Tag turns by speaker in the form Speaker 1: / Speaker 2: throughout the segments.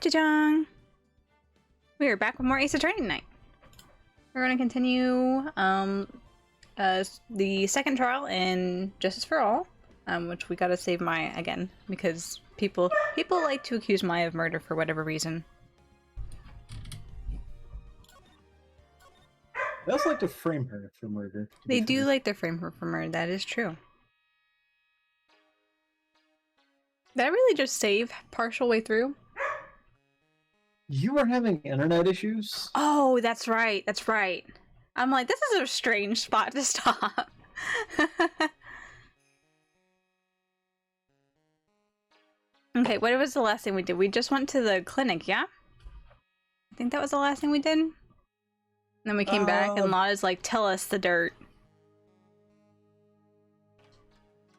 Speaker 1: Chijang! We are back with more Ace Attorney Night. We're going to continue the second trial in Justice for All, which we gotta save Maya again, because people like to accuse Maya of murder for whatever reason.
Speaker 2: They also like to frame her for murder.
Speaker 1: They do like to frame her for murder, that is true. Did I really just save partial way through?
Speaker 2: You were having internet issues?
Speaker 1: Oh, that's right, that's right. I'm like, this is a strange spot to stop. Okay, what was the last thing we did? We just went to the clinic, yeah? I think that was the last thing we did. And then we came back and Lana's like, tell us the dirt.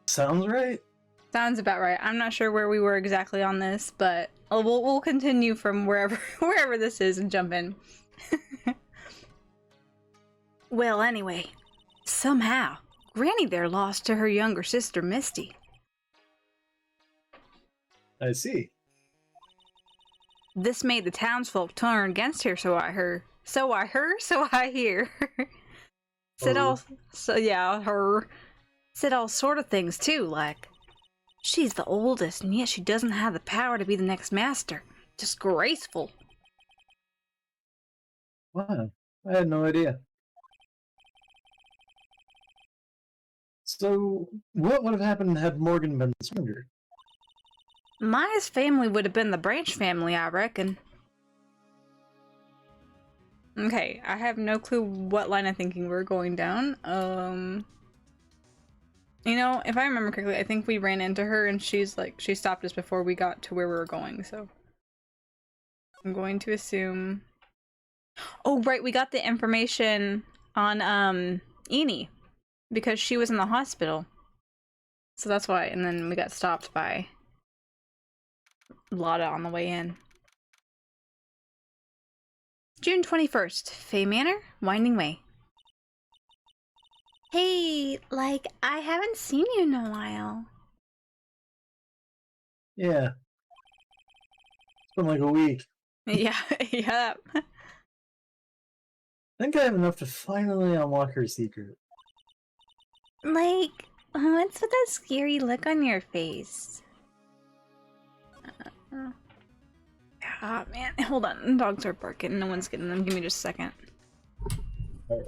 Speaker 2: Sounds right.
Speaker 1: Sounds about right. I'm not sure where we were exactly on this, but we'll continue from wherever this is and jump in. Well, anyway, somehow, Granny there lost to her younger sister, Misty.
Speaker 2: I see.
Speaker 1: This made the townsfolk turn against her, so I hear. Said all sort of things too, like she's the oldest and yet she doesn't have the power to be the next master. Disgraceful.
Speaker 2: Wow, I had no idea. So, what would have happened had Morgan been surrendered?
Speaker 1: Maya's family would have been the Branch family, I reckon. Okay, I have no clue what line of thinking we're going down. You know, if I remember correctly, I think we ran into her and she stopped us before we got to where we were going, so I'm going to assume. Oh, right, we got the information on Eni because she was in the hospital. So that's why, and then we got stopped by Lotta on the way in. June 21st, Fay Manor, Winding Way. Hey, like, I haven't seen you in a while.
Speaker 2: Yeah. It's been like a week.
Speaker 1: Yeah, yeah.
Speaker 2: I think I have enough to finally unlock her secret.
Speaker 1: Like, what's with that scary look on your face? Ah, man. Hold on. Dogs are barking. No one's getting them. Give me just a second.
Speaker 2: Alright.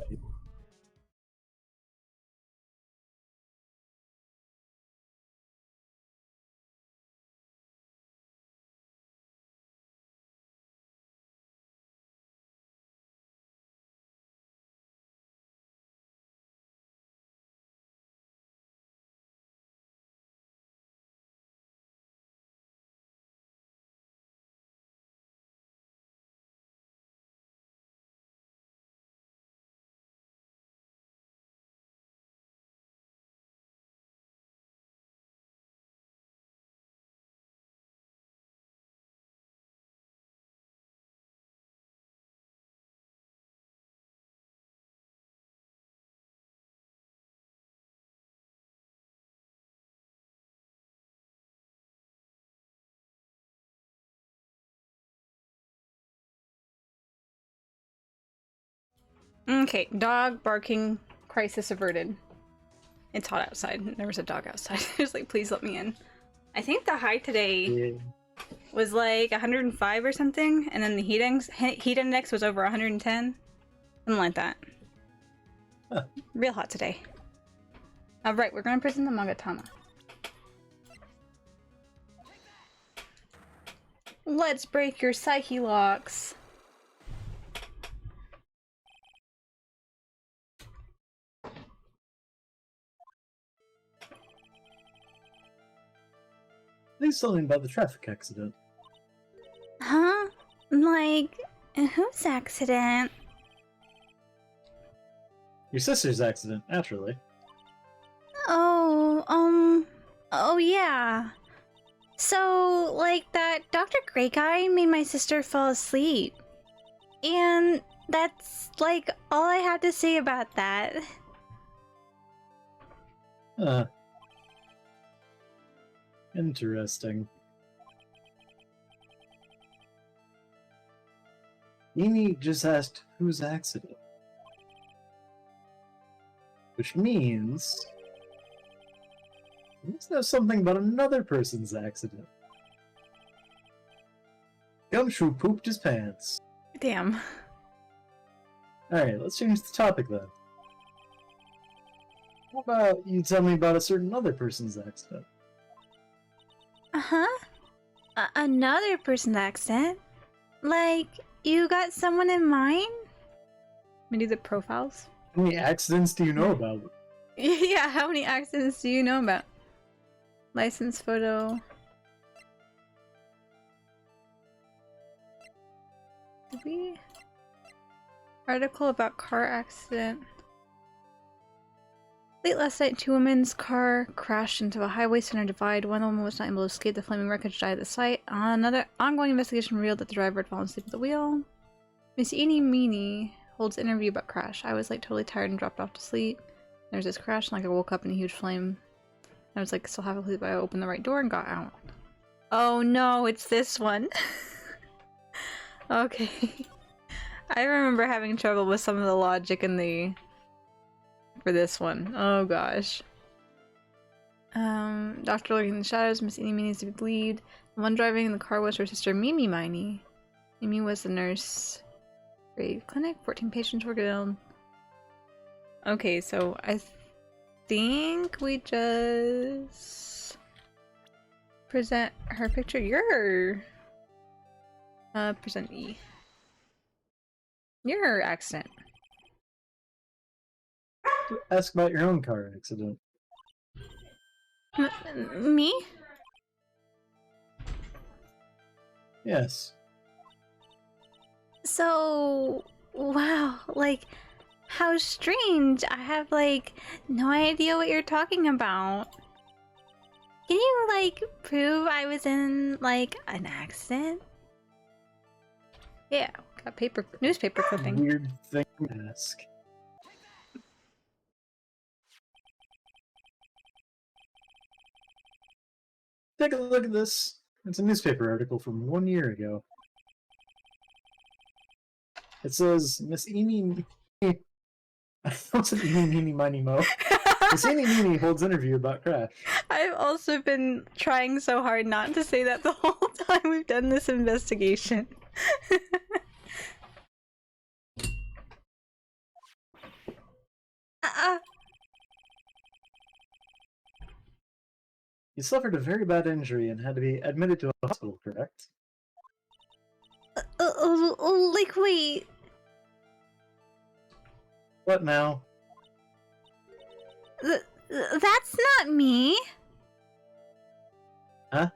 Speaker 1: Okay, dog barking, crisis averted. It's hot outside. There was a dog outside. Just like, please let me in. I think the high today was like 105 or something, and then the heat index was over 110. Something like that.
Speaker 2: Huh.
Speaker 1: Real hot today. Alright, we're gonna prison the Magatama. Let's break your psyche locks.
Speaker 2: Please tell me about the traffic accident.
Speaker 1: Huh? Like, whose accident?
Speaker 2: Your sister's accident, naturally.
Speaker 1: Oh yeah. So, like, that Dr. Grey guy made my sister fall asleep. And that's, like, all I have to say about that.
Speaker 2: Huh. Interesting. Mimi just asked whose accident. Which means... he must know something about another person's accident. Gumshoe pooped his pants.
Speaker 1: Damn.
Speaker 2: Alright, let's change the topic then. How about you tell me about a certain other person's accident?
Speaker 1: Uh-huh. Another person's accent? Like, you got someone in mind? Let me do the profiles.
Speaker 2: How many accidents do you know about?
Speaker 1: Yeah, how many accidents do you know about? License photo. Did we? Article about car accident. Late last night, two women's car crashed into a highway center divide. One woman was not able to escape the flaming wreckage, died at the site. Another ongoing investigation revealed that the driver had fallen asleep at the wheel. Miss Eenie Meenie holds an interview about crash. I was like totally tired and dropped off to sleep. There's this crash and like I woke up in a huge flame. I was like still half asleep, but I opened the right door and got out. Oh no, it's this one. Okay. I remember having trouble with some of the logic in the... for this one. Oh gosh. Doctor looking in the shadows, Miss Eenie needs to be believed. The one driving in the car was her sister Mimi Miney. Mimi was the nurse. Grave clinic, 14 patients were killed. Okay, so I think we just present her picture. You're present E. You're her accident.
Speaker 2: Ask about your own car accident.
Speaker 1: Me?
Speaker 2: Yes.
Speaker 1: So, wow, like, how strange. I have, like, no idea what you're talking about. Can you, like, prove I was in, like, an accident? Yeah, got newspaper clipping.
Speaker 2: Weird thing to ask. Take a look at this. It's a newspaper article from 1 year ago. It says, Miss Eenie... What's an Eenie Meenie Miny Mo? Miss Eenie Meenie holds interview about crash.
Speaker 1: I've also been trying so hard not to say that the whole time we've done this investigation.
Speaker 2: You suffered a very bad injury and had to be admitted to a hospital, correct?
Speaker 1: Like, wait.
Speaker 2: What now?
Speaker 1: That's not me.
Speaker 2: Huh?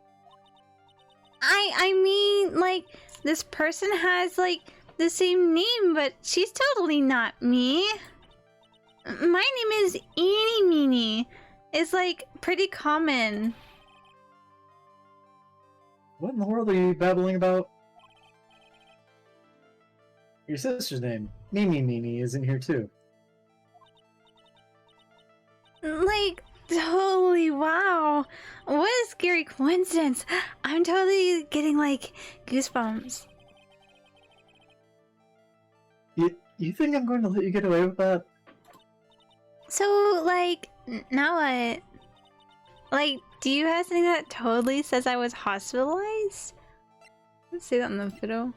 Speaker 1: I mean, like, this person has, like, the same name, but she's totally not me. My name is Eenie Meenie. It's, like, pretty common.
Speaker 2: What in the world are you babbling about? Your sister's name, Mimi Meenie, is in here too.
Speaker 1: Like, totally, wow. What a scary coincidence. I'm totally getting, like, goosebumps.
Speaker 2: You think I'm going to let you get away with that?
Speaker 1: So, like, now what? Like, do you have something that totally says I was hospitalized? Let's see that in the photo.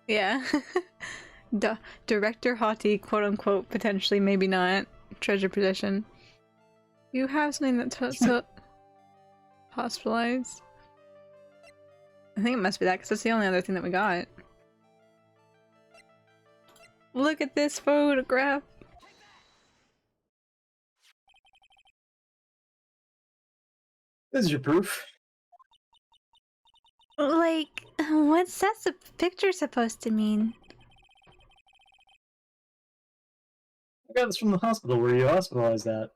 Speaker 1: Yeah. Director Hottie, quote unquote, potentially, maybe not. Treasure possession. You have something that hospitalized? I think it must be that, because that's the only other thing that we got. Look at this photograph!
Speaker 2: This is your proof.
Speaker 1: Like, what's that picture supposed to mean?
Speaker 2: I got this from the hospital where you hospitalized at.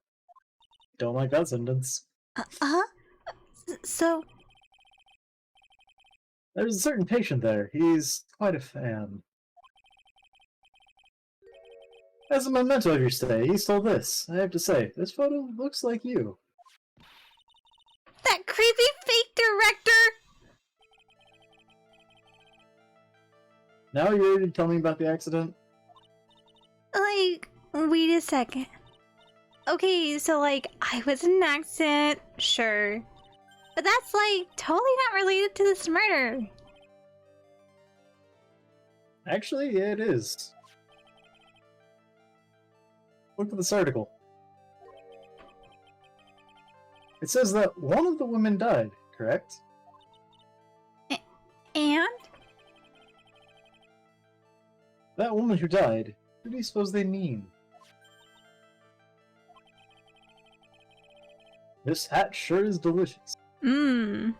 Speaker 2: Don't like that sentence.
Speaker 1: So...
Speaker 2: There's a certain patient there. He's quite a fan. As a memento of your stay, he stole this. I have to say, this photo looks like you.
Speaker 1: That creepy fake director!
Speaker 2: Now you're ready to tell me about the accident?
Speaker 1: Like, wait a second. Okay, so like, I was in an accident, sure. But that's like, totally not related to this murder.
Speaker 2: Actually, it is. Look at this article. It says that one of the women died, correct?
Speaker 1: And?
Speaker 2: That woman who died, who do you suppose they mean? This hat sure is delicious.
Speaker 1: Mmm.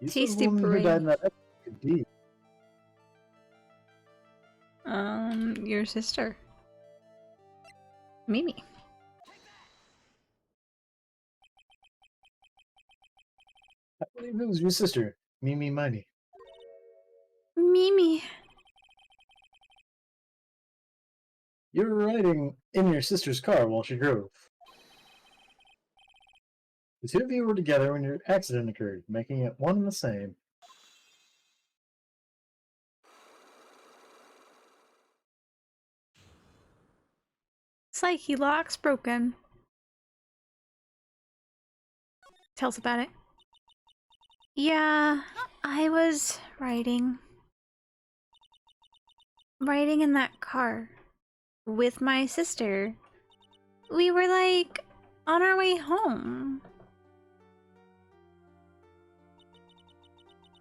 Speaker 2: You
Speaker 1: Tasty
Speaker 2: said the woman who died in that episode could be.
Speaker 1: Your sister. Mimi.
Speaker 2: I believe it was your sister, Mimi Miney.
Speaker 1: Mimi.
Speaker 2: You were riding in your sister's car while she drove. The two of you were together when your accident occurred, making it one and the same.
Speaker 1: Psyche lock's broken. Tell us about it. Yeah, I was riding in that car with my sister. We were like on our way home.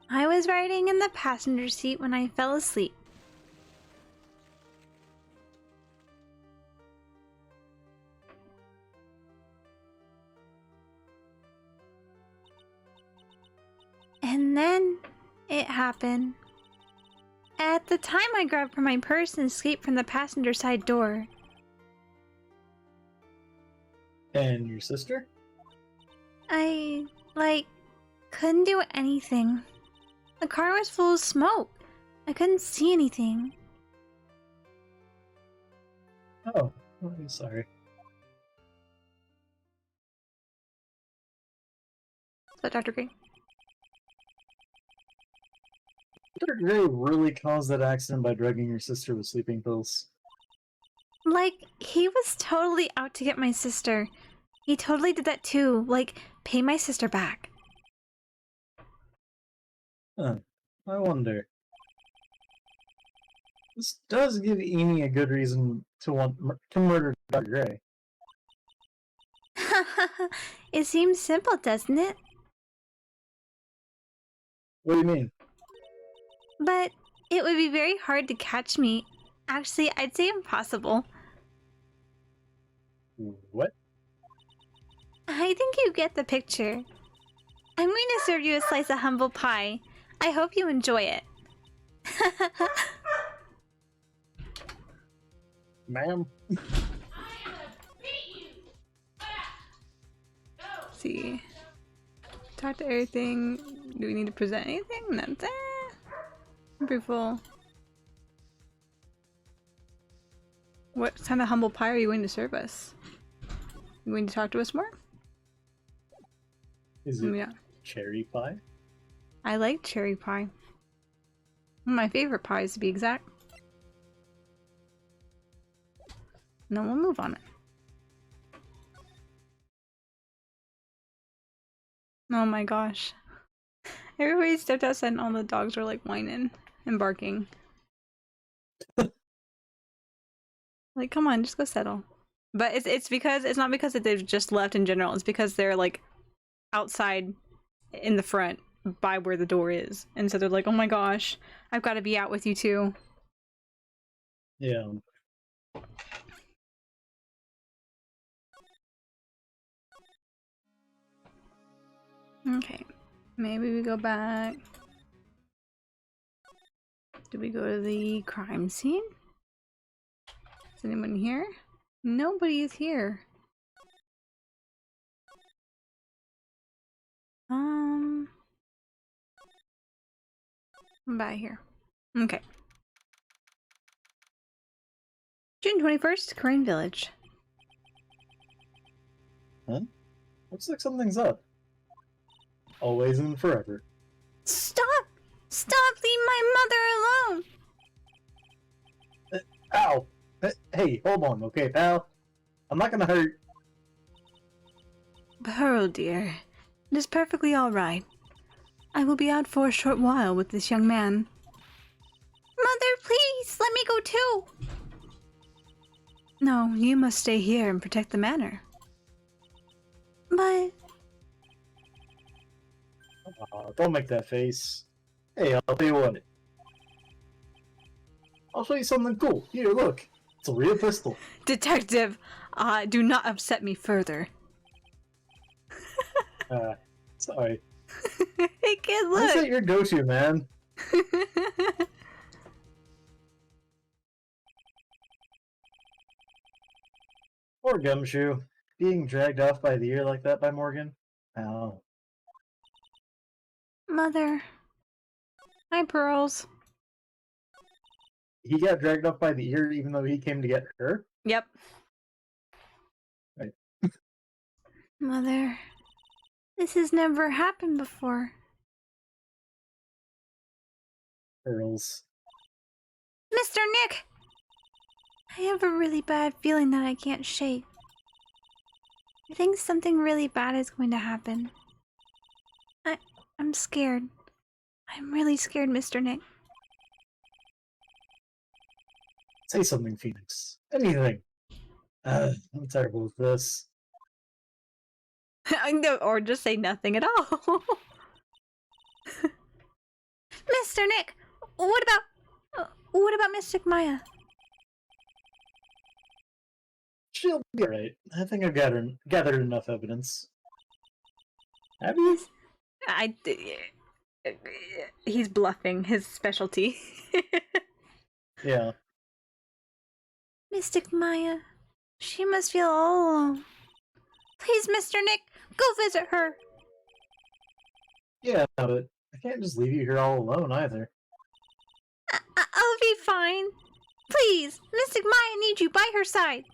Speaker 1: I was riding in the passenger seat when I fell asleep. And then it happened. At the time, I grabbed for my purse and escaped from the passenger side door.
Speaker 2: And your sister?
Speaker 1: I, like, couldn't do anything. The car was full of smoke. I couldn't see anything.
Speaker 2: Oh, I'm sorry.
Speaker 1: So, Dr. Gray?
Speaker 2: Dr. Gray really caused that accident by drugging your sister with sleeping pills.
Speaker 1: Like, he was totally out to get my sister. He totally did that too. Like, pay my sister back.
Speaker 2: Huh. I wonder. This does give Amy a good reason to want to murder Dr. Gray.
Speaker 1: It seems simple, doesn't it?
Speaker 2: What do you mean?
Speaker 1: But it would be very hard to catch me. Actually, I'd say impossible.
Speaker 2: What?
Speaker 1: I think you get the picture. I'm going to serve you a slice of humble pie. I hope you enjoy it.
Speaker 2: Ma'am?
Speaker 1: See. Talk to everything. Do we need to present anything? That's it. Beautiful. What kind of humble pie are you going to serve us? You going to talk to us more?
Speaker 2: Is it
Speaker 1: Yeah.
Speaker 2: cherry pie?
Speaker 1: I like cherry pie. One of my favorite pies, to be exact. No, we'll move on it. Oh my gosh. Everybody stepped outside and all the dogs were like whining and barking. Like, come on, just go settle. But it's not because that they've just left in general. It's because they're like outside in the front by where the door is. And so they're like, oh my gosh, I've got to be out with you too.
Speaker 2: Yeah.
Speaker 1: Okay, maybe we go back. Do we go to the crime scene? Is anyone here? Nobody is here. I'm back here. Okay. June 21st, Crane Village.
Speaker 2: Huh? Looks like something's up. Always and forever.
Speaker 1: Stop! Stop! Leave my mother alone!
Speaker 2: Ow! Hey, hold on, okay, pal? I'm not gonna hurt.
Speaker 1: Pearl, dear. It is perfectly all right. I will be out for a short while with this young man. Mother, please! Let me go too! No, you must stay here and protect the manor. But...
Speaker 2: Don't make that face. Hey, I'll tell you what. I'll show you something cool. Here, look. It's a real pistol.
Speaker 1: Detective, do not upset me further.
Speaker 2: Sorry.
Speaker 1: Hey kid, look!
Speaker 2: This ain't your go-to, man. Poor Gumshoe. Being dragged off by the ear like that by Morgan. Ow.
Speaker 1: Mother. Hi, Pearls.
Speaker 2: He got dragged off by the ear even though he came to get her?
Speaker 1: Yep.
Speaker 2: Right.
Speaker 1: Mother. This has never happened before.
Speaker 2: Pearls.
Speaker 1: Mr. Nick! I have a really bad feeling that I can't shake. I think something really bad is going to happen. I'm scared. I'm really scared, Mr. Nick.
Speaker 2: Say something, Phoenix. Anything. I'm terrible with this.
Speaker 1: Or just say nothing at all. Mr. Nick! What about Mystic Maya?
Speaker 2: She'll be alright. I think I've gathered enough evidence. Have you?
Speaker 1: He's bluffing, his specialty.
Speaker 2: Yeah.
Speaker 1: Mystic Maya. She must feel all alone. Please, Mr. Nick, go visit her.
Speaker 2: Yeah, but I can't just leave you here all alone either.
Speaker 1: I'll be fine. Please, Mystic Maya needs you by her side.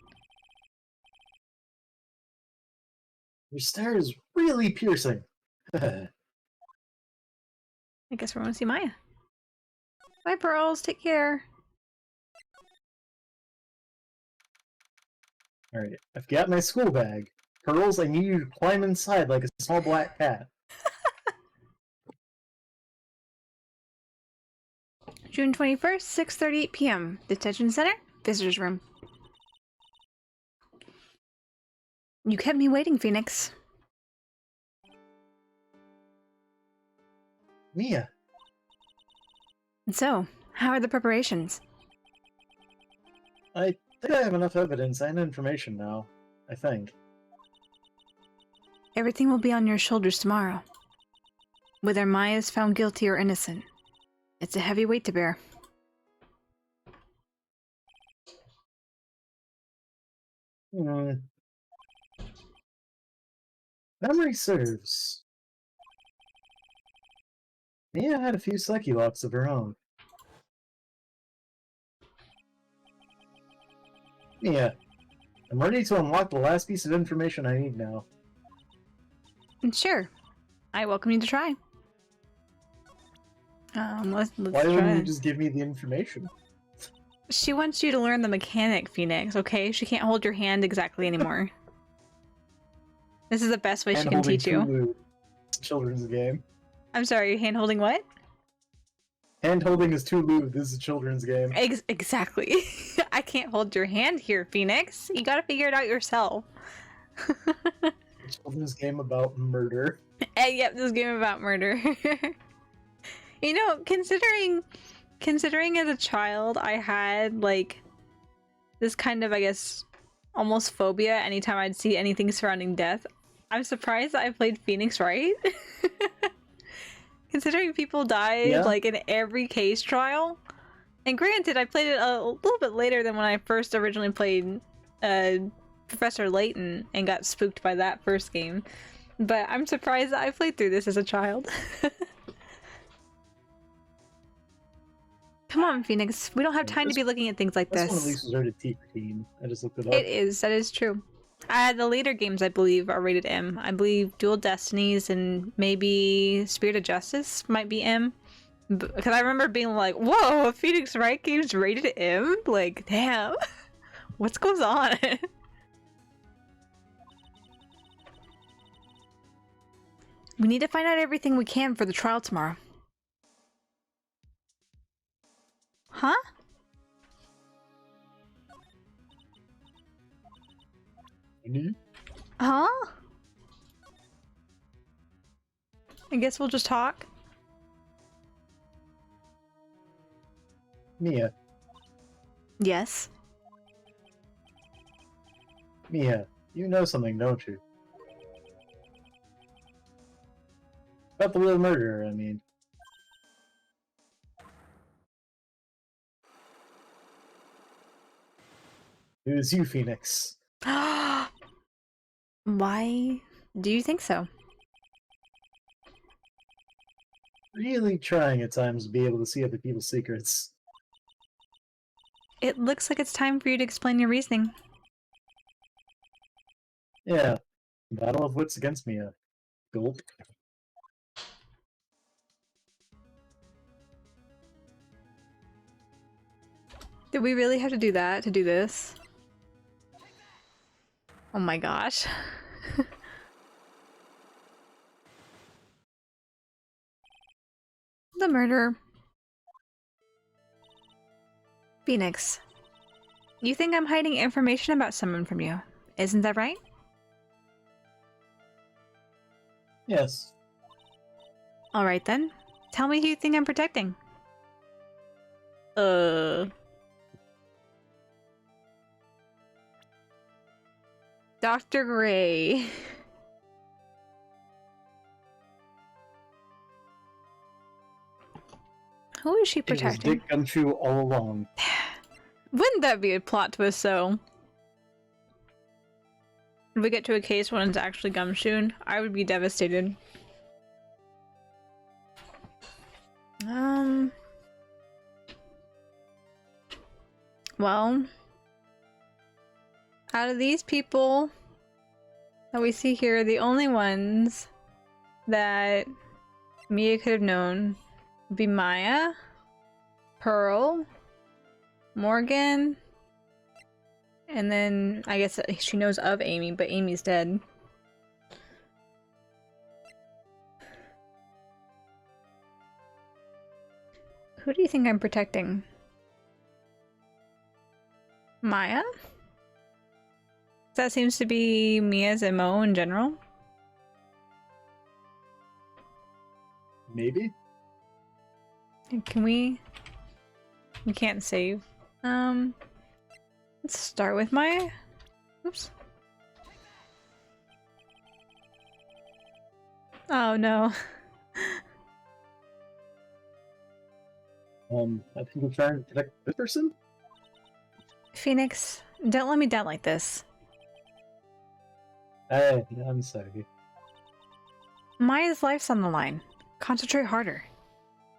Speaker 2: Your stare is really piercing.
Speaker 1: I guess we're going to see Maya. Bye, Pearls. Take care.
Speaker 2: Alright, I've got my school bag. Pearls, I need you to climb inside like a small black cat.
Speaker 1: June 21st, 6:38 p.m. Detention Center, Visitors Room. You kept me waiting, Phoenix.
Speaker 2: Mia.
Speaker 1: And so, how are the preparations?
Speaker 2: I think I have enough evidence and information now. I think.
Speaker 1: Everything will be on your shoulders tomorrow. Whether Maya is found guilty or innocent. It's a heavy weight to bear.
Speaker 2: Memory serves. Mia had a few psyche locks of her own. Mia, I'm ready to unlock the last piece of information I need now.
Speaker 1: Sure. I welcome you to try. Let's
Speaker 2: Why
Speaker 1: try.
Speaker 2: wouldn't you just give me the information?
Speaker 1: She wants you to learn the mechanic, Phoenix, okay? She can't hold your hand exactly anymore. This is the best way she can teach you.
Speaker 2: It's a children's game.
Speaker 1: I'm sorry, hand holding what?
Speaker 2: Hand holding is too lewd. This is a children's game.
Speaker 1: Exactly. I can't hold your hand here, Phoenix. You gotta figure it out yourself.
Speaker 2: A children's game about murder.
Speaker 1: Yep, this game about murder. You know, considering as a child, I had like this kind of, I guess, almost phobia anytime I'd see anything surrounding death. I'm surprised that I played Phoenix Wright. Considering people died like in every case trial. And granted, I played it a little bit later than when I first originally played Professor Layton and got spooked by that first game. But I'm surprised that I played through this as a child. Come on, Phoenix. We don't have time to be looking at things like this.
Speaker 2: This one at least was rated T for teen. I just looked it up.
Speaker 1: It is. That is true. The later games, I believe, are rated M. I believe Dual Destinies and maybe Spirit of Justice might be M. Because I remember being like, whoa, a Phoenix Wright game's rated M? Like, damn. What's goes on? We need to find out everything we can for the trial tomorrow. Huh? Huh? I guess we'll just talk.
Speaker 2: Mia.
Speaker 1: Yes.
Speaker 2: Mia, you know something, don't you? About the real murderer, I mean. It was you, Phoenix.
Speaker 1: Why do you think so?
Speaker 2: Really trying at times to be able to see other people's secrets.
Speaker 1: It looks like it's time for you to explain your reasoning.
Speaker 2: Yeah. Battle of wits against Mia. Gulp.
Speaker 1: Did we really have to do that to do this? Oh my gosh. The murderer. Phoenix. You think I'm hiding information about someone from you, isn't that right?
Speaker 2: Yes.
Speaker 1: Alright then. Tell me who you think I'm protecting. Dr. Gray. Who is she protecting?
Speaker 2: It was Dick Gumshoe all along.
Speaker 1: Wouldn't that be a plot twist, though? If we get to a case when it's actually Gumshoe, I would be devastated. Well, out of these people that we see here, the only ones that Mia could have known would be Maya, Pearl, Morgan, and then I guess she knows of Amy, but Amy's dead. Who do you think I'm protecting? Maya? That seems to be Mia's MO in general.
Speaker 2: Maybe?
Speaker 1: Can we can't save. Let's start with Maya. Oops. Oh no.
Speaker 2: I think we're trying to protect this person?
Speaker 1: Phoenix, don't let me down like this.
Speaker 2: I'm sorry.
Speaker 1: Maya's life's on the line. Concentrate harder.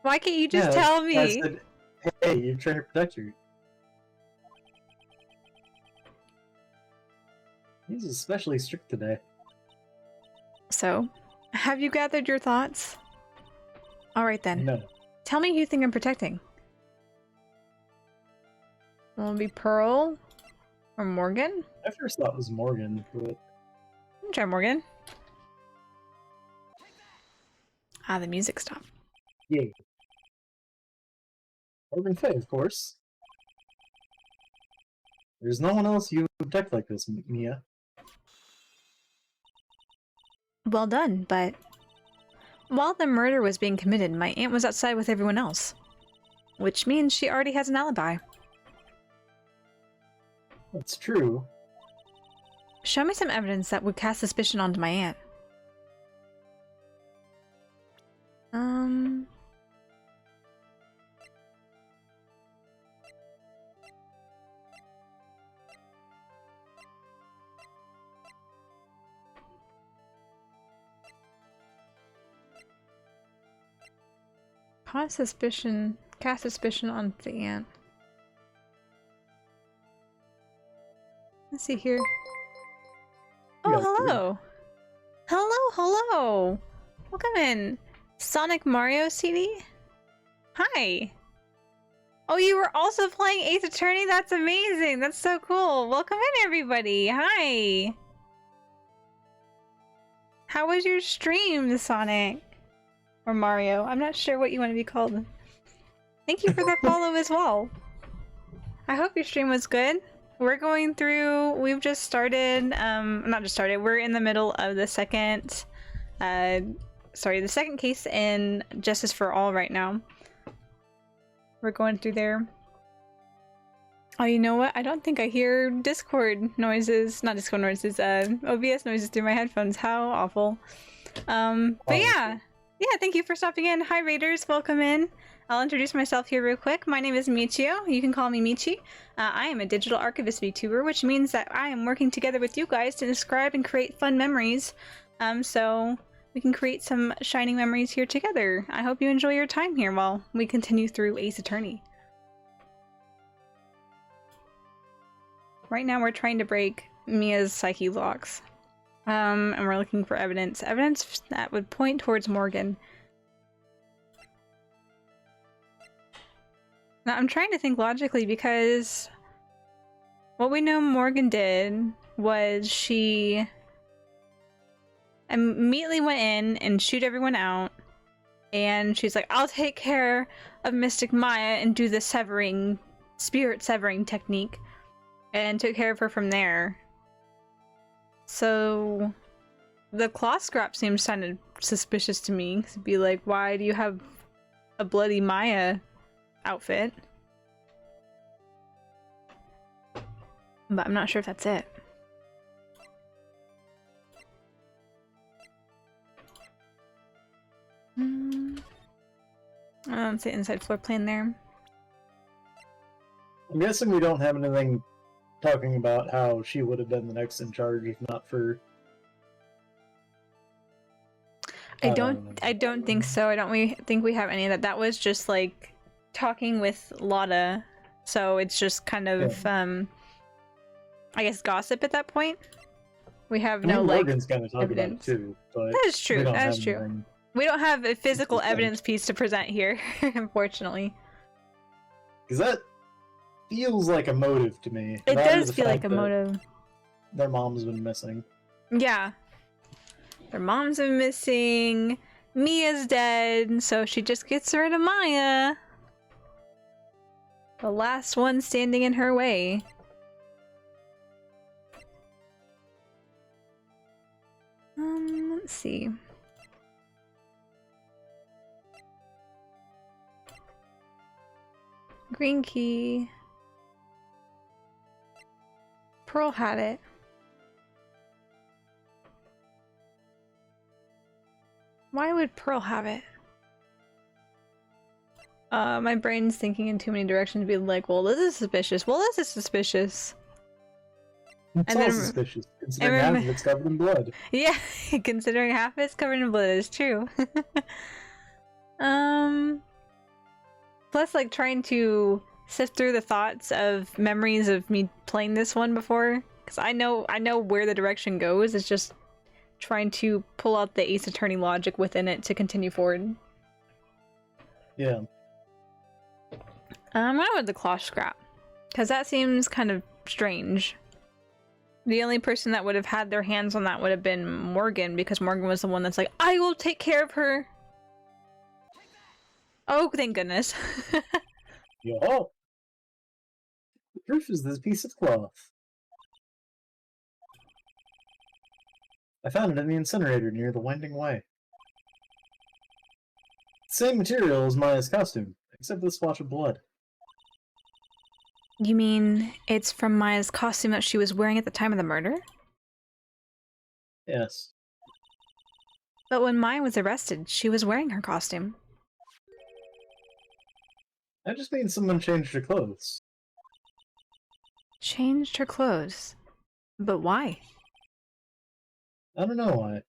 Speaker 1: Why can't you just
Speaker 2: Yeah,
Speaker 1: tell me?
Speaker 2: I said, hey, you're trying to protect her. He's especially strict today.
Speaker 1: So, have you gathered your thoughts? Alright then.
Speaker 2: No.
Speaker 1: Tell me who you think I'm protecting. Will it be Pearl? Or Morgan?
Speaker 2: I first thought it was Morgan, but...
Speaker 1: Try Morgan. Ah, the music stopped.
Speaker 2: Yeah. Morgan Fay, of course. There's no one else you would protect like this, Mia.
Speaker 1: Well done, but... While the murder was being committed, my aunt was outside with everyone else. Which means she already has an alibi.
Speaker 2: That's true.
Speaker 1: Show me some evidence that would cast suspicion onto my aunt. Cast suspicion on the aunt. Let's see here. Oh, hello! Hello! Welcome in! Sonic Mario CD? Hi. Oh, you were also playing Ace Attorney? That's amazing. That's so cool. Welcome in, everybody. Hi. How was your stream, Sonic? Or Mario? I'm not sure what you want to be called. Thank you for the follow as well. I hope your stream was good. We're going through, we've just started, not just started, we're in the middle of the second, the second case in Justice for All right now. We're going through there. Oh, you know what? I don't think I hear Discord noises, not Discord noises, OBS noises through my headphones. How awful. But yeah, thank you for stopping in. Hi Raiders, welcome in. I'll introduce myself here real quick. My name is Michio. You can call me Michi. I am a digital archivist VTuber, which means that I am working together with you guys to describe and create fun memories. So we can create some shining memories here together. I hope you enjoy your time here while we continue through Ace Attorney. Right now we're trying to break Mia's psyche locks. And we're looking for evidence. Evidence that would point towards Morgan. Now I'm trying to think logically because what we know Morgan did was she immediately went in and shoot everyone out, and she's like, I'll take care of Mystic Maya and do the severing, spirit severing technique, and took care of her from there. So the claw scrap seems kind of suspicious to me. It'd be like, why do you have a bloody Maya outfit? But I'm not sure if that's it. I don't see inside floor plan there.
Speaker 2: I'm guessing we don't have anything talking about how she would have been the next in charge if not for...
Speaker 1: I don't think so. I don't think we have any of that. That was just like talking with Lotta. So it's just kind of I guess gossip at that point. We have no like
Speaker 2: Morgan's kind of talking
Speaker 1: evidence.
Speaker 2: about it too, but
Speaker 1: that is true. That is true.
Speaker 2: Anything.
Speaker 1: We don't have a physical evidence piece to present here, unfortunately.
Speaker 2: Because that feels like a motive to me.
Speaker 1: It does feel like a motive.
Speaker 2: Their mom's been missing.
Speaker 1: Yeah. Their mom's been missing. Mia's dead, so she just gets rid of Maya. The last one standing in her way. Let's see. Green key. Pearl had it. Why would Pearl have it? My brain's thinking in too many directions, being like, well, this is suspicious. Well, this is suspicious.
Speaker 2: It's all suspicious, considering half of it's covered in blood.
Speaker 1: Yeah, considering half of it's covered in blood is true. Plus, like, trying to sift through the thoughts of memories of me playing this one before, because I know where the direction goes. It's just trying to pull out the Ace Attorney logic within it to continue forward.
Speaker 2: Yeah.
Speaker 1: I went with the claw scrap, because that seems kind of strange. The only person that would have had their hands on that would have been Morgan, because Morgan was the one that's like, I will take care of her. Oh, thank goodness.
Speaker 2: Yo. The proof is this piece of cloth. I found it in the incinerator near the Winding Way. Same material as Maya's costume, except this splotch of blood.
Speaker 1: You mean it's from Maya's costume that she was wearing at the time of the murder?
Speaker 2: Yes.
Speaker 1: But when Maya was arrested, she was wearing her costume.
Speaker 2: I just mean someone changed her clothes.
Speaker 1: Changed her clothes? But why?
Speaker 2: I don't know why.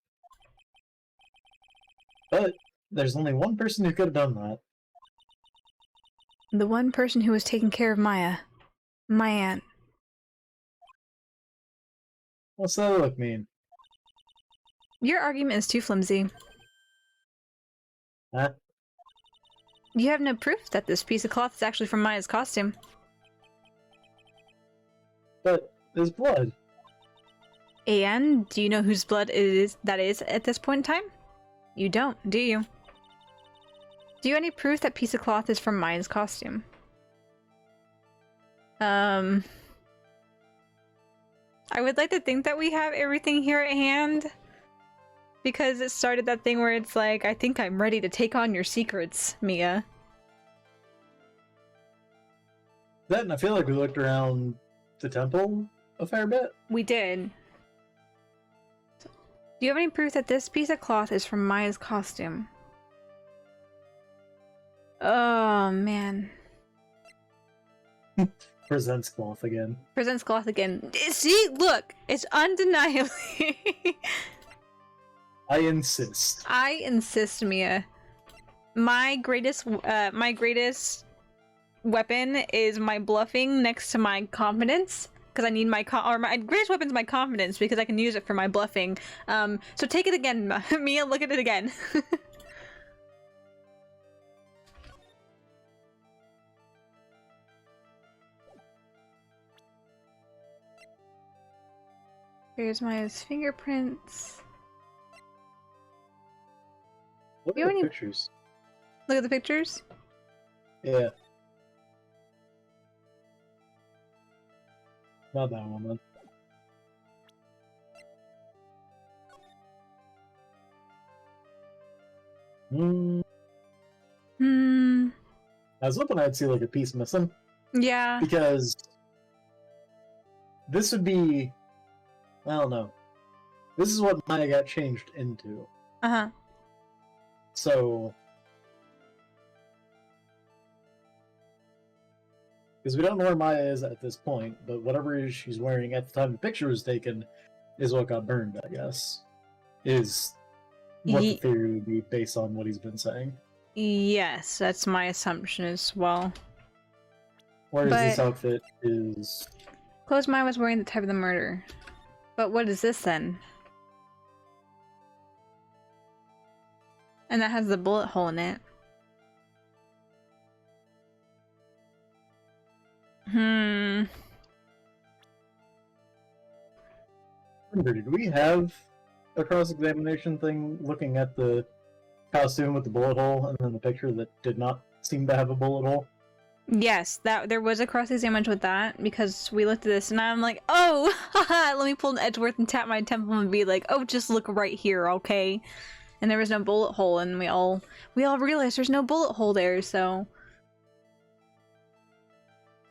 Speaker 2: But there's only one person who could have done that.
Speaker 1: The one person who was taking care of Maya. My aunt.
Speaker 2: What's that look mean?
Speaker 1: Your argument is too flimsy.
Speaker 2: Huh?
Speaker 1: You have no proof that this piece of cloth is actually from Maya's costume.
Speaker 2: But there's blood.
Speaker 1: And do you know whose blood it is that is at this point in time? You don't, do you? Do you have any proof that piece of cloth is from Maya's costume? I would like to think that we have everything here at hand. Because it started that thing where it's like, I think I'm ready to take on your secrets, Mia.
Speaker 2: That, and I feel like we looked around the temple a fair bit.
Speaker 1: We did. Do you have any proof that this piece of cloth is from Maya's costume? Oh, man.
Speaker 2: Presents cloth again.
Speaker 1: Presents cloth again. See? Look! It's undeniably...
Speaker 2: I insist.
Speaker 1: I insist, Mia. My greatest weapon is my bluffing next to my confidence, because I need my greatest weapon is my confidence because I can use it for my bluffing. So take it again, Mia. Look at it again. Here's Maya's fingerprints.
Speaker 2: Look
Speaker 1: You
Speaker 2: at the
Speaker 1: any-
Speaker 2: pictures.
Speaker 1: Look at the pictures.
Speaker 2: Yeah. Not that one, then. I was hoping I'd see like a piece missing.
Speaker 1: Yeah.
Speaker 2: Because this would be, I don't know. This is what Maya got changed into.
Speaker 1: Uh-huh.
Speaker 2: So, because we don't know where Maya is at this point, but whatever she's wearing at the time the picture was taken is what got burned, I guess. Is what the theory would be based on what he's been saying.
Speaker 1: Yes, that's my assumption as well.
Speaker 2: Whereas this outfit is...
Speaker 1: Clothes Maya was wearing the time of the murder. But what is this then? And that has the bullet hole in it.
Speaker 2: Did we have a cross-examination thing looking at the costume with the bullet hole and then the picture that did not seem to have a bullet hole?
Speaker 1: Yes, that there was a cross-examination with that because we looked at this and I'm like, oh, haha, let me pull an Edgeworth and tap my temple and be like, oh, just look right here, okay? And there was no bullet hole, and we all realized there's no bullet hole there, so...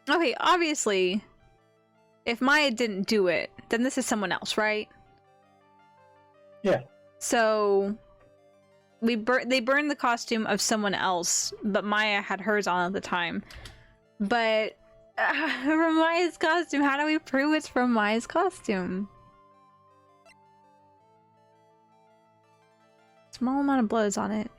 Speaker 1: Okay, obviously, if Maya didn't do it, then this is someone else, right?
Speaker 2: Yeah.
Speaker 1: So, they burned the costume of someone else, but Maya had hers on at the time. But, from Maya's costume, how do we prove it's from Maya's costume? Small amount of blood is on it.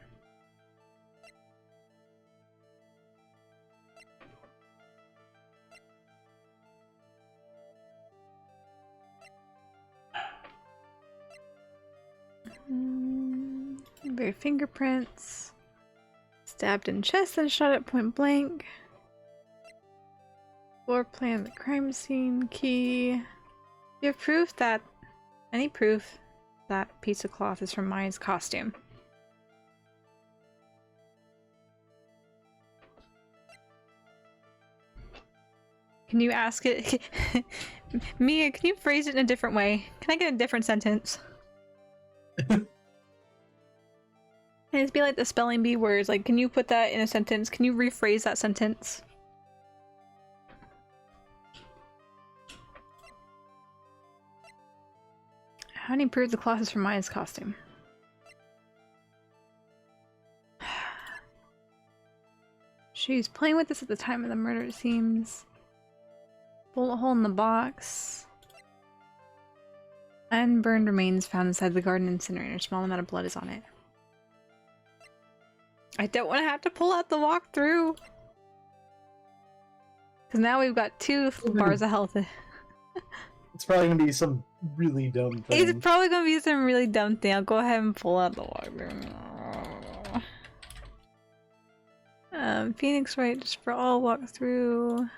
Speaker 1: Very fingerprints. Stabbed in chest and shot at point blank. Floor plan of the crime scene. Key. You have proof that... Any proof that piece of cloth is from Maya's costume. Can you ask it? Mia, can you phrase it in a different way? Can I get a different sentence? Can it be like the spelling bee words? Like, can you put that in a sentence? Can you rephrase that sentence? How do you prove the cloth is from Maya's costume? She's playing with this at the time of the murder, it seems. Bullet hole in the box. Unburned remains found inside the garden incinerator. Small amount of blood is on it. I don't want to have to pull out the walkthrough. Because now we've got 2 bars of health.
Speaker 2: It's probably going to be some really dumb thing.
Speaker 1: It's probably going to be some really dumb thing. I'll go ahead and pull out the walkthrough. Phoenix Wright just for all walkthrough.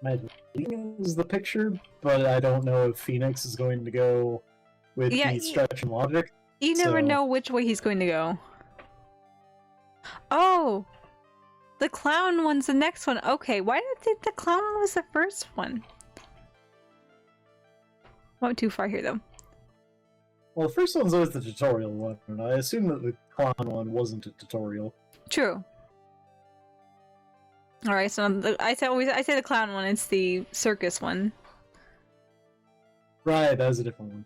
Speaker 2: My is the picture, but I don't know if Phoenix is going to go with the stretch and logic.
Speaker 1: You never know which way he's going to go. Oh! The clown one's the next one. Okay, why did I think the clown one was the first one? Went too far here, though.
Speaker 2: Well, the first one's always the tutorial one, and I assume that the clown one wasn't a tutorial.
Speaker 1: True. Alright, so I say the clown one, it's the circus one.
Speaker 2: Right, that was a different one.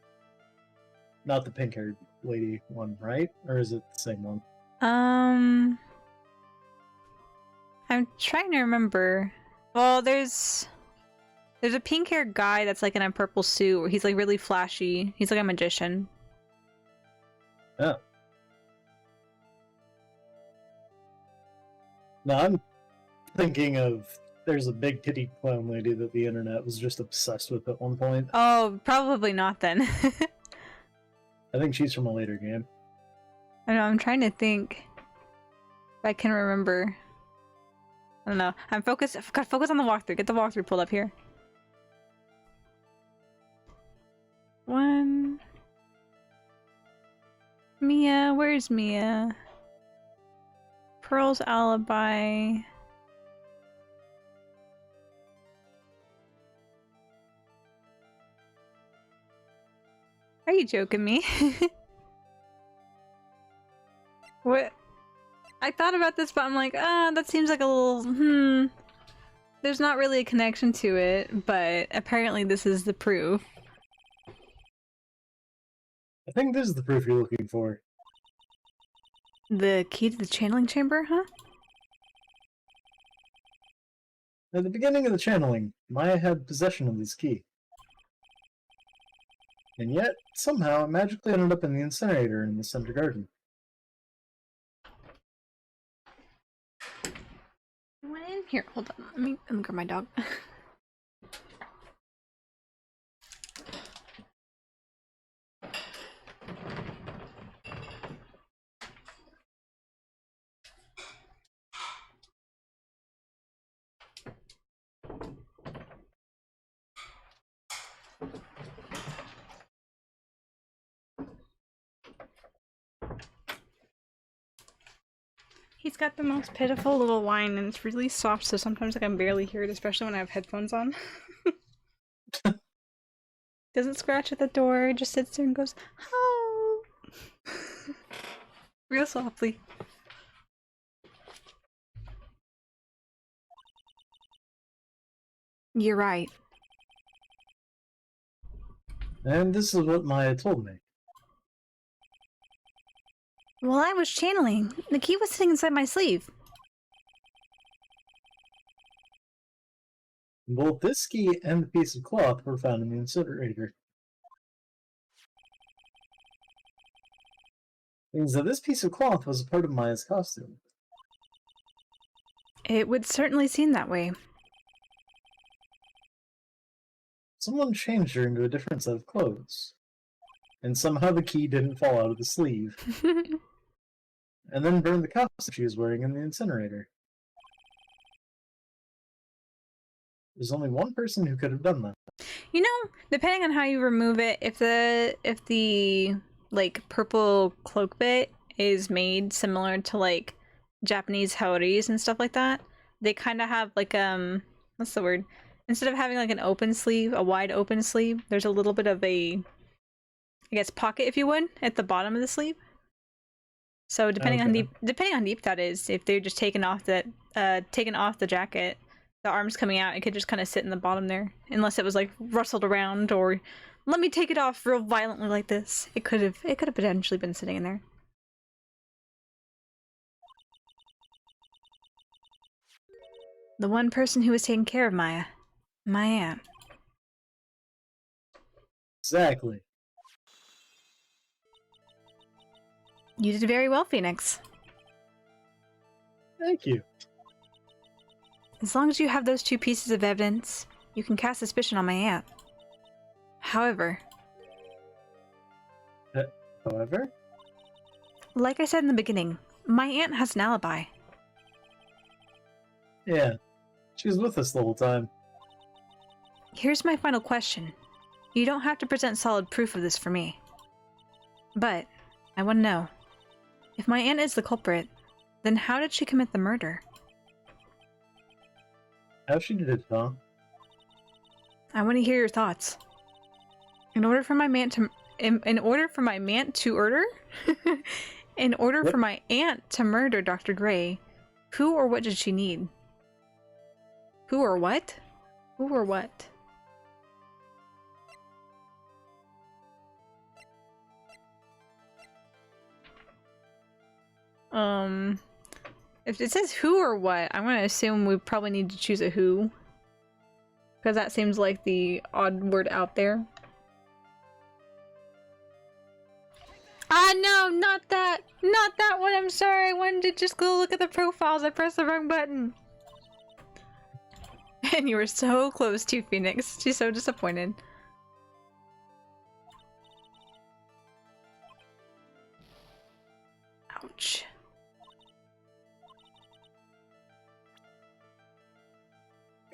Speaker 2: Not the pink-haired lady one, right? Or is it the same one?
Speaker 1: I'm trying to remember. Well, there's a pink-haired guy that's like in a purple suit where he's like really flashy. He's like a magician.
Speaker 2: Yeah. No, I'm thinking of there's a big titty clown lady that the internet was just obsessed with at one point.
Speaker 1: Oh, probably not then.
Speaker 2: I think she's from a later game.
Speaker 1: I know, I'm trying to think if I can remember. I don't know. I'm focused. Gotta focus on the walkthrough. Get the walkthrough pulled up here. One. Mia, where's Mia? Pearl's alibi. Are you joking me? What? I thought about this, but I'm like, that seems like a little, There's not really a connection to it, but apparently this is the proof.
Speaker 2: I think this is the proof you're looking for.
Speaker 1: The key to the channeling chamber, huh?
Speaker 2: At the beginning of the channeling, Maya had possession of this key. And yet, somehow, it magically ended up in the incinerator in the center garden.
Speaker 1: I went in here. Hold on. Let me grab my dog. He's got the most pitiful little whine, and it's really soft, so sometimes I can barely hear it, especially when I have headphones on. Doesn't scratch at the door, just sits there and goes, "Oh," real softly. You're right.
Speaker 2: And this is what Maya told me.
Speaker 1: While I was channeling, the key was sitting inside my sleeve.
Speaker 2: Both this key and the piece of cloth were found in the incinerator. Means that this piece of cloth was a part of Maya's costume.
Speaker 1: It would certainly seem that way.
Speaker 2: Someone changed her into a different set of clothes. And somehow the key didn't fall out of the sleeve. And then burned the costume she was wearing in the incinerator. There's only one person who could have done that.
Speaker 1: You know, depending on how you remove it, if the like purple cloak bit is made similar to like Japanese haoris and stuff like that, they kind of have like what's the word? Instead of having like an open sleeve, a wide open sleeve, there's a little bit of a, I guess, pocket, if you would, at the bottom of the sleeve. So depending on deep that is, if they're just taking off the jacket, the arms coming out, it could just kind of sit in the bottom there, unless it was like rustled around or let me take it off real violently like this. It could have potentially been sitting in there. The one person who was taking care of Maya, my aunt.
Speaker 2: Exactly.
Speaker 1: You did very well, Phoenix.
Speaker 2: Thank you.
Speaker 1: As long as you have those two pieces of evidence, you can cast suspicion on my aunt. However, Like I said in the beginning, my aunt has an alibi.
Speaker 2: Yeah, she was with us the whole time.
Speaker 1: Here's my final question. You don't have to present solid proof of this for me. But, I want to know. If my aunt is the culprit, then how did she commit the murder?
Speaker 2: How she did it, huh?
Speaker 1: I want to hear your thoughts. In order for my aunt to murder? In order
Speaker 2: What?
Speaker 1: for my aunt to murder Dr. Gray, who or what did she need? Who or what? Who or what? If it says who or what, I'm gonna assume we probably need to choose a who. Because that seems like the odd word out there. Ah, no, not that! Not that one, I'm sorry! I wanted to just go look at the profiles, I pressed the wrong button! And you were so close to Phoenix. She's so disappointed. Ouch.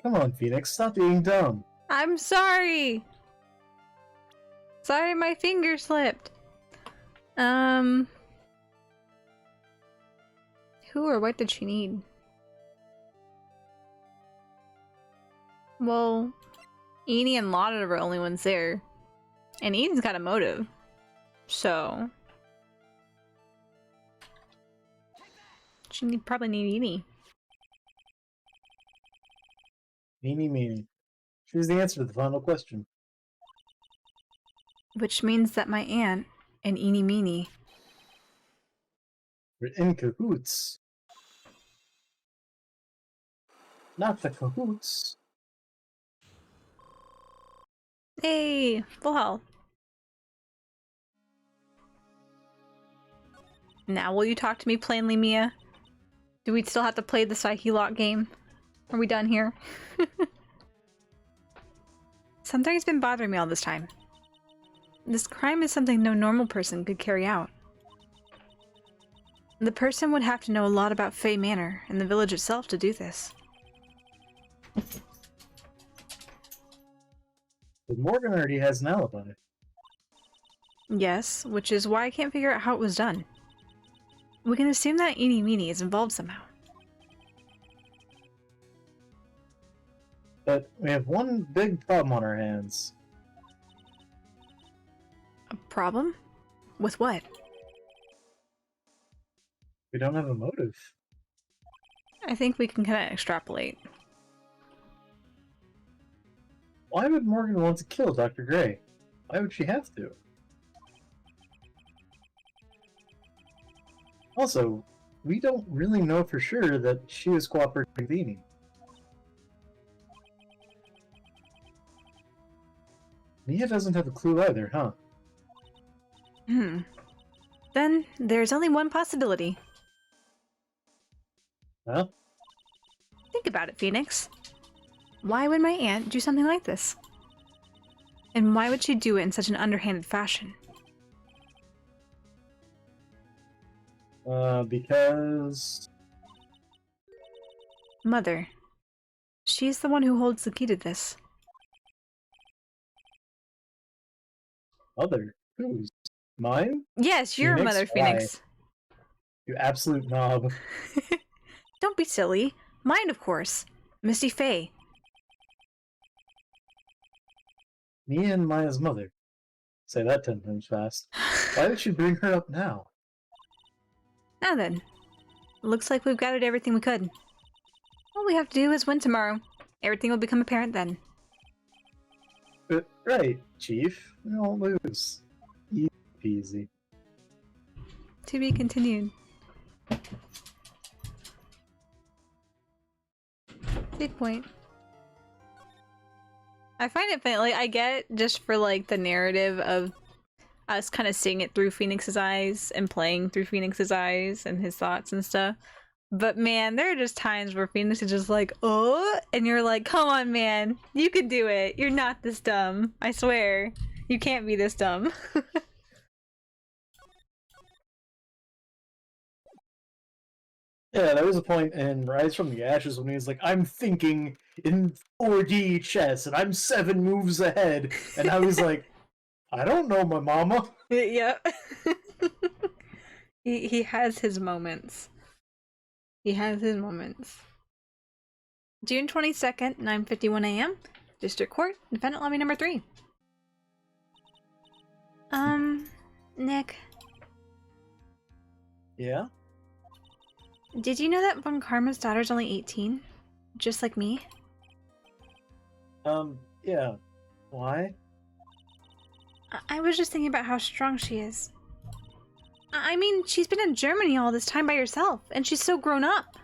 Speaker 2: Come on, Phoenix, stop being dumb.
Speaker 1: I'm sorry! Sorry, my finger slipped. Who or what did she need? Well, Edie and Lotta are the only ones there. And Edie's got a motive. So... she probably need Edie.
Speaker 2: Meanie meanie. Choose the answer to the final question.
Speaker 1: Which means that my aunt and Eenie Meenie.
Speaker 2: We're in cahoots. Not the cahoots.
Speaker 1: Hey! Full health. Now will you talk to me plainly, Mia? Do we still have to play the Psyche Lock game? Are we done here? Something's been bothering me all this time. This crime is something no normal person could carry out. The person would have to know a lot about Fey Manor and the village itself to do this.
Speaker 2: But Morgan already has an alibi.
Speaker 1: Yes, which is why I can't figure out how it was done. We can assume that Eenie Meenie is involved somehow.
Speaker 2: But we have one big problem on our hands.
Speaker 1: A problem? With what?
Speaker 2: We don't have a motive.
Speaker 1: I think we can kind of extrapolate.
Speaker 2: Why would Morgan want to kill Dr. Gray? Why would she have to? Also, we don't really know for sure that she was cooperating with Edie. Mia doesn't have a clue either, huh?
Speaker 1: Then, there's only one possibility.
Speaker 2: Huh?
Speaker 1: Think about it, Phoenix. Why would my aunt do something like this? And why would she do it in such an underhanded fashion?
Speaker 2: Because...
Speaker 1: Mother. She's the one who holds the key to this.
Speaker 2: Mother? Whose? Mine?
Speaker 1: Yes, you're a
Speaker 2: Phoenix?
Speaker 1: mother,
Speaker 2: Why?
Speaker 1: Phoenix.
Speaker 2: You absolute knob.
Speaker 1: Don't be silly. Mine, of course. Misty Faye.
Speaker 2: Mia and Maya's mother. Say that 10 times fast. Why would she bring her up now?
Speaker 1: Now then. Looks like we've gathered everything we could. All we have to do is win tomorrow. Everything will become apparent then.
Speaker 2: Right, Chief. We won't lose. Easy peasy.
Speaker 1: To be continued. Big point. I find it funny, like, I get just for, like, the narrative of us kind of seeing it through Phoenix's eyes and playing through Phoenix's eyes and his thoughts and stuff. But man, there are just times where Phoenix is just like, oh, and you're like, come on, man, you can do it. You're not this dumb. I swear. You can't be this dumb.
Speaker 2: Yeah, there was a point in Rise from the Ashes when he was like, I'm thinking in 4D chess, and I'm 7 moves ahead. And I was like, I don't know my mama.
Speaker 1: Yeah. He has his moments. He has his moments. June 22nd, 9:51 a.m. District Court, Defendant Lobby number 3. Nick.
Speaker 2: Yeah?
Speaker 1: Did you know that Von Karma's daughter's only 18? Just like me?
Speaker 2: Yeah. Why?
Speaker 1: I was just thinking about how strong she is. I mean, she's been in Germany all this time by herself, and she's so grown up.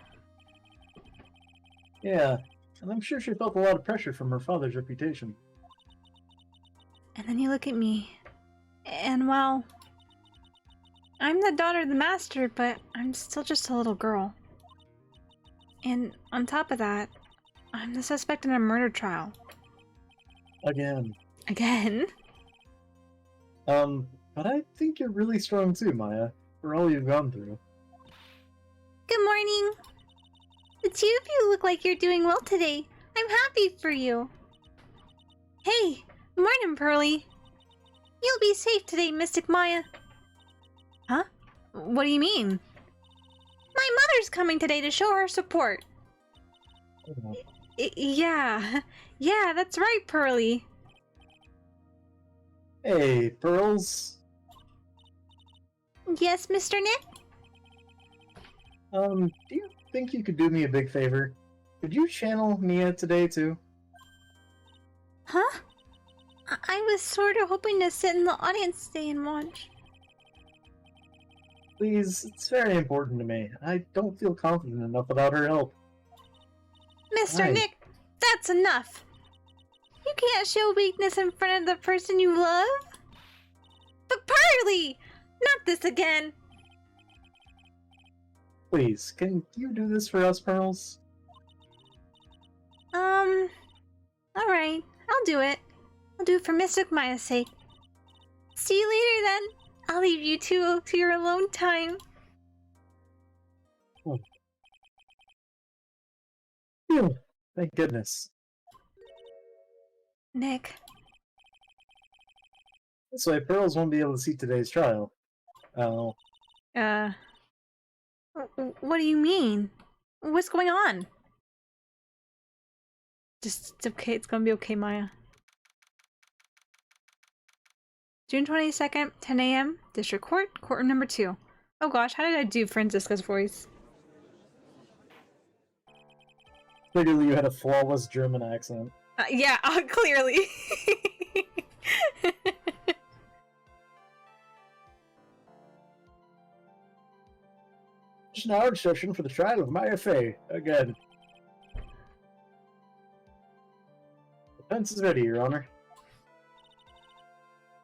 Speaker 2: Yeah, and I'm sure she felt a lot of pressure from her father's reputation.
Speaker 1: And then you look at me, and well, I'm the daughter of the master, but I'm still just a little girl. And on top of that, I'm the suspect in a murder trial.
Speaker 2: Again.
Speaker 1: Again?
Speaker 2: But I think you're really strong too, Maya, for all you've gone through.
Speaker 1: Good morning. The two of you look like you're doing well today. I'm happy for you. Hey, morning, Pearly. You'll be safe today, Mystic Maya. Huh? What do you mean? My mother's coming today to show her support.
Speaker 2: Oh.
Speaker 1: Yeah, that's right, Pearly.
Speaker 2: Hey, Pearls.
Speaker 1: Yes, Mr. Nick?
Speaker 2: Do you think you could do me a big favor? Could you channel Mia today, too?
Speaker 1: Huh? I was sort of hoping to sit in the audience today and watch.
Speaker 2: Please, it's very important to me. I don't feel confident enough without her help.
Speaker 1: Mr.
Speaker 2: Hi.
Speaker 1: Nick, that's enough! You can't show weakness in front of the person you love. But Pearly! Not this again!
Speaker 2: Please, can you do this for us, Pearls?
Speaker 1: Alright, I'll do it. I'll do it for Mystic Maya's sake. See you later then. I'll leave you two to your alone time.
Speaker 2: Oh. Phew, thank goodness.
Speaker 1: Nick.
Speaker 2: This way, Pearls won't be able to see today's trial. Oh.
Speaker 1: What do you mean? What's going on? Just, it's okay, it's gonna be okay, Maya. June 22nd, 10 a.m., District Court, Courtroom number 2. Oh gosh, how did I do Francisca's voice?
Speaker 2: Clearly you had a flawless German accent.
Speaker 1: Yeah, clearly.
Speaker 2: It's an hour session for the trial of Maya Fey. Again. Defense is ready, Your Honor.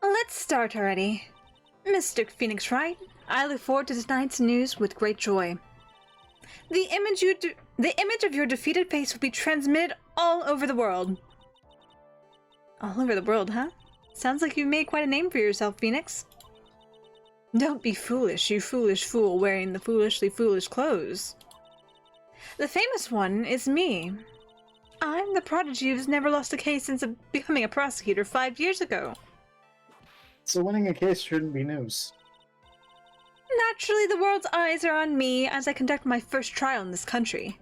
Speaker 1: Let's start already. Mr. Phoenix Wright, I look forward to tonight's news with great joy. The image of your defeated face will be transmitted all over the world. All over the world, huh? Sounds like you've made quite a name for yourself, Phoenix. Don't be foolish, you foolish fool wearing the foolishly foolish clothes. The famous one is me. I'm the prodigy who's never lost a case since becoming a prosecutor 5 years ago.
Speaker 2: So winning a case shouldn't be news.
Speaker 1: Naturally, the world's eyes are on me as I conduct my first trial in this country.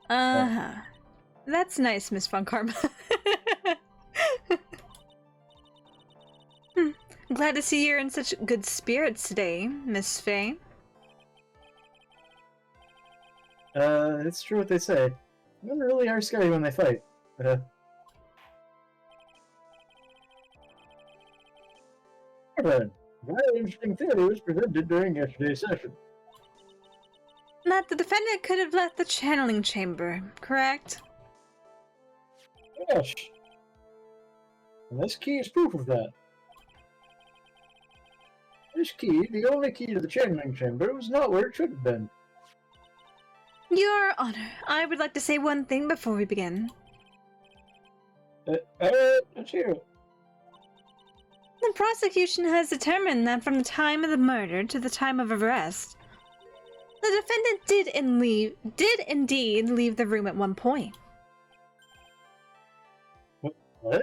Speaker 1: Uh-huh. That's nice, Miss Von Karma. Glad to see you're in such good spirits today, Miss Fey.
Speaker 2: It's true what they say. Women really are scary when they fight. Very interesting theory was presented during yesterday's session.
Speaker 1: That the defendant could have left the channeling chamber, correct?
Speaker 2: Yes. And this key is proof of that. This key, the only key to the channeling chamber, was not where it should have been.
Speaker 1: Your Honor, I would like to say one thing before we begin.
Speaker 2: Let's hear it.
Speaker 1: The prosecution has determined that from the time of the murder to the time of arrest, The defendant did indeed leave the room at one point.
Speaker 2: What?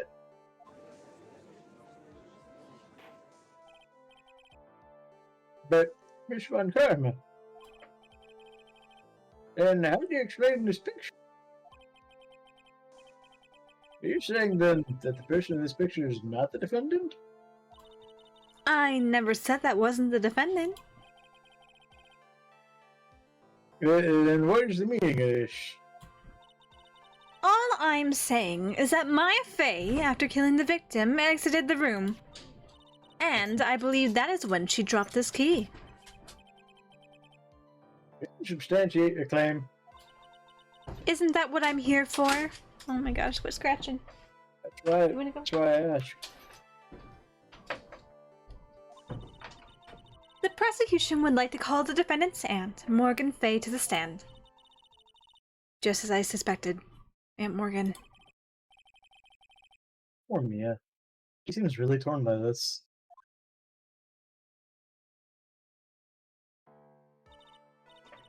Speaker 2: But, Miss Von Karma, and how do you explain this picture? Are you saying then that the person in this picture is not the defendant?
Speaker 1: I never said that wasn't the defendant.
Speaker 2: Then what is the meaning of this?
Speaker 1: All I'm saying is that Maya Fey, after killing the victim, exited the room. And I believe that is when she dropped this key.
Speaker 2: Substantiate your claim.
Speaker 1: Isn't that what I'm here for? Oh my gosh, quit scratching.
Speaker 2: That's why I asked.
Speaker 1: The prosecution would like to call the defendant's aunt, Morgan Fey, to the stand. Just as I suspected. Aunt Morgan.
Speaker 2: Poor Mia. She seems really torn by this.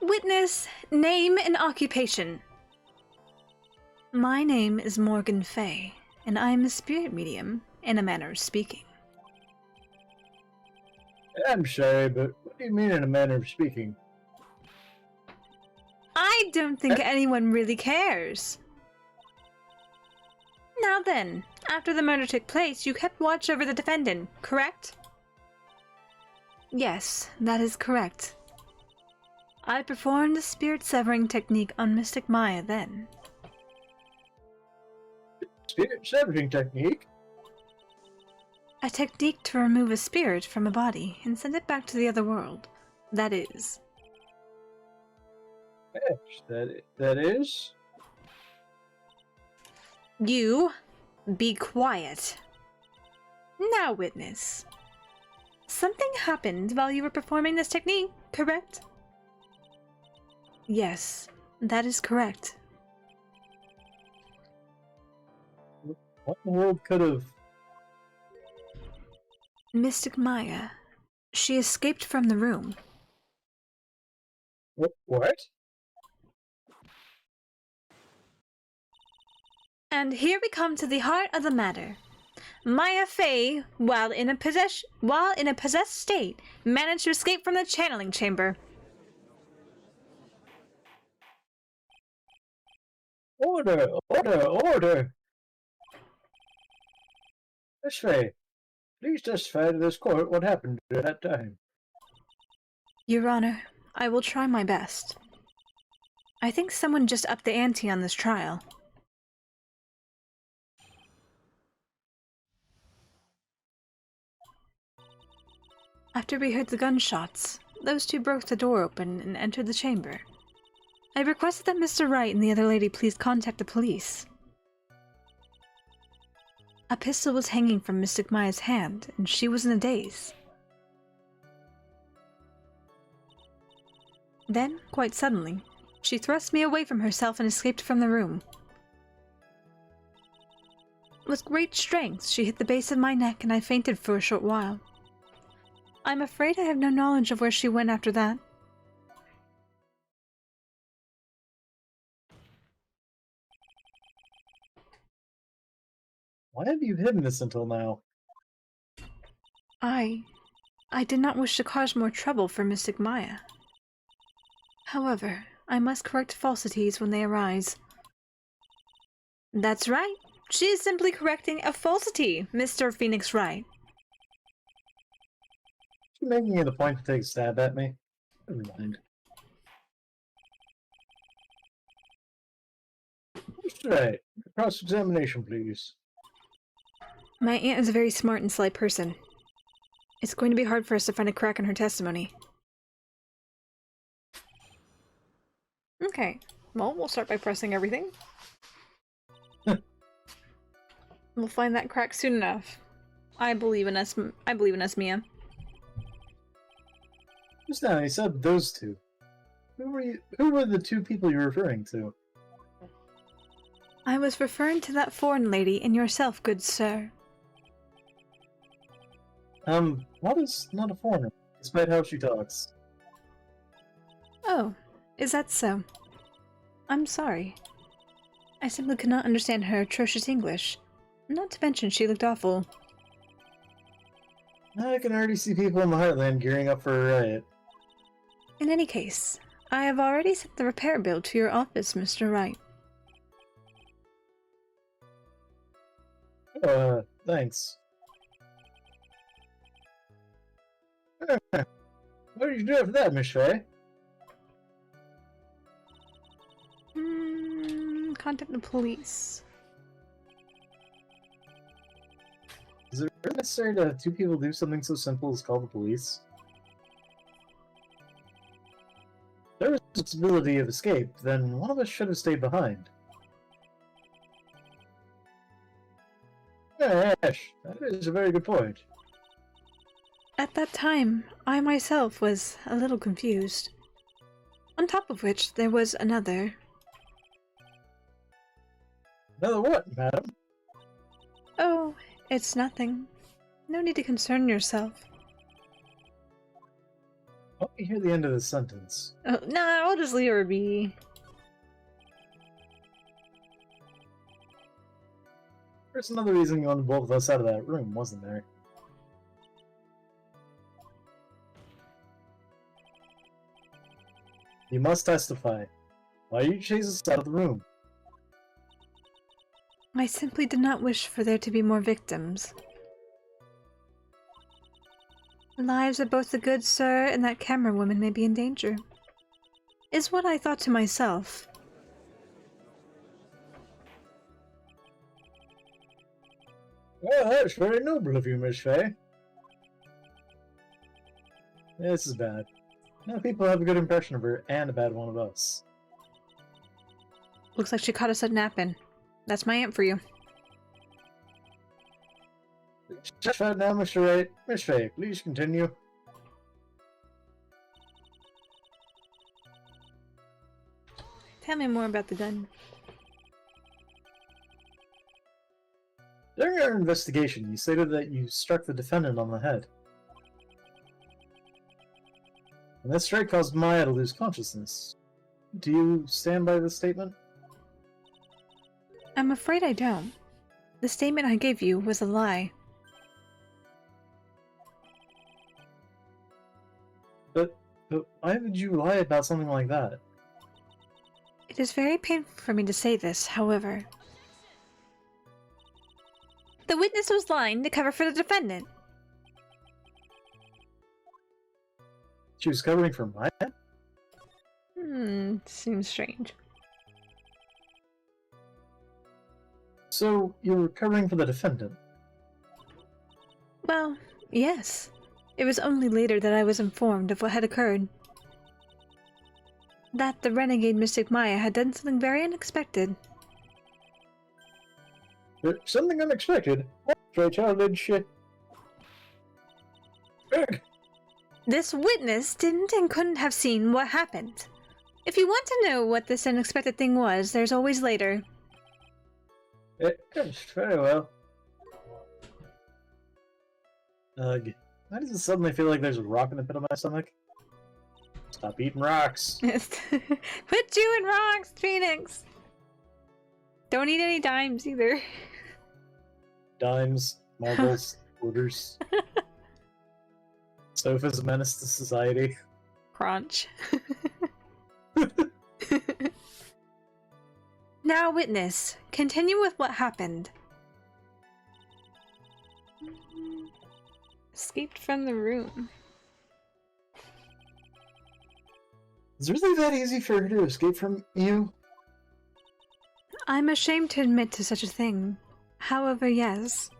Speaker 1: Witness, name and occupation. My name is Morgan Fey, and I am a spirit medium, in a manner of speaking.
Speaker 2: I'm sorry, but what do you mean in a manner of speaking?
Speaker 1: I don't think anyone really cares. Now then, after the murder took place, you kept watch over the defendant, correct? Yes, that is correct. I performed the spirit-severing technique on Mystic Maya then.
Speaker 2: Spirit-severing technique?
Speaker 1: A technique to remove a spirit from a body and send it back to the other world. That is.
Speaker 2: Yes, that is?
Speaker 1: You, be quiet. Now, witness. Something happened while you were performing this technique, correct? Yes, that is correct.
Speaker 2: What in the world could have...
Speaker 1: Mystic Maya. She escaped from the room.
Speaker 2: What?
Speaker 1: And here we come to the heart of the matter. Maya Fey, while in a possessed state, managed to escape from the channeling chamber.
Speaker 2: Order! Order! Order! Miss Fey, please testify to this court what happened at that time.
Speaker 1: Your Honor, I will try my best. I think someone just upped the ante on this trial. After we heard the gunshots, those two broke the door open and entered the chamber. I requested that Mr. Wright and the other lady please contact the police. A pistol was hanging from Mystic Maya's hand, and she was in a daze. Then, quite suddenly, she thrust me away from herself and escaped from the room. With great strength, she hit the base of my neck and I fainted for a short while. I'm afraid I have no knowledge of where she went after that.
Speaker 2: Why have you hidden this until now?
Speaker 1: I did not wish to cause more trouble for Mystic Maya. However, I must correct falsities when they arise. That's right. She is simply correcting a falsity, Mr. Phoenix Wright.
Speaker 2: You making it a point to take a stab at me? Never mind. That's right. Cross-examination, please.
Speaker 1: My aunt is a very smart and sly person. It's going to be hard for us to find a crack in her testimony. Okay, well, we'll start by pressing everything. We'll find that crack soon enough. I believe in us, Mia.
Speaker 2: Just now, he said those two. Who were the two people you're referring to?
Speaker 1: I was referring to that foreign lady and yourself, good sir.
Speaker 2: What is not a foreigner, despite how she talks?
Speaker 1: Oh, is that so? I'm sorry. I simply could not understand her atrocious English. Not to mention she looked awful.
Speaker 2: I can already see people in the Heartland gearing up for a riot.
Speaker 1: In any case, I have already sent the repair bill to your office, Mr. Wright.
Speaker 2: Thanks. What did you do after that, Miss Faye?
Speaker 1: Contact the police.
Speaker 2: Is it really necessary to have two people do something so simple as call the police? If there was a possibility of escape, then one of us should have stayed behind. Yeah, Ash, that is a very good point.
Speaker 1: At that time, I myself was a little confused. On top of which, there was another.
Speaker 2: Another what, madam?
Speaker 1: Oh, it's nothing. No need to concern yourself.
Speaker 2: Let me hear the end of the sentence.
Speaker 1: Oh, nah, I'll just leave her be.
Speaker 2: There's another reason you wanted both of us out of that room, wasn't there? You must testify. Why did you chase us out of the room?
Speaker 1: I simply did not wish for there to be more victims. The lives of both the good sir and that camera woman may be in danger, is what I thought to myself.
Speaker 2: Well, that's very noble of you, Miss Faye. This is bad. Now people have a good impression of her and a bad one of us.
Speaker 1: Looks like she caught us at napping. That's my aunt for you.
Speaker 2: Just right now, Mr. Wright. Miss Faye, please continue.
Speaker 1: Tell me more about the gun.
Speaker 2: During our investigation, you stated that you struck the defendant on the head. And this strike caused Maya to lose consciousness. Do you stand by this statement?
Speaker 1: I'm afraid I don't. The statement I gave you was a lie.
Speaker 2: But why would you lie about something like that?
Speaker 1: It is very painful for me to say this, however. The witness was lying to cover for the defendant.
Speaker 2: She was covering for Maya?
Speaker 1: Seems strange.
Speaker 2: So, you were covering for the defendant?
Speaker 1: Well, yes. It was only later that I was informed of what had occurred. That the renegade mystic Maya had done something very unexpected.
Speaker 2: Something unexpected? What childish shit?
Speaker 1: This witness didn't and couldn't have seen what happened. If you want to know what this unexpected thing was, there's always later.
Speaker 2: Very well. Ugh. Why does it suddenly feel like there's a rock in the pit of my stomach? Stop eating rocks.
Speaker 1: Put you in rocks, Phoenix! Don't eat any dimes either.
Speaker 2: Dimes, marbles, quarters. Soph is a menace to society.
Speaker 1: Crunch. Now, witness, continue with what happened. Escaped from the room.
Speaker 2: Is it really that easy for her to escape from you?
Speaker 1: I'm ashamed to admit to such a thing. However, yes.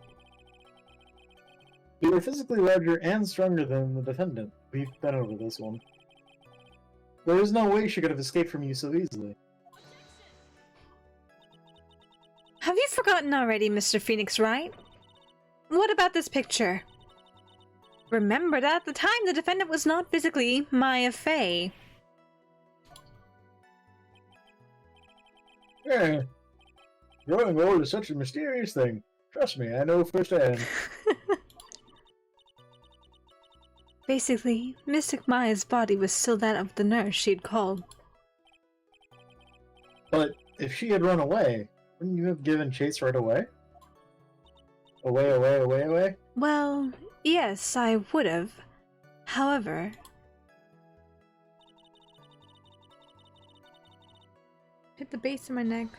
Speaker 2: You were physically larger and stronger than the defendant. We've been over this one. There is no way she could have escaped from you so easily.
Speaker 1: Have you forgotten already, Mr. Phoenix Wright? What about this picture? Remember that at the time the defendant was not physically Maya Fey.
Speaker 2: Yeah. Growing old is such a mysterious thing. Trust me, I know firsthand.
Speaker 1: Basically, Mystic Maya's body was still that of the nurse she'd called.
Speaker 2: But if she had run away, wouldn't you have given chase right away? Away?
Speaker 1: Well, yes, I would have. However... Hit the base of my neck.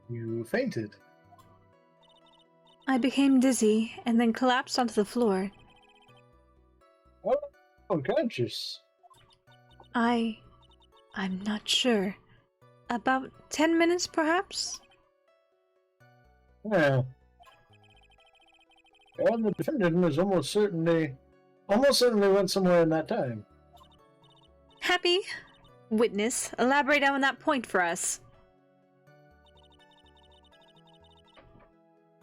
Speaker 2: You fainted.
Speaker 1: I became dizzy and then collapsed onto the floor.
Speaker 2: Oh, unconscious.
Speaker 1: I'm not sure. About 10 minutes, perhaps?
Speaker 2: Yeah. And the defendant was almost certainly went somewhere in that time.
Speaker 1: Happy? Witness, elaborate on that point for us.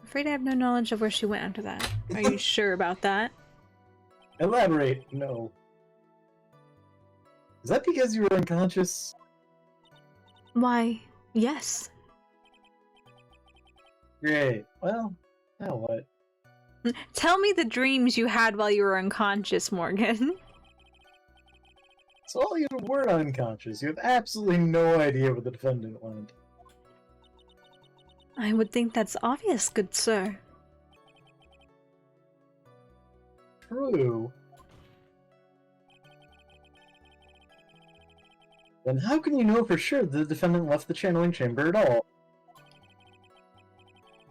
Speaker 1: Afraid I have no knowledge of where she went after that. Are you sure about that?
Speaker 2: Elaborate, no. Is that because you were unconscious?
Speaker 1: Why, yes.
Speaker 2: Great. Well, now what?
Speaker 1: Tell me the dreams you had while you were unconscious, Morgan.
Speaker 2: So you were unconscious. You have absolutely no idea where the defendant went.
Speaker 1: I would think that's obvious, good sir.
Speaker 2: True. Then how can you know for sure the defendant left the channeling chamber at all?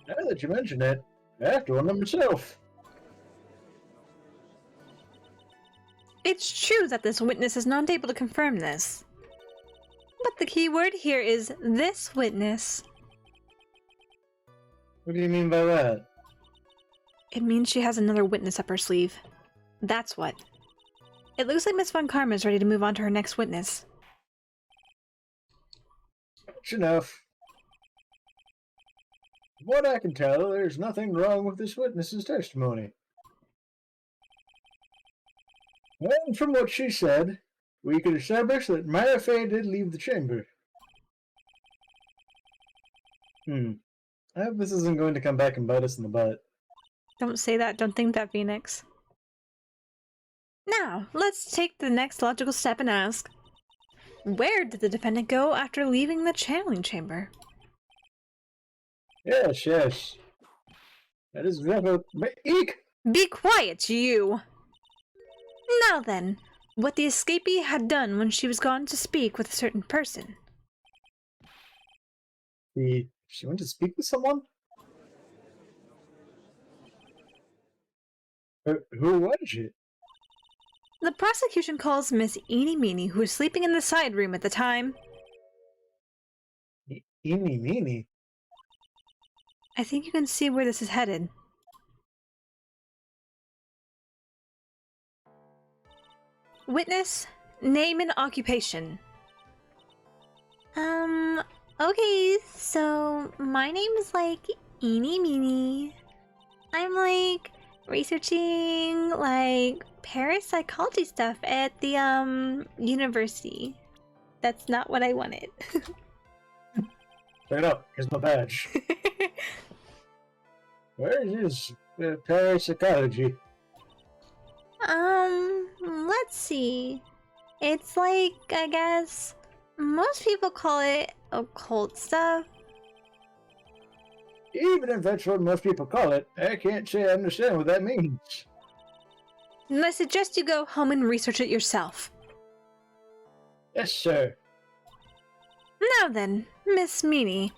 Speaker 2: Now that you mention it, I have to wonder myself.
Speaker 1: It's true that this witness is not able to confirm this. But the key word here is this witness.
Speaker 2: What do you mean by that?
Speaker 1: It means she has another witness up her sleeve. That's what. It looks like Miss Von Karma is ready to move on to her next witness.
Speaker 2: Much enough. From what I can tell, there's nothing wrong with this witness's testimony. And from what she said, we could establish that Maya Fey did leave the chamber. I hope this isn't going to come back and bite us in the butt.
Speaker 1: Don't say that, don't think that, Phoenix. Now, let's take the next logical step and ask, where did the defendant go after leaving the channeling chamber?
Speaker 2: Yes. That is very... Eek!
Speaker 1: Be quiet, you! Now then, what the escapee had done when she was gone to speak with a certain person.
Speaker 2: She went to speak with someone? Who was it?
Speaker 1: The prosecution calls Miss Eeny Meeny, who was sleeping in the side room at the time.
Speaker 2: Eeny Meeny?
Speaker 1: I think you can see where this is headed. Witness, name and occupation. Okay, so my name is like Eeny Meeny. I'm like researching like parapsychology stuff at the university. That's not what I wanted.
Speaker 2: Straight up, here's my badge. Where is parapsychology?
Speaker 1: Let's see. It's like, I guess, most people call it occult stuff.
Speaker 2: Even if that's what most people call it, I can't say I understand what that means.
Speaker 1: And I suggest you go home and research it yourself.
Speaker 2: Yes, sir.
Speaker 1: Now then, Miss Meany.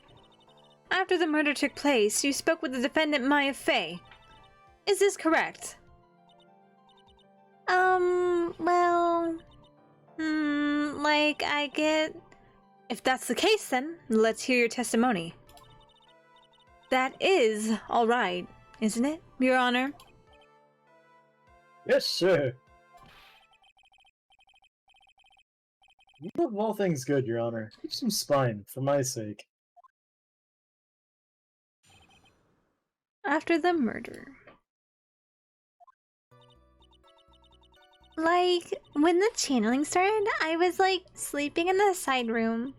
Speaker 1: After the murder took place, you spoke with the defendant Maya Fey. Is this correct? Like, I get... If that's the case, then, let's hear your testimony. That is all right, isn't it, Your Honor?
Speaker 2: Yes, sir. You have all things good, Your Honor. Keep some spine, for my sake.
Speaker 1: After the murder. Like, when the channeling started, I was, like, sleeping in the side room.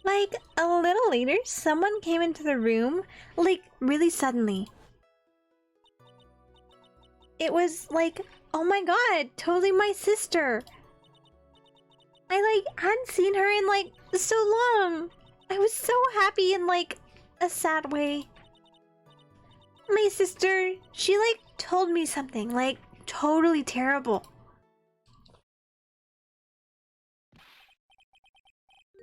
Speaker 1: Like, a little later, someone came into the room, like, really suddenly. it was like, oh my god, totally my sister. I like hadn't seen her in like so long. I was so happy in like a sad way. My sister, she like told me something like totally terrible.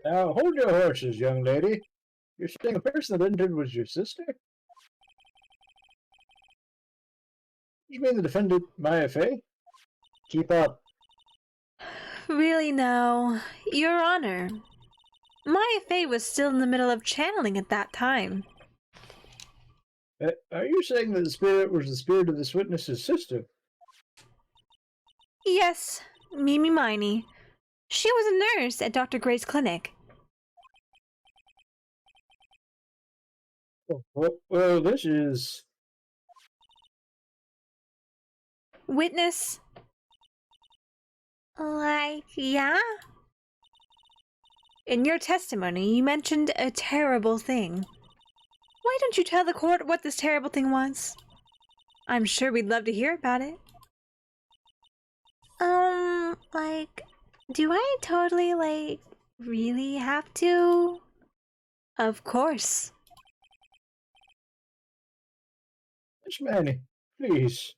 Speaker 2: Now hold your horses, young lady. You're saying the person that entered was your sister? You mean the defendant, Maya Fey? Keep up.
Speaker 1: Really, no. Your Honor. Maya Fey was still in the middle of channeling at that time.
Speaker 2: Are you saying that the spirit was the spirit of this witness's sister?
Speaker 1: Yes, Mimi Miney. She was a nurse at Dr. Gray's clinic.
Speaker 2: Well, this is...
Speaker 1: Witness? Like, yeah? In your testimony, you mentioned a terrible thing. Why don't you tell the court what this terrible thing was? I'm sure we'd love to hear about it. Like, do I totally, like, really have to? Of course.
Speaker 2: Miss Manny, please.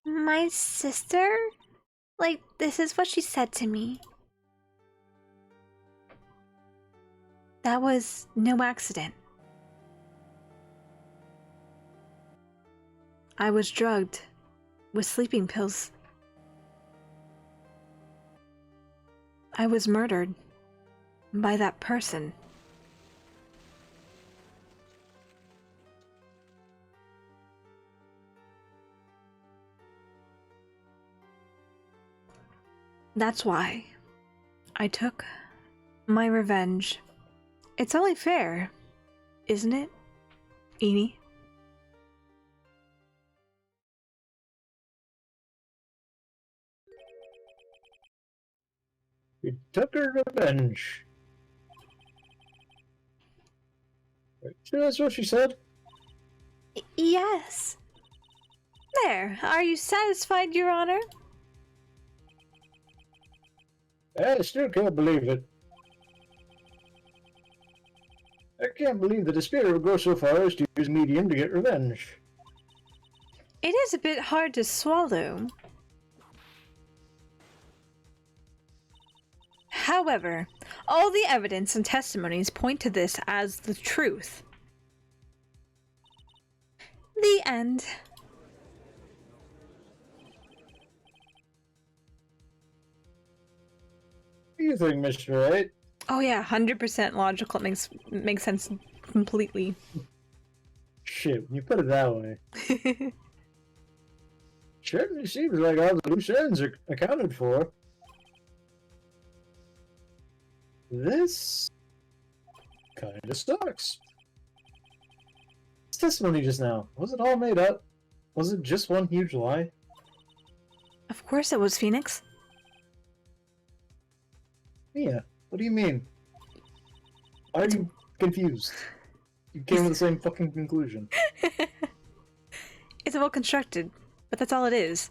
Speaker 1: My sister? Like, this is what she said to me. That was no accident. I was drugged with sleeping pills. I was murdered by that person. That's why I took my revenge. It's only fair, isn't it, Eni?
Speaker 2: You took her revenge. Sure, that's what she said?
Speaker 1: Yes. There, are you satisfied, Your Honor?
Speaker 2: I still can't believe it. I can't believe that a spirit would go so far as to use a medium to get revenge.
Speaker 1: It is a bit hard to swallow. However, all the evidence and testimonies point to this as the truth. The end.
Speaker 2: What do you think, Mr. Wright?
Speaker 1: Oh yeah, 100% logical. It makes sense completely.
Speaker 2: Shit, when you put it that way. Certainly seems like all the loose ends are accounted for. This kinda sucks. This testimony just now, was it all made up? Was it just one huge lie?
Speaker 1: Of course it was, Phoenix.
Speaker 2: Mia, what do you mean? Why are you confused? You came to the same fucking conclusion.
Speaker 1: It's well constructed, but that's all it is.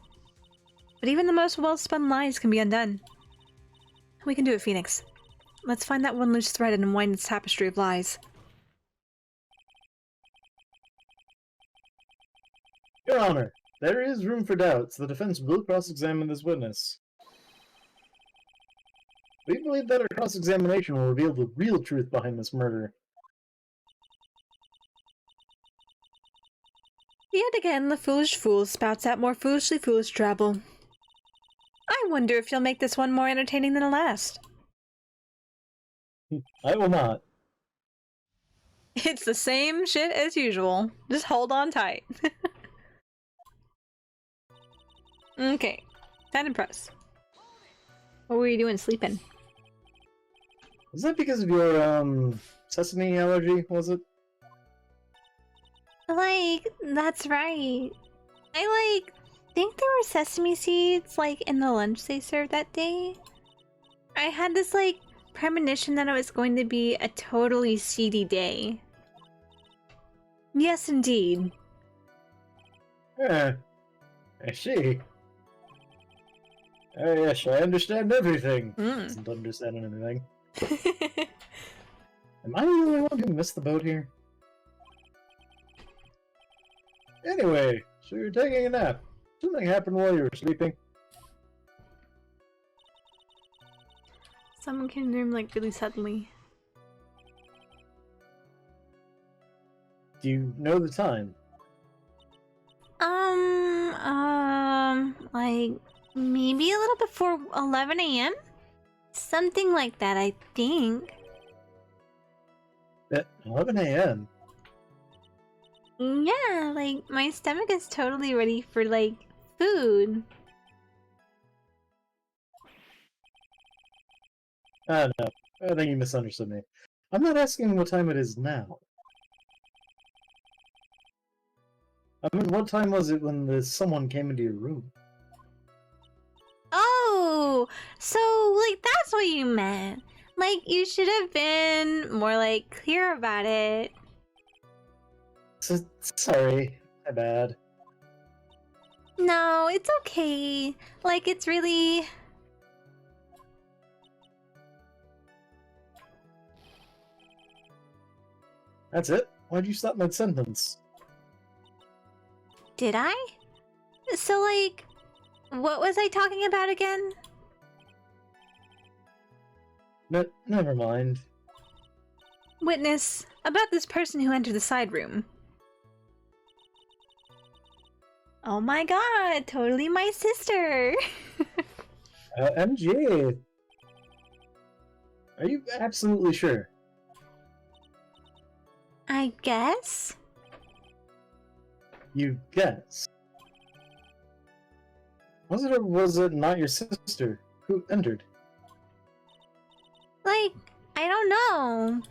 Speaker 1: But even the most well-spun lies can be undone. We can do it, Phoenix. Let's find that one loose thread and unwind its tapestry of lies.
Speaker 2: Your Honor, there is room for doubts. The defense will cross-examine this witness. We believe that our cross-examination will reveal the real truth behind this murder.
Speaker 1: Yet again, the foolish fool spouts out more foolishly foolish drabble. I wonder if you'll make this one more entertaining than the last.
Speaker 2: I will not.
Speaker 1: It's the same shit as usual. Just hold on tight. Okay, time to press. What were you doing sleeping?
Speaker 2: Was that because of your, sesame allergy, was it?
Speaker 1: Like, that's right. I, think there were sesame seeds, in the lunch they served that day. I had this, premonition that it was going to be a totally seedy day. Yes, indeed.
Speaker 2: I see. Yes, I understand everything. Doesn't understand anything. Am I the only one who missed the boat here? Anyway, so you're taking a nap. Something happened while you were sleeping.
Speaker 1: Someone came in the room like really suddenly.
Speaker 2: Do you know the time?
Speaker 1: Like maybe a little before 11 a.m.? Something like that, I think.
Speaker 2: At 11 a.m.?
Speaker 1: Yeah, like my stomach is totally ready for like food.
Speaker 2: Ah, no. I think you misunderstood me. I'm not asking what time it is now. I mean, what time was it when someone came into your room?
Speaker 1: Oh, so like that's what you meant. Like you should have been more like clear about it.
Speaker 2: Sorry, my bad.
Speaker 1: No, it's okay. Like it's really...
Speaker 2: That's it? Why'd you stop mid-sentence?
Speaker 1: Did I? So like, what was I talking about again?
Speaker 2: Never mind.
Speaker 1: Witness, about this person who entered the side room. Oh my god, totally my sister!
Speaker 2: MJ! Are you absolutely sure?
Speaker 1: I guess?
Speaker 2: You guess. Was it or was it not your sister who entered?
Speaker 1: Like, I don't know.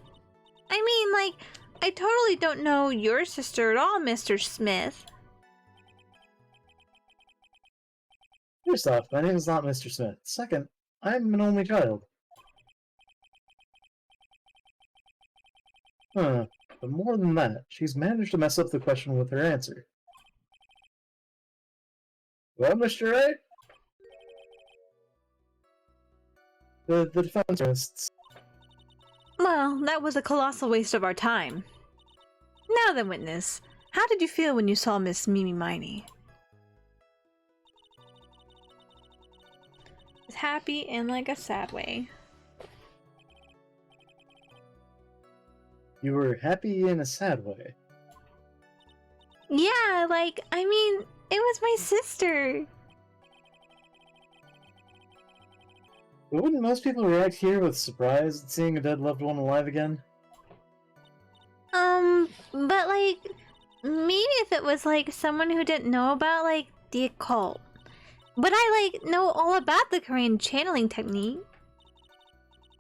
Speaker 1: I mean, like, I totally don't know your sister at all, Mr. Smith.
Speaker 2: First off, my name is not Mr. Smith. Second, I'm an only child. Huh. But more than that, she's managed to mess up the question with her answer. Well, Mr. Wright? The defense rests.
Speaker 1: Well, that was a colossal waste of our time. Now then, witness, how did you feel when you saw Miss Mimi Miney? It's happy in like a sad way.
Speaker 2: You were happy in a sad way.
Speaker 1: Yeah, like, I mean, it was my sister.
Speaker 2: But wouldn't most people react here with surprise at seeing a dead loved one alive again?
Speaker 1: But like, maybe if it was like someone who didn't know about like the occult. But I like know all about the Korean channeling technique.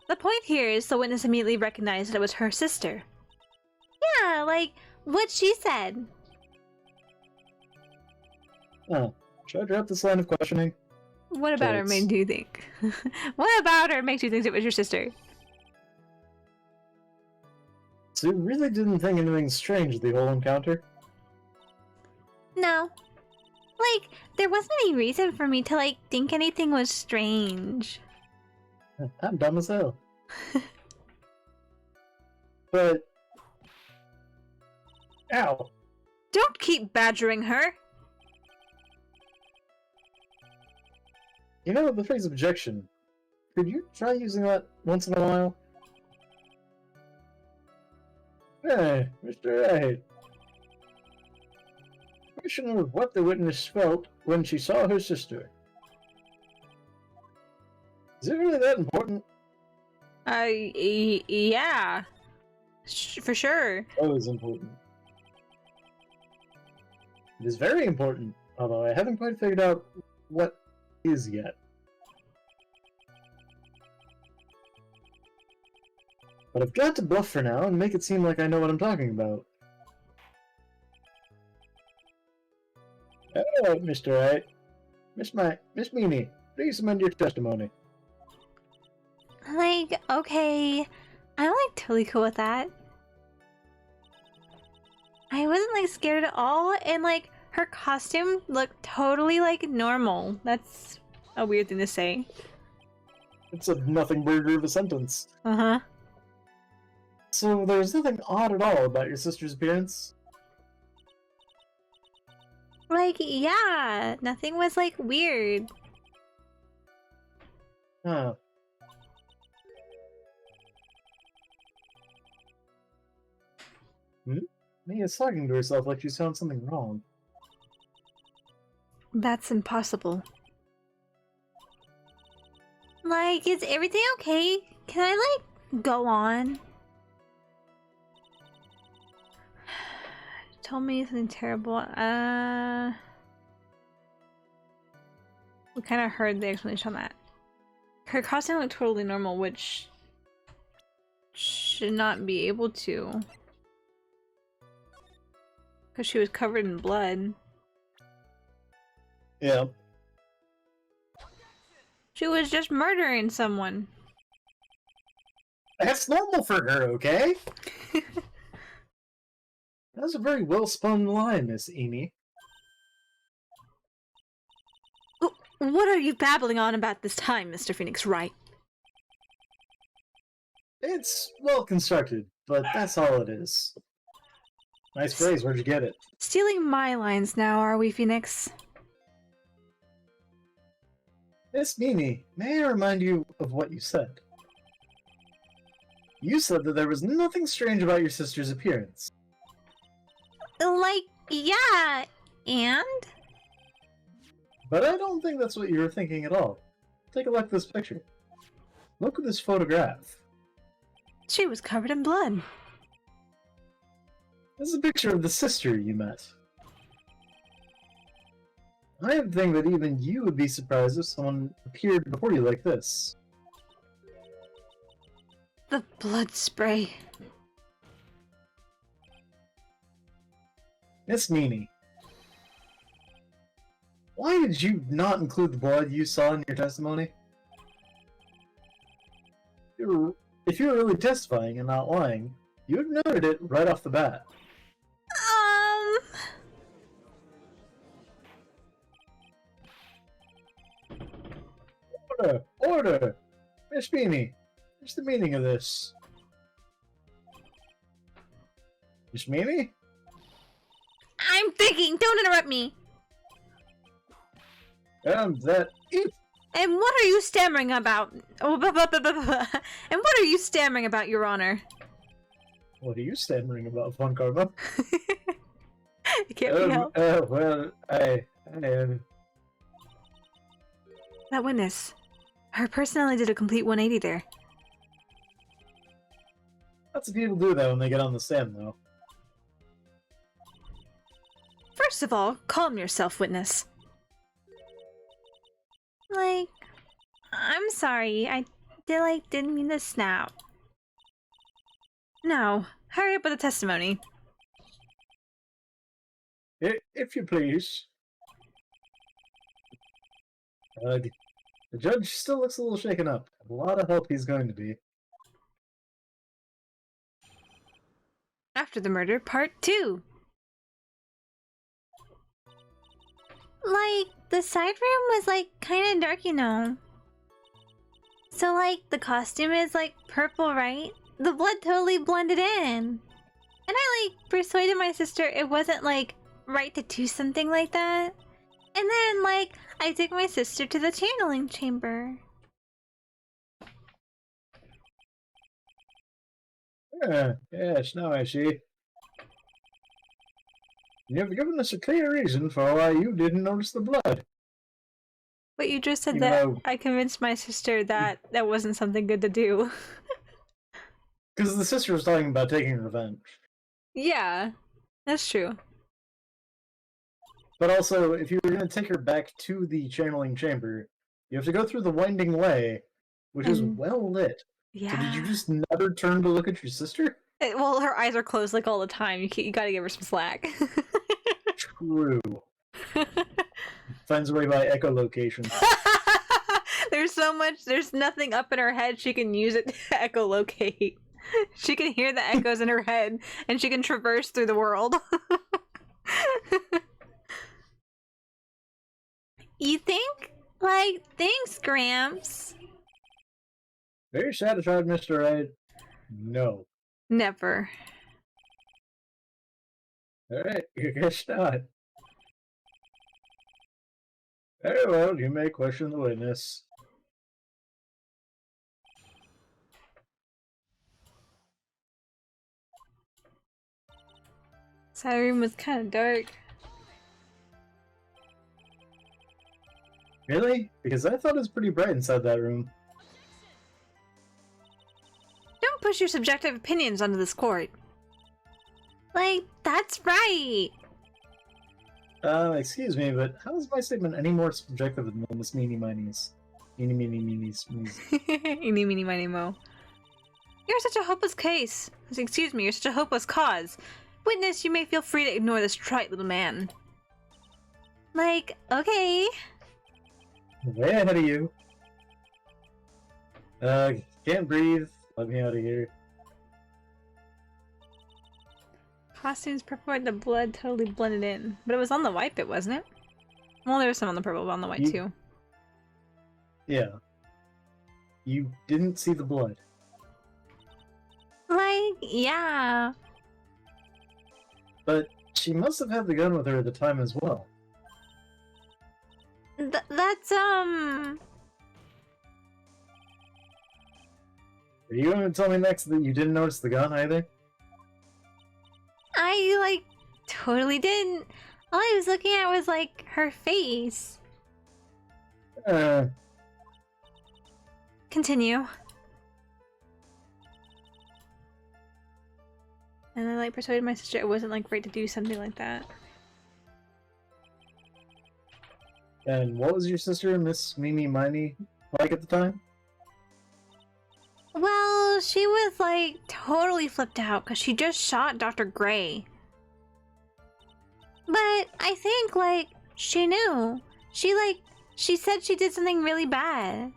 Speaker 1: The point here is the witness immediately recognized that it was her sister. Yeah, like what she said.
Speaker 2: Oh, should I drop this line of questioning?
Speaker 1: What about her made you think? What about her makes you think it was your sister?
Speaker 2: So you really didn't think anything strange at the whole encounter?
Speaker 1: No. Like, there wasn't any reason for me to like think anything was strange.
Speaker 2: I'm dumb as hell. But... Ow!
Speaker 1: Don't keep badgering her!
Speaker 2: You know the phrase objection. Could you try using that once in a while? Hey, Mr. Wright. Question of what the witness felt when she saw her sister. Is it really that important?
Speaker 1: Yeah. For sure.
Speaker 2: Always important. It is very important, although I haven't quite figured out what is yet. But I've got to bluff for now and make it seem like I know what I'm talking about. Hello, Mr. Wright. Miss Mimi, please amend your testimony.
Speaker 1: Like, okay. I'm like totally cool with that. I wasn't like scared at all, and like her costume looked totally like normal. That's a weird thing to say.
Speaker 2: It's a nothing burger of a sentence.
Speaker 1: Uh-huh.
Speaker 2: So there's nothing odd at all about your sister's appearance?
Speaker 1: Like, yeah, nothing was like weird.
Speaker 2: Huh. Mia's talking to herself like she's found something wrong.
Speaker 1: That's impossible. Like, is everything okay? Can I like go on? Told me something terrible. We kind of heard the explanation on that. Her costume looked totally normal, which should not be able to. Because she was covered in blood.
Speaker 2: Yeah.
Speaker 1: She was just murdering someone.
Speaker 2: That's normal for her, okay? That's a very well-spun line, Miss Amy.
Speaker 1: What are you babbling on about this time, Mr. Phoenix Wright?
Speaker 2: It's well-constructed, but that's all it is. Nice phrase, where'd you get it?
Speaker 1: Stealing my lines now, are we, Phoenix?
Speaker 2: Miss Mimi, may I remind you of what you said? You said that there was nothing strange about your sister's appearance.
Speaker 1: Like, yeah, and?
Speaker 2: But I don't think that's what you were thinking at all. Take a look at this picture. Look at this photograph.
Speaker 1: She was covered in blood.
Speaker 2: This is a picture of the sister you met. I think that even you would be surprised if someone appeared before you like this.
Speaker 1: The blood spray.
Speaker 2: Miss Meany, why did you not include the blood you saw in your testimony? If you were really testifying and not lying, you would have noted it right off the bat. Order! Order! Miss Meany, what's the meaning of this? Miss Meany?
Speaker 1: I'm thinking! Don't interrupt me!
Speaker 2: That if
Speaker 1: And what are you stammering about? And what are you stammering about, Your Honor?
Speaker 2: What are you stammering about, Von Karma?
Speaker 1: It can't be helped.
Speaker 2: Well, I
Speaker 1: That witness. Her personality did a complete 180 there.
Speaker 2: Lots of people do that when they get on the stand, though.
Speaker 1: First of all, calm yourself, witness. Like, I'm sorry. I didn't mean to snap. No, hurry up with the testimony.
Speaker 2: If you please. The judge still looks a little shaken up. A lot of help he's going to be.
Speaker 1: After the murder, part 2. Like, the side room was, like, kind of dark, you know. So, like, the costume is, like, purple, right? The blood totally blended in. And I, like, persuaded my sister it wasn't, like, right to do something like that. And then, like, I took my sister to the channeling chamber.
Speaker 2: Yes, now I see. You've given us a clear reason for why you didn't notice the blood.
Speaker 1: But you just said
Speaker 2: You
Speaker 1: that
Speaker 2: know-
Speaker 1: I convinced my sister that that wasn't something good to do.
Speaker 2: Because the sister was talking about taking revenge.
Speaker 1: Yeah, that's true.
Speaker 2: But also, if you were going to take her back to the channeling chamber, you have to go through the winding way, which is well lit.
Speaker 1: Yeah.
Speaker 2: So did you just never turn to look at your sister?
Speaker 1: Well, her eyes are closed like all the time. You gotta give her some slack.
Speaker 2: True. Finds her way by echolocation.
Speaker 1: There's so much. There's nothing up in her head she can use it to echolocate. She can hear the echoes in her head, and she can traverse through the world. You think? Like, thanks, Gramps.
Speaker 2: Very satisfied, Mr. Wright? No.
Speaker 1: Never.
Speaker 2: Alright, you guess not. Very well, you may question the witness.
Speaker 1: That room was kind of dark.
Speaker 2: Really? Because I thought it was pretty bright inside that room.
Speaker 1: Don't push your subjective opinions onto this court. Like, that's right.
Speaker 2: Excuse me, but how is my statement any more subjective than Miss Meanie-Minie's? Meanie-Meanie-Meanies.
Speaker 1: Eeny, meeny, miny, mo. You're such a hopeless case. Excuse me, you're such a hopeless cause. Witness, you may feel free to ignore this trite little man. Like, okay.
Speaker 2: Way ahead of you. Can't breathe. Let me out of here.
Speaker 1: Costumes, purple, white, the blood totally blended in. But it was on the white bit, wasn't it? Well, there was some on the purple, but on the white too.
Speaker 2: Yeah. You didn't see the blood.
Speaker 1: Like, yeah.
Speaker 2: But she must have had the gun with her at the time as well.
Speaker 1: That's,
Speaker 2: Are you going to tell me next that you didn't notice the gun either?
Speaker 1: I, like, totally didn't. All I was looking at was, like, her face. Continue. And I, like, persuaded my sister it wasn't, like, right to do something like that.
Speaker 2: And what was your sister, Miss Meanie-Minie, like at the time?
Speaker 1: Well, she was, like, totally flipped out because she just shot Dr. Gray. But I think, like, she knew. She said she did something really bad.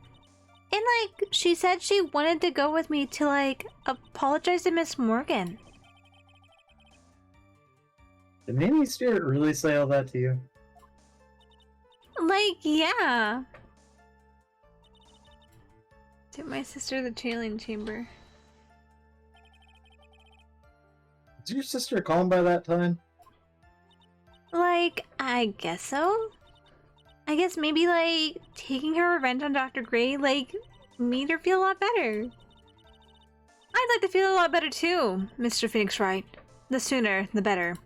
Speaker 1: And, like, she said she wanted to go with me to, like, apologize to Miss Morgan.
Speaker 2: Did Mamie Spirit really say all that to you?
Speaker 1: Like, yeah. Took my sister to the channeling chamber.
Speaker 2: Was your sister calm by that time?
Speaker 1: Like, I guess so. I guess maybe, like, taking her revenge on Dr. Gray, like, made her feel a lot better. I'd like to feel a lot better too, Mr. Phoenix Wright. The sooner, the better.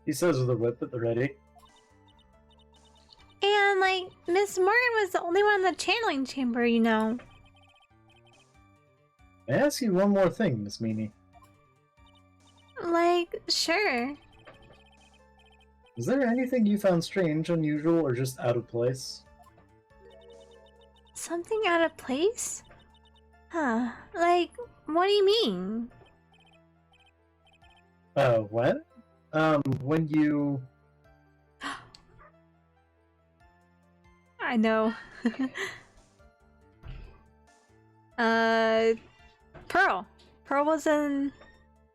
Speaker 2: He says with a whip at the ready.
Speaker 1: And, like, Miss Morgan was the only one in the channeling chamber, you know.
Speaker 2: May I ask you one more thing, Miss Meanie?
Speaker 1: Like, sure.
Speaker 2: Is there anything you found strange, unusual, or just out of place?
Speaker 1: Something out of place? Huh. Like, what do you mean?
Speaker 2: When? When you...
Speaker 1: I know. Pearl. Pearl was in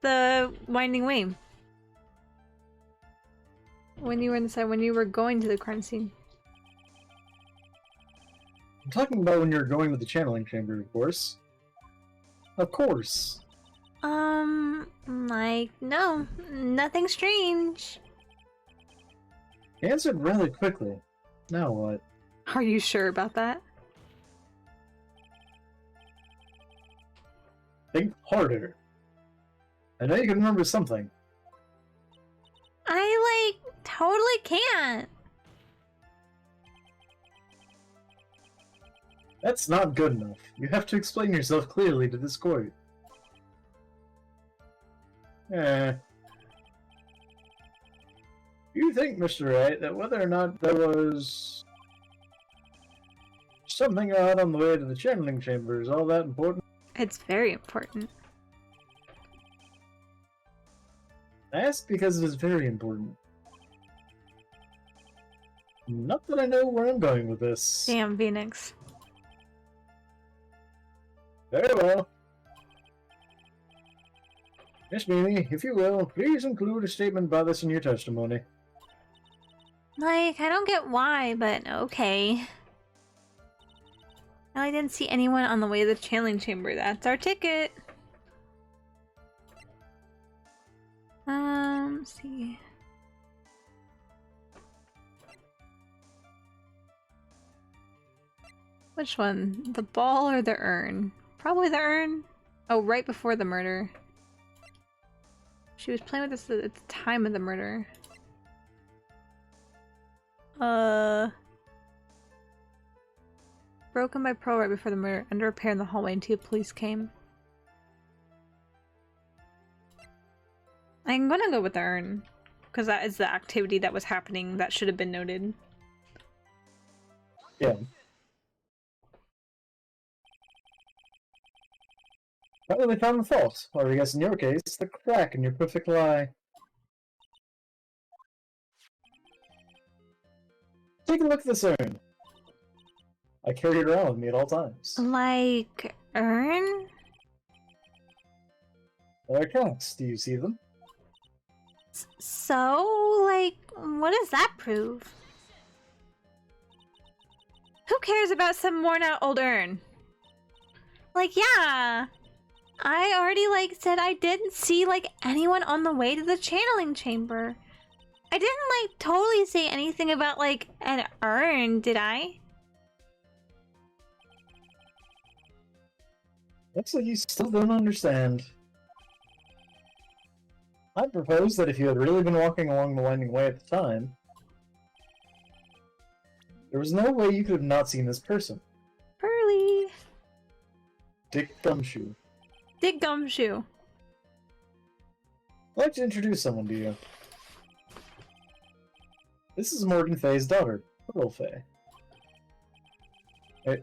Speaker 1: the Winding Way. When you were inside, when you were going to the crime scene.
Speaker 2: I'm talking about when you're going to the channeling chamber, of course. Of course.
Speaker 1: Like, no. Nothing strange.
Speaker 2: He answered rather quickly. Now what?
Speaker 1: Are you sure about that?
Speaker 2: Think harder. I know you can remember something.
Speaker 1: I, like, totally can't.
Speaker 2: That's not good enough. You have to explain yourself clearly to this court. You think, Mr. Wright, that whether or not there was something out on the way to the channeling chamber is all that important?
Speaker 1: It's very important.
Speaker 2: I ask because it is very important. Not that I know where I'm going with this.
Speaker 1: Damn, Phoenix.
Speaker 2: Very well. Miss Meany, if you will, please include a statement about this in your testimony.
Speaker 1: Like, I don't get why, but okay. Well, I didn't see anyone on the way to the channeling chamber. That's our ticket. Let's see. Which one? The ball or the urn? Probably the urn. Oh, right before the murder. She was playing with this at the time of the murder. Broken by Pearl right before the murder. Under repair in the hallway until police came. I'm gonna go with the urn. Because that is the activity that was happening that should have been noted.
Speaker 2: Yeah. Finally found the fault, or I guess in your case, the crack in your perfect lie. Take a look at this urn. I carry it around with me at all times.
Speaker 1: Like, urn?
Speaker 2: There are cracks. Do you see them?
Speaker 1: So, like, what does that prove? Who cares about some worn out old urn? Like, yeah. I already, like, said I didn't see, like, anyone on the way to the channeling chamber. I didn't, like, totally say anything about, like, an urn, did I?
Speaker 2: Looks like you still don't understand. I propose that if you had really been walking along the winding way at the time, there was no way you could have not seen this person.
Speaker 1: Pearly.
Speaker 2: Dick Gumshoe.
Speaker 1: Dick Gumshoe.
Speaker 2: I'd like to introduce someone to you. This is Morgan Fay's daughter, Pearl Fay.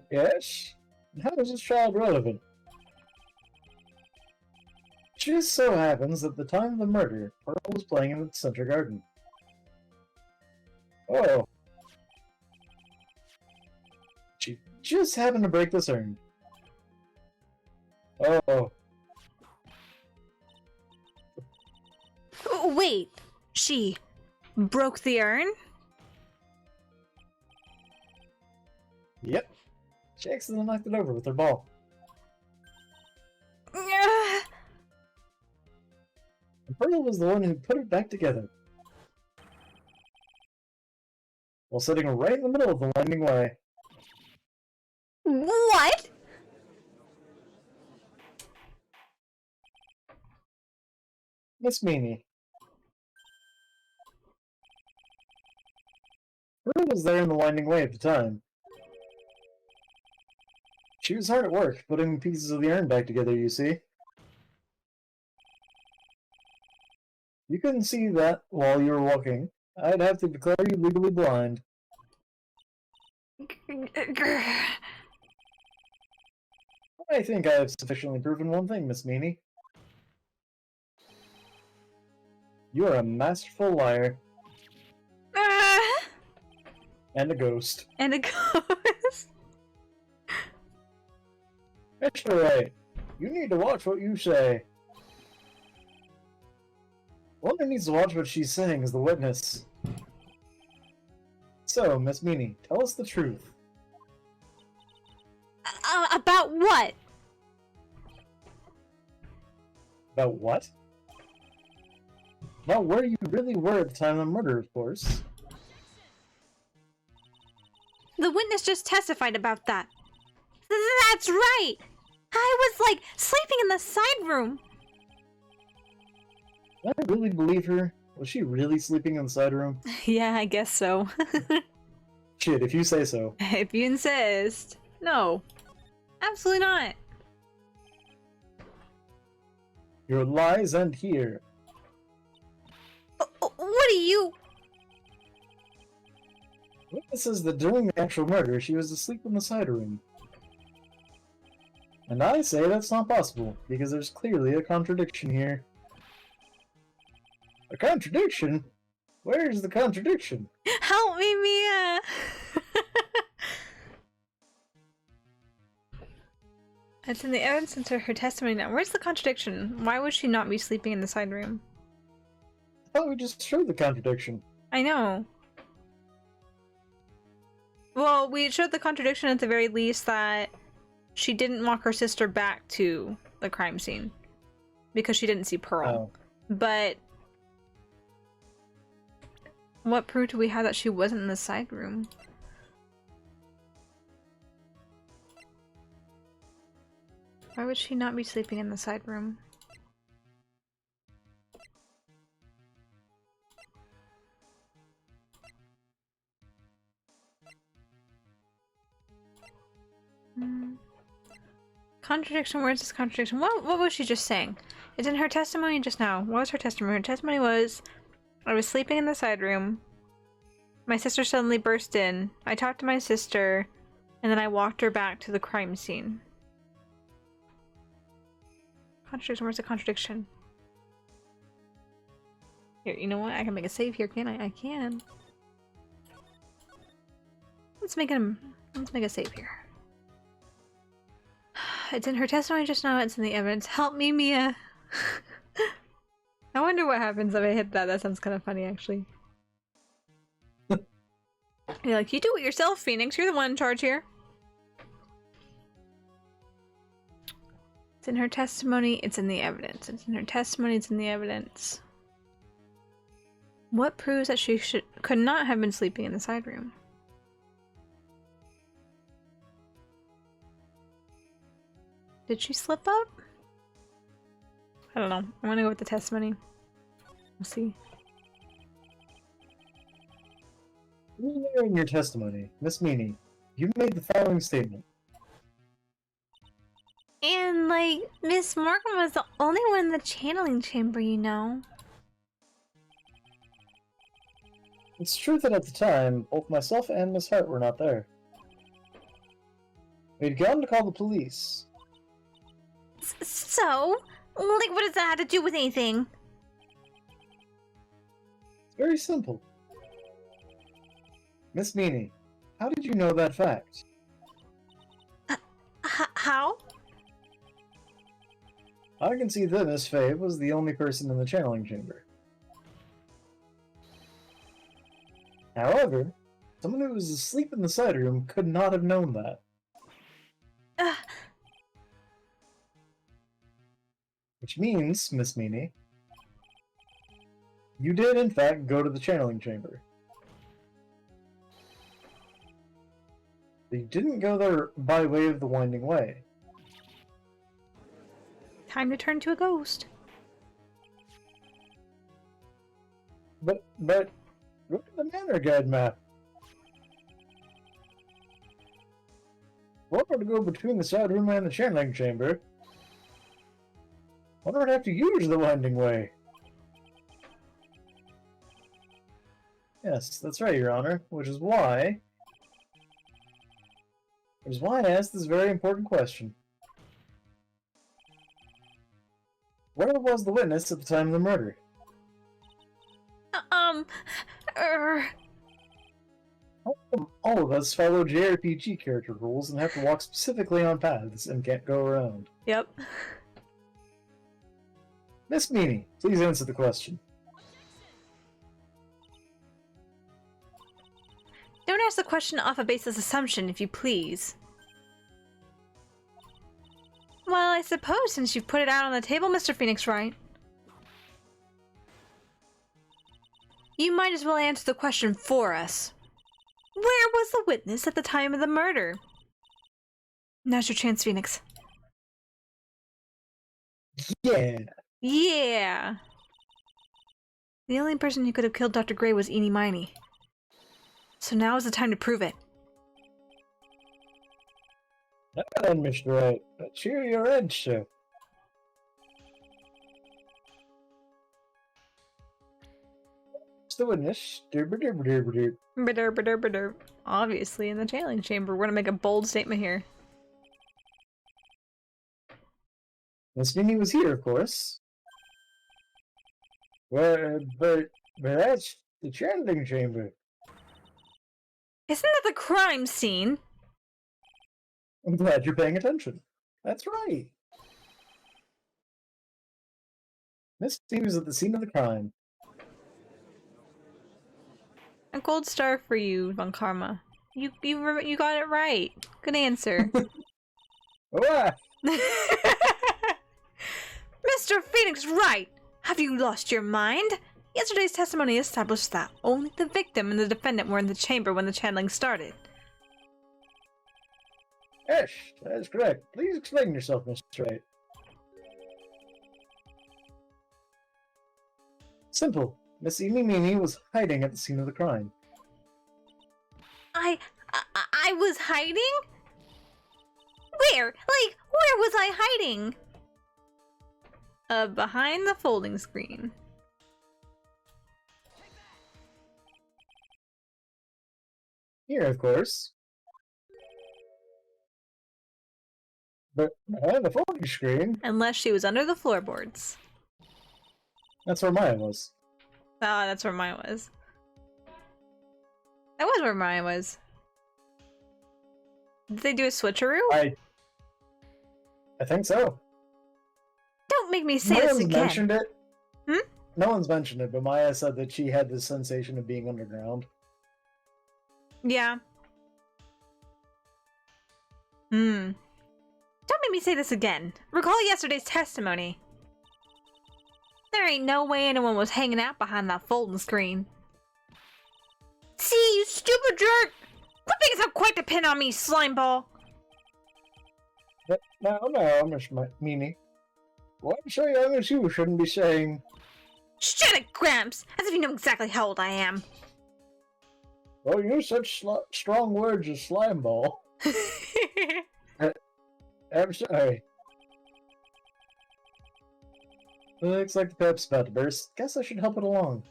Speaker 2: Yes? How is this child relevant? It just so happens that at the time of the murder, Pearl was playing in the Center Garden. Oh. She just happened to break this urn. Oh.
Speaker 1: Wait, she broke the urn?
Speaker 2: Yep. She accidentally knocked it over with her ball. And Pearl was the one who put it back together. While sitting right in the middle of the winding way.
Speaker 1: What?
Speaker 2: Miss Meany. Pearl was there in the winding way at the time. She was hard at work, putting pieces of the urn back together, you see. You couldn't see that while you were walking. I'd have to declare you legally blind. I think I have sufficiently proven one thing, Miss Meany. You are a masterful liar. And a ghost.
Speaker 1: And a ghost.
Speaker 2: Mr. Wright, you need to watch what you say. One who needs to watch what she's saying is the witness. So, Miss Meany, tell us the truth.
Speaker 1: About what?
Speaker 2: About what? About where you really were at the time of the murder, of course.
Speaker 1: The witness just testified about that. That's right! I was, like, sleeping in the side room.
Speaker 2: Did I really believe her? Was she really sleeping in the side room?
Speaker 1: Yeah, I guess so.
Speaker 2: Shit, if you say so.
Speaker 1: If you insist. No. Absolutely not.
Speaker 2: Your lies end here.
Speaker 1: What are you...
Speaker 2: Witness says that during the actual murder, she was asleep in the side room. And I say that's not possible, because there's clearly a contradiction here. A contradiction? Where's the contradiction?
Speaker 1: Help me, Mia! It's in the evidence into her testimony now. Where's the contradiction? Why would she not be sleeping in the side room?
Speaker 2: I thought we just showed the contradiction.
Speaker 1: I know. Well, we showed the contradiction at the very least that she didn't walk her sister back to the crime scene because she didn't see Pearl.
Speaker 2: Oh.
Speaker 1: But what proof do we have that she wasn't in the side room? Why would she not be sleeping in the side room? Contradiction? Where's this contradiction? What was she just saying? It's in her testimony just now. What was her testimony? Her testimony was, I was sleeping in the side room. My sister suddenly burst in. I talked to my sister, and then I walked her back to the crime scene. Contradiction? Where's the contradiction? Here, you know what? I can make a save here, can't I? I can. Let's make a save here. It's in her testimony just now, it's in the evidence. Help me, Mia! I wonder what happens if I hit that. That sounds kind of funny, actually. You're like, you do it yourself, Phoenix. You're the one in charge here. It's in her testimony, it's in the evidence. It's in her testimony, it's in the evidence. What proves that she could not have been sleeping in the side room? Did she slip up? I don't know. I'm gonna go with the testimony. We'll see.
Speaker 2: In your testimony, Miss Meany, you made the following statement.
Speaker 1: And, like, Miss Morgan was the only one in the channeling chamber, you know.
Speaker 2: It's true that at the time, both myself and Miss Hart were not there. We'd gone to call the police.
Speaker 1: So? Like, what does that have to do with anything?
Speaker 2: It's very simple. Miss Meany, how did you know that fact?
Speaker 1: How?
Speaker 2: I can see that Miss Faye was the only person in the channeling chamber. However, someone who was asleep in the side room could not have known that. Which means, Miss Meany, you did in fact go to the channeling chamber. But you didn't go there by way of the winding way.
Speaker 1: Time to turn to a ghost.
Speaker 2: But look at the manor guide map. What were to go between the side room and the channeling chamber? One would have to use the winding way. Yes, that's right, Your Honor. Which is why I asked this very important question. Where was the witness at the time of the murder? All of us follow JRPG character rules and have to walk specifically on paths and can't go around.
Speaker 1: Yep.
Speaker 2: Miss Meany, please answer the question.
Speaker 1: Don't ask the question off a baseless assumption, if you please. Well, I suppose since you've put it out on the table, Mr. Phoenix Wright, you might as well answer the question for us. Where was the witness at the time of the murder? Now's your chance, Phoenix.
Speaker 2: Yeah.
Speaker 1: Yeah. The only person who could have killed Dr. Gray was Eenie Miney. So now is the time to prove it.
Speaker 2: Now then, Mr. Wright, cheer your edge, sir. It's the witness.
Speaker 1: Obviously, in the channeling chamber. We're gonna make a bold statement here.
Speaker 2: Miss Meany was here, of course. Well, but that's the channeling chamber.
Speaker 1: Isn't that the crime scene?
Speaker 2: I'm glad you're paying attention. That's right. Miss T was at the scene of the crime.
Speaker 1: A gold star for you, Von Karma. You got it right. Good answer.
Speaker 2: Oh,
Speaker 1: Mr. Phoenix Wright! Have you lost your mind? Yesterday's testimony established that only the victim and the defendant were in the chamber when the channeling started.
Speaker 2: yes, that is correct. Please explain yourself, Mr. Wright. Simple. Miss Mimi was hiding at the scene of the crime.
Speaker 1: I was hiding? Where? Like, where was I hiding? Behind the folding screen.
Speaker 2: Here, of course. But behind the folding screen,
Speaker 1: Unless she was under the floorboards.
Speaker 2: that's where Maya was.
Speaker 1: Ah, that's where mine was. That was where mine was. Did they do a switcheroo?
Speaker 2: I think so.
Speaker 1: Don't make me say
Speaker 2: No
Speaker 1: this
Speaker 2: one's
Speaker 1: again.
Speaker 2: mentioned it.
Speaker 1: Hmm?
Speaker 2: No one's mentioned it, but Maya said that she had this sensation of being underground.
Speaker 1: Yeah. Don't make me say this again. Recall yesterday's testimony. There ain't no way anyone was hanging out behind that folding screen. See, you stupid jerk! Quit being so quick to pin on me, slimeball!
Speaker 2: But no, Miss Meanie. One so young as you shouldn't be saying...
Speaker 1: Shut it, Gramps! As if you know exactly how old I am.
Speaker 2: Oh, you use such strong words as slimeball. I'm sorry. Looks like the pip's about to burst. Guess I should help it along.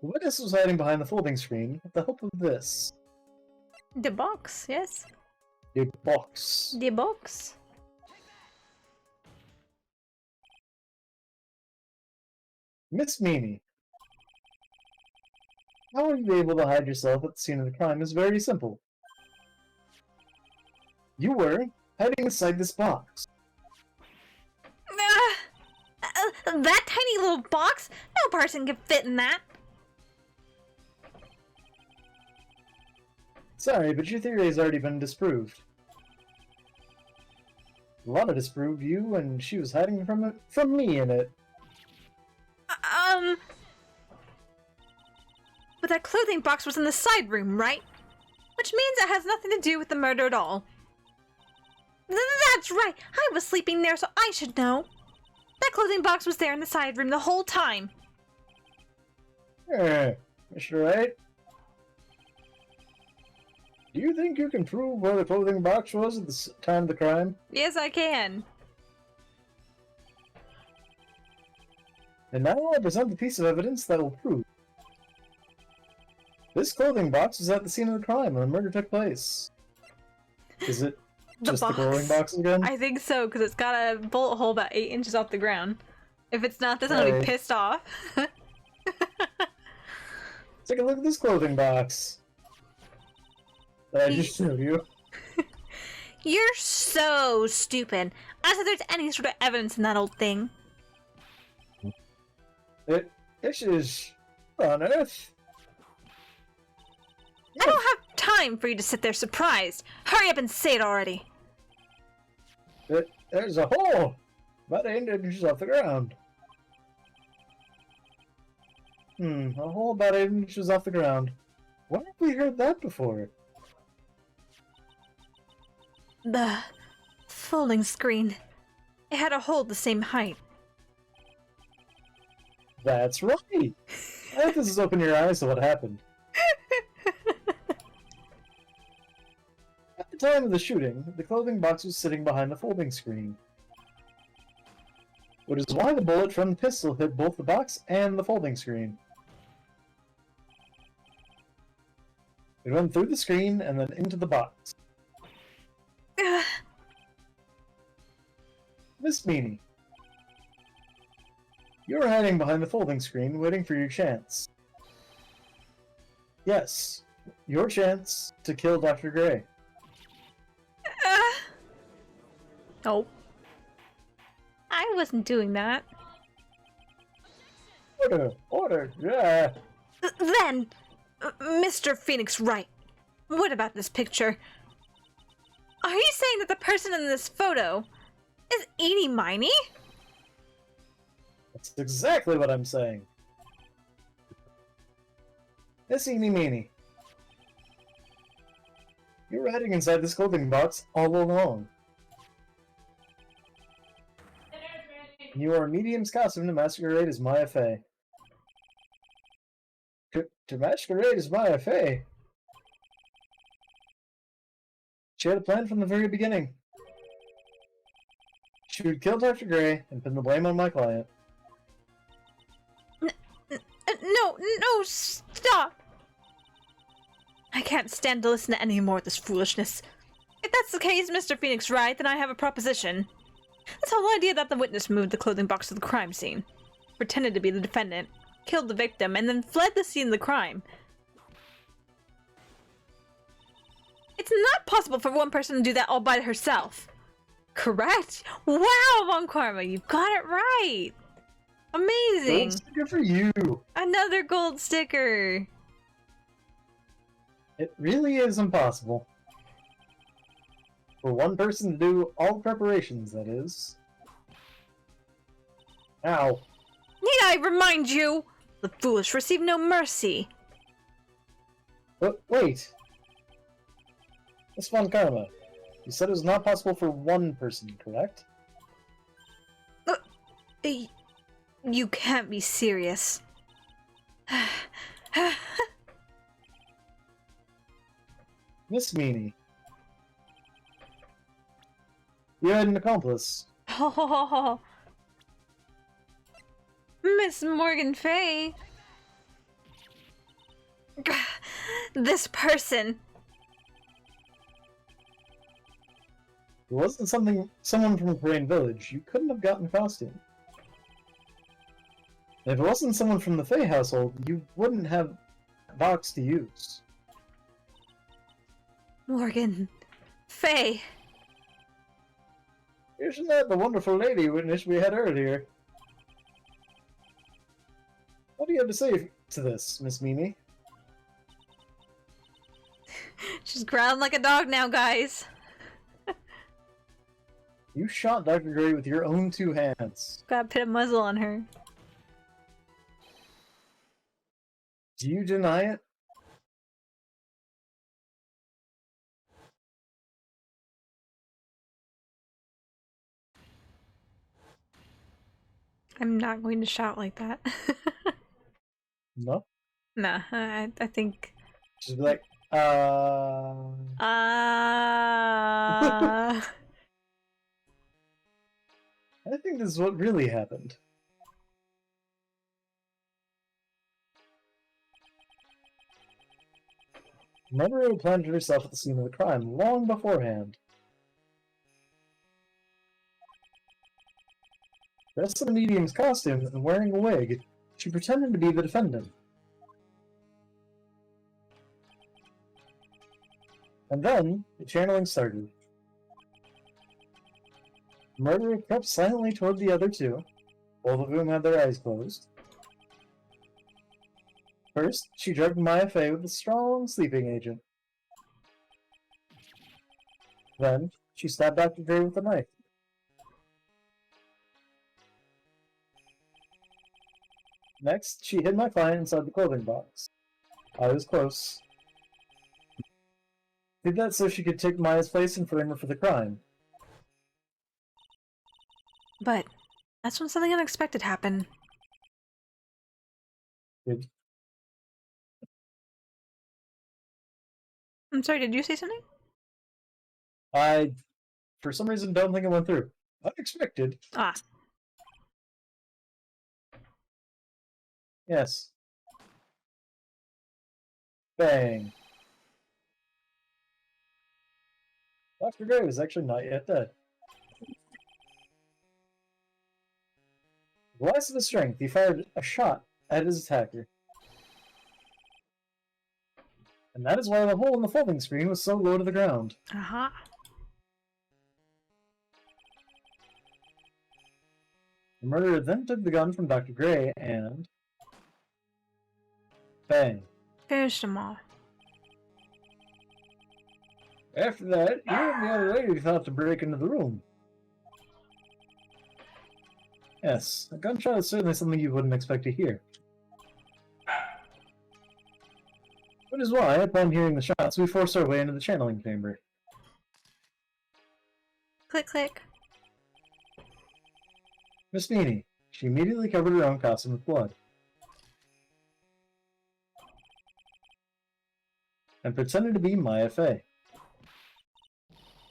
Speaker 2: The witness was hiding behind the folding screen with the help of this.
Speaker 1: The box, yes?
Speaker 2: The box.
Speaker 1: The box.
Speaker 2: Miss Meanie. How are you able to hide yourself at the scene of the crime is very simple. You were hiding inside this box.
Speaker 1: That tiny little box? No person can fit in that.
Speaker 2: Sorry, but your theory has already been disproved. Lana disproved you, and she was hiding from me in it.
Speaker 1: But that clothing box was in the side room, right? Which means it has nothing to do with the murder at all. That's right! I was sleeping there, so I should know. That clothing box was there in the side room the whole time.
Speaker 2: Mr. Wright? Do you think you can prove where the clothing box was at the time of the crime?
Speaker 1: Yes, I can.
Speaker 2: And now I present the piece of evidence that will prove. This clothing box was at the scene of the crime when the murder took place. Is it just the clothing box again?
Speaker 1: I think so, because it's got a bullet hole about 8 inches off the ground. If it's not, then I'll be pissed off.
Speaker 2: Take a look at this clothing box that I just showed you.
Speaker 1: You're so stupid. As if there's any sort of evidence in that old thing.
Speaker 2: This is on Earth.
Speaker 1: I don't have time for you to sit there surprised. Hurry up and say it already.
Speaker 2: There's a hole about 8 inches off the ground. A hole about 8 inches off the ground. Why have we heard that before?
Speaker 1: The folding screen. It had a hole the same height.
Speaker 2: That's right! I think this has opened your eyes to what happened. At the time of the shooting, the clothing box was sitting behind the folding screen. Which is why the bullet from the pistol hit both the box and the folding screen. It went through the screen and then into the box. Miss Meanie, you were hiding behind the folding screen, waiting for your chance. Yes, your chance to kill Dr. Gray.
Speaker 1: Oh. I wasn't doing that.
Speaker 2: Order! Order! Yeah!
Speaker 1: Then, Mr. Phoenix Wright, what about this picture? Are you saying that the person in this photo is Eenie Miney?
Speaker 2: That's exactly what I'm saying. It's Eenie Meenie. You were hiding inside this clothing box all along. You are a medium's costume to masquerade as Maya Fey. To masquerade as Maya Fey? She had a plan from the very beginning. She would kill Dr. Gray and pin the blame on my client.
Speaker 1: No, stop! I can't stand to listen to any more of this foolishness. If that's the case, Mr. Phoenix Wright, then I have a proposition. This whole idea that the witness moved the clothing box to the crime scene, pretended to be the defendant, killed the victim, and then fled the scene of the crime. It's not possible for one person to do that all by herself. Correct? Wow, Von Karma, you got it right! Amazing!
Speaker 2: Gold sticker for you!
Speaker 1: Another gold sticker!
Speaker 2: It really is impossible. For one person to do all the preparations, that is. Ow.
Speaker 1: Need I remind you? The foolish receive no mercy.
Speaker 2: But wait. Miss Von Karma, you said it was not possible for one person, correct?
Speaker 1: You can't be serious.
Speaker 2: Miss Meanie. You had an accomplice.
Speaker 1: Oh, Miss Morgan Fay. This person.
Speaker 2: If it wasn't someone from Crane Village, you couldn't have gotten costume. And if it wasn't someone from the Fey household, you wouldn't have box to use.
Speaker 1: Morgan Fay.
Speaker 2: Isn't that the wonderful lady witness we had earlier? What do you have to say to this, Miss Meanie?
Speaker 1: She's growling like a dog now, guys.
Speaker 2: You shot Dr. Gray with your own two hands.
Speaker 1: Gotta put a muzzle on her.
Speaker 2: Do you deny it?
Speaker 1: I'm not going to shout like that.
Speaker 2: No?
Speaker 1: Nah, I think...
Speaker 2: Just be like, I think this is what really happened. Murderer planted herself at the scene of the crime long beforehand. Dressed in a medium's costume and wearing a wig, she pretended to be the defendant. And then, the channeling started. The murderer crept silently toward the other two, both of whom had their eyes closed. First, she drugged Maya Fey with a strong sleeping agent. Then, she stabbed Dr. Gray with a knife. Next, she hid my client inside the clothing box. I was close. Did that so she could take Maya's place and frame her for the crime.
Speaker 1: But that's when something unexpected happened.
Speaker 2: Did
Speaker 1: I'm sorry, did you say something?
Speaker 2: I, for some reason, don't think it went through. Unexpected.
Speaker 1: Ah.
Speaker 2: Yes. Bang. Dr. Gray was actually not yet dead. With the last of his strength, he fired a shot at his attacker. And that is why the hole in the folding screen was so low to the ground.
Speaker 1: Uh-huh.
Speaker 2: The murderer then took the gun from Dr. Gray and... bang.
Speaker 1: Finished them all.
Speaker 2: After that, you and the other lady thought to break into the room. Yes, a gunshot is certainly something you wouldn't expect to hear. Which is why, upon hearing the shots, we forced our way into the channeling chamber.
Speaker 1: Click, click.
Speaker 2: Miss Nini. She immediately covered her own costume with blood. And pretended to be Maya Fey.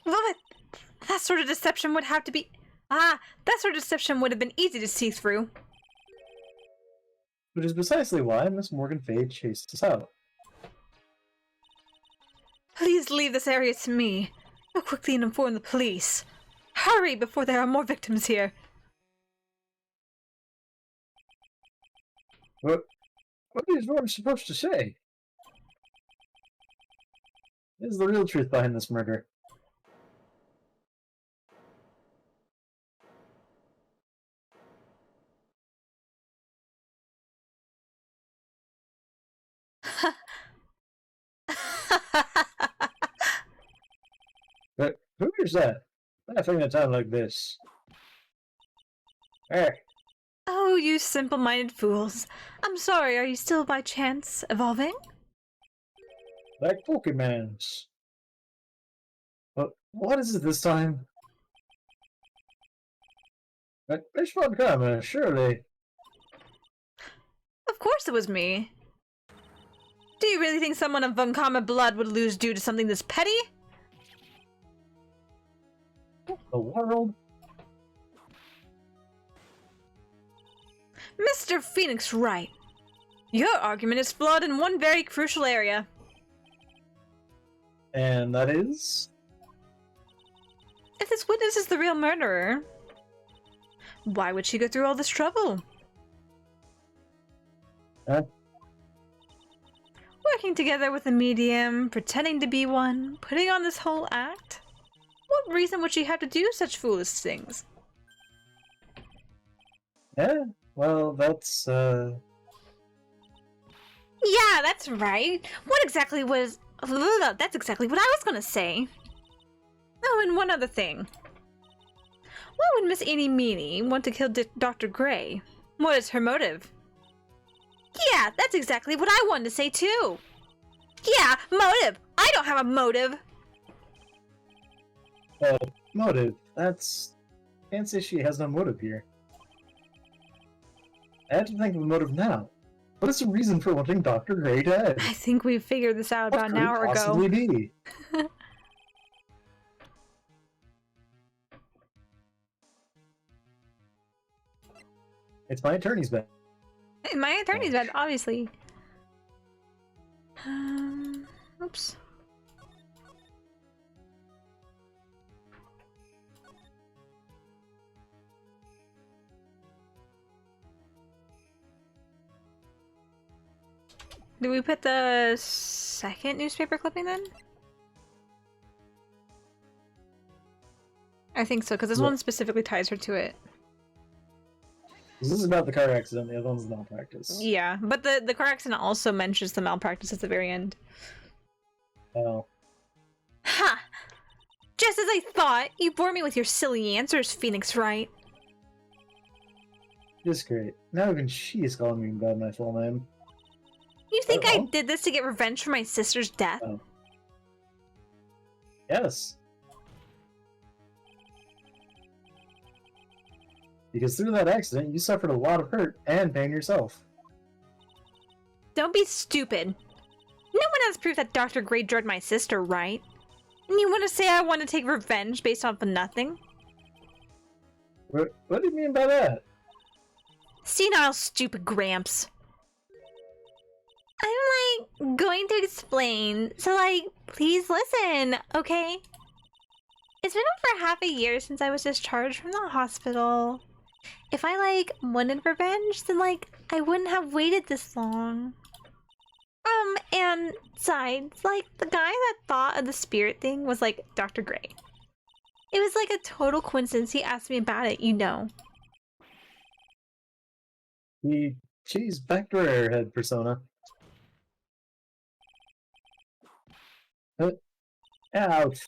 Speaker 1: What? That sort of deception would have to be... that sort of deception would have been easy to see through.
Speaker 2: Which is precisely why Miss Morgan Fey chased us out.
Speaker 1: Please leave this area to me. Go quickly and inform the police. Hurry before there are more victims here.
Speaker 2: What is Rory supposed to say? What is the real truth behind this murder? But who is that? Laughing at a time like this. Hey,
Speaker 1: Oh, you simple-minded fools. I'm sorry, are you still by chance evolving?
Speaker 2: like Pokemans. But what is it this time? It's fun karma, surely.
Speaker 1: Of course it was me. Do you really think someone of uncommon blood would lose due to something this petty?
Speaker 2: The world?
Speaker 1: Mr. Phoenix Wright, your argument is flawed in one very crucial area.
Speaker 2: And that is?
Speaker 1: If this witness is the real murderer, why would she go through all this trouble? Working together with a medium, pretending to be one, putting on this whole act? What reason would she have to do such foolish things?
Speaker 2: Yeah, well, that's,
Speaker 1: Yeah, that's right. What exactly was... That's exactly what I was gonna say. Oh, and one other thing. Why would Miss Eenie Meenie want to kill Dr. Gray? What is her motive? Yeah, that's exactly what I wanted to say too. Yeah, motive! I don't have a motive!
Speaker 2: motive. That's... Can't say she has no motive here. I have to think of a motive now. What is the reason for wanting Dr. Gray dead?
Speaker 1: I think we figured this out about an hour
Speaker 2: What could it possibly
Speaker 1: ago.
Speaker 2: be? It's my attorney's bed.
Speaker 1: My attorney's bad, obviously. Oops. Did we put the second newspaper clipping then? I think so, because this one specifically ties her to it.
Speaker 2: This is about the car accident, the other one's malpractice.
Speaker 1: Yeah, but the car accident also mentions the malpractice at the very end.
Speaker 2: Oh.
Speaker 1: Ha! Just as I thought! You bore me with your silly answers, Phoenix Wright.
Speaker 2: Just great. Now even she is calling me by my full name.
Speaker 1: You think I
Speaker 2: Uh-oh.
Speaker 1: did this to get revenge for my sister's death?
Speaker 2: Oh. Yes. Because through that accident, you suffered a lot of hurt and pain yourself.
Speaker 1: Don't be stupid. No one has proof that Dr. Gray drugged my sister, right? And you want to say I want to take revenge based off of nothing?
Speaker 2: What do you mean by that?
Speaker 1: Senile, stupid Gramps. I'm, going to explain, so, please listen, okay? It's been over half a year since I was discharged from the hospital. If I, wanted revenge, then, I wouldn't have waited this long. And besides, the guy that thought of the spirit thing was, Dr. Gray. It was, a total coincidence he asked me about it, you know.
Speaker 2: She's back to her airhead persona. Ouch.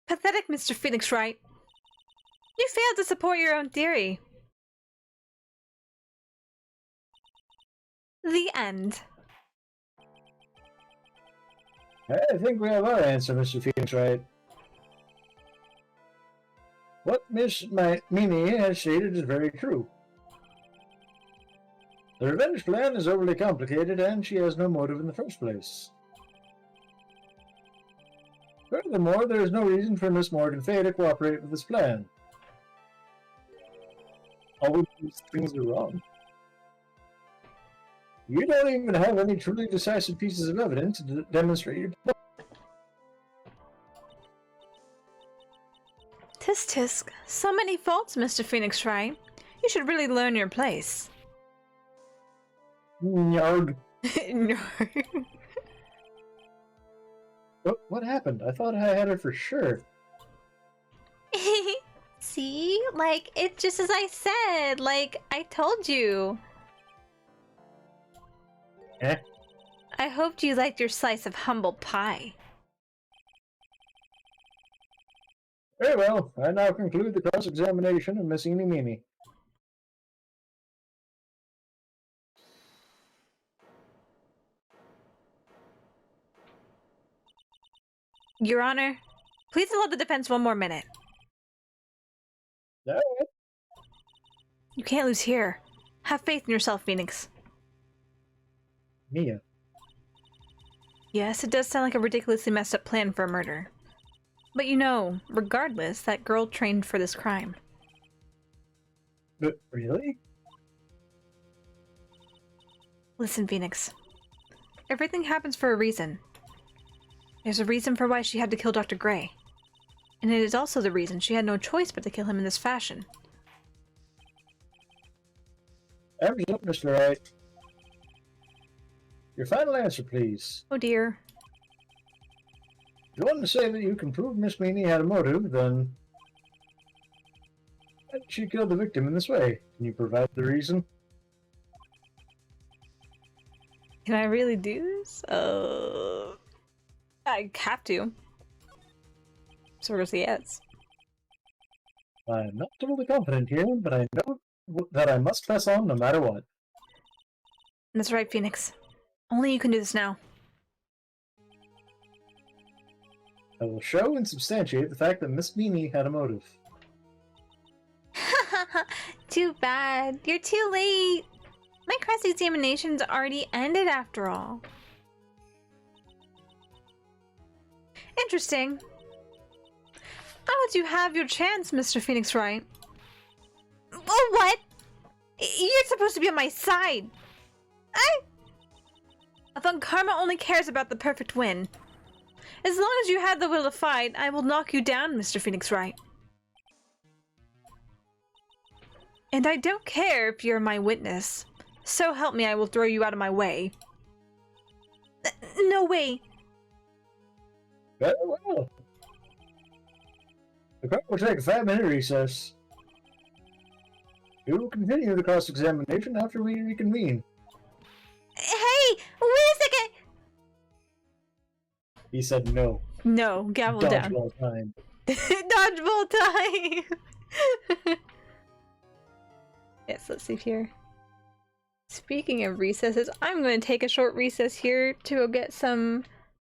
Speaker 1: Pathetic, Mr. Phoenix Wright. You failed to support your own theory. The end.
Speaker 2: I think we have our answer, Mr. Phoenix Wright. What Miss Mimi has stated is very true. The revenge plan is overly complicated, and she has no motive in the first place. Furthermore, there is no reason for Miss Morgan Fay to cooperate with this plan. All of these things are wrong. You don't even have any truly decisive pieces of evidence to demonstrate your point.
Speaker 1: Tisk tisk. So many faults, Mr. Phoenix Wright. You should really learn your place.
Speaker 2: Yarg.
Speaker 1: No.
Speaker 2: What happened? I thought I had her for sure.
Speaker 1: See? Like, it's just as I said. Like, I told you.
Speaker 2: Eh?
Speaker 1: I hoped you liked your slice of humble pie.
Speaker 2: Very well. I now conclude the cross-examination of Miss Eeny Meeny.
Speaker 1: Your Honor, please allow the defense one more minute.
Speaker 2: All right.
Speaker 1: You can't lose here. Have faith in yourself, Phoenix.
Speaker 2: Mia.
Speaker 1: Yes, it does sound like a ridiculously messed up plan for a murder. But you know, regardless, that girl trained for this crime.
Speaker 2: But really?
Speaker 1: Listen, Phoenix. Everything happens for a reason. There's a reason for why she had to kill Dr. Gray. And it is also the reason she had no choice but to kill him in this fashion.
Speaker 2: Average up, Mr. Wright. Your final answer, please.
Speaker 1: Oh dear.
Speaker 2: If you want to say that you can prove Miss Meany had a motive, then why did she kill the victim in this way? Can you provide the reason?
Speaker 1: Can I really do this? I have to. So we're yes.
Speaker 2: I'm not totally confident here, but I know that I must press on no matter what.
Speaker 1: That's right, Phoenix. Only you can do this now.
Speaker 2: I will show and substantiate the fact that Miss Meany had a motive.
Speaker 1: Too bad. You're too late. My cross-examination's already ended after all. Interesting. I'll let you have your chance, Mr. Phoenix Wright. Oh, what? You're supposed to be on my side. I thought karma only cares about the perfect win. As long as you have the will to fight, I will knock you down, Mr. Phoenix Wright. And I don't care if you're my witness. So help me, I will throw you out of my way. No way.
Speaker 2: Very well. The court will take a 5-minute recess. We will continue the cross-examination after we reconvene.
Speaker 1: Hey, wait a second.
Speaker 2: He said no.
Speaker 1: No, gavel down.
Speaker 2: Dodgeball time.
Speaker 1: Dodgeball time. Yes, let's see here. Speaking of recesses, I'm going to take a short recess here to go get some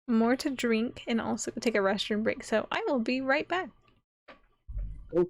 Speaker 1: more to drink and also take a restroom break. So I will be right back.
Speaker 2: Okay.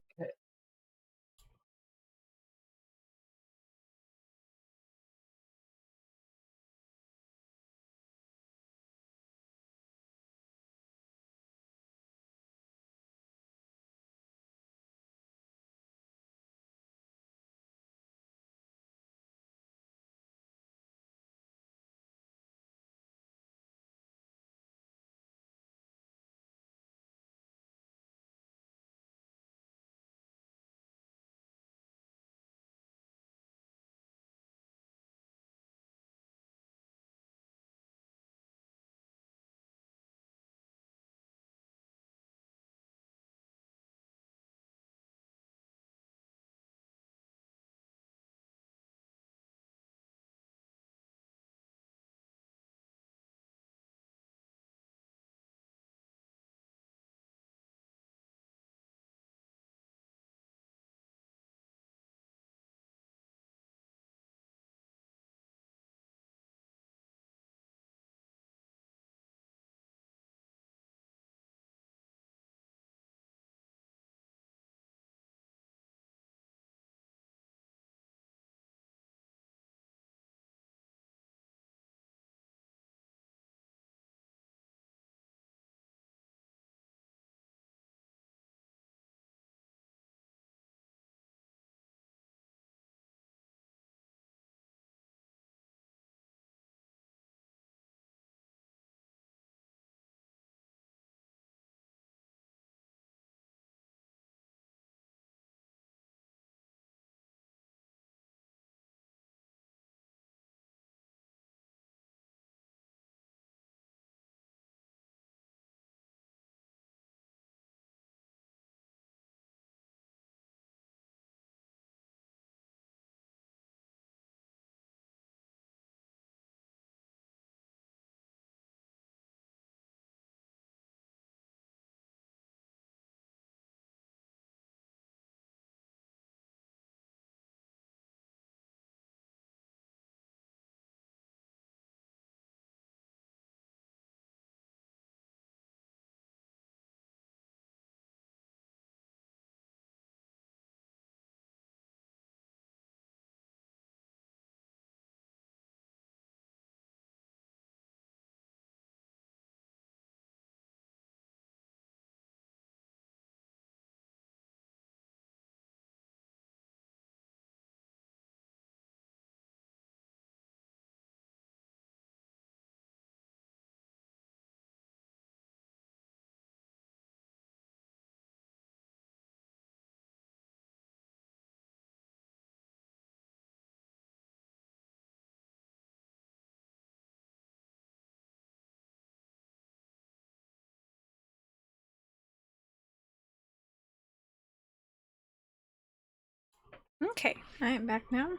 Speaker 1: Okay, I am back now.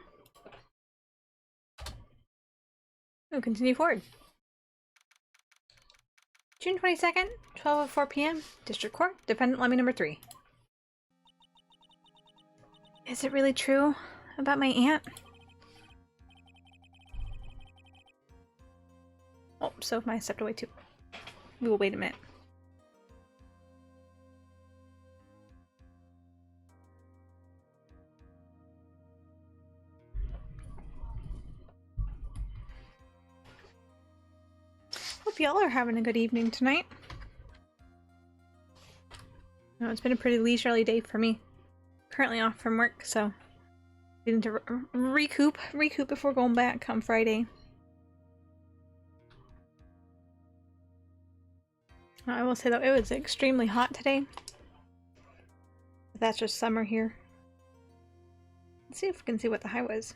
Speaker 1: We'll continue forward. June 22nd, 12:04 p.m. District Court, Defendant Lemmy number 3. Is it really true about my aunt? Oh, Soph might have stepped away too. We will wait a minute. Hope y'all are having a good evening tonight. No, it's been a pretty leisurely day for me. Currently off from work, so needing to recoup before going back on Friday. I will say though, it was extremely hot today. That's just summer here. Let's see if we can see what the high was.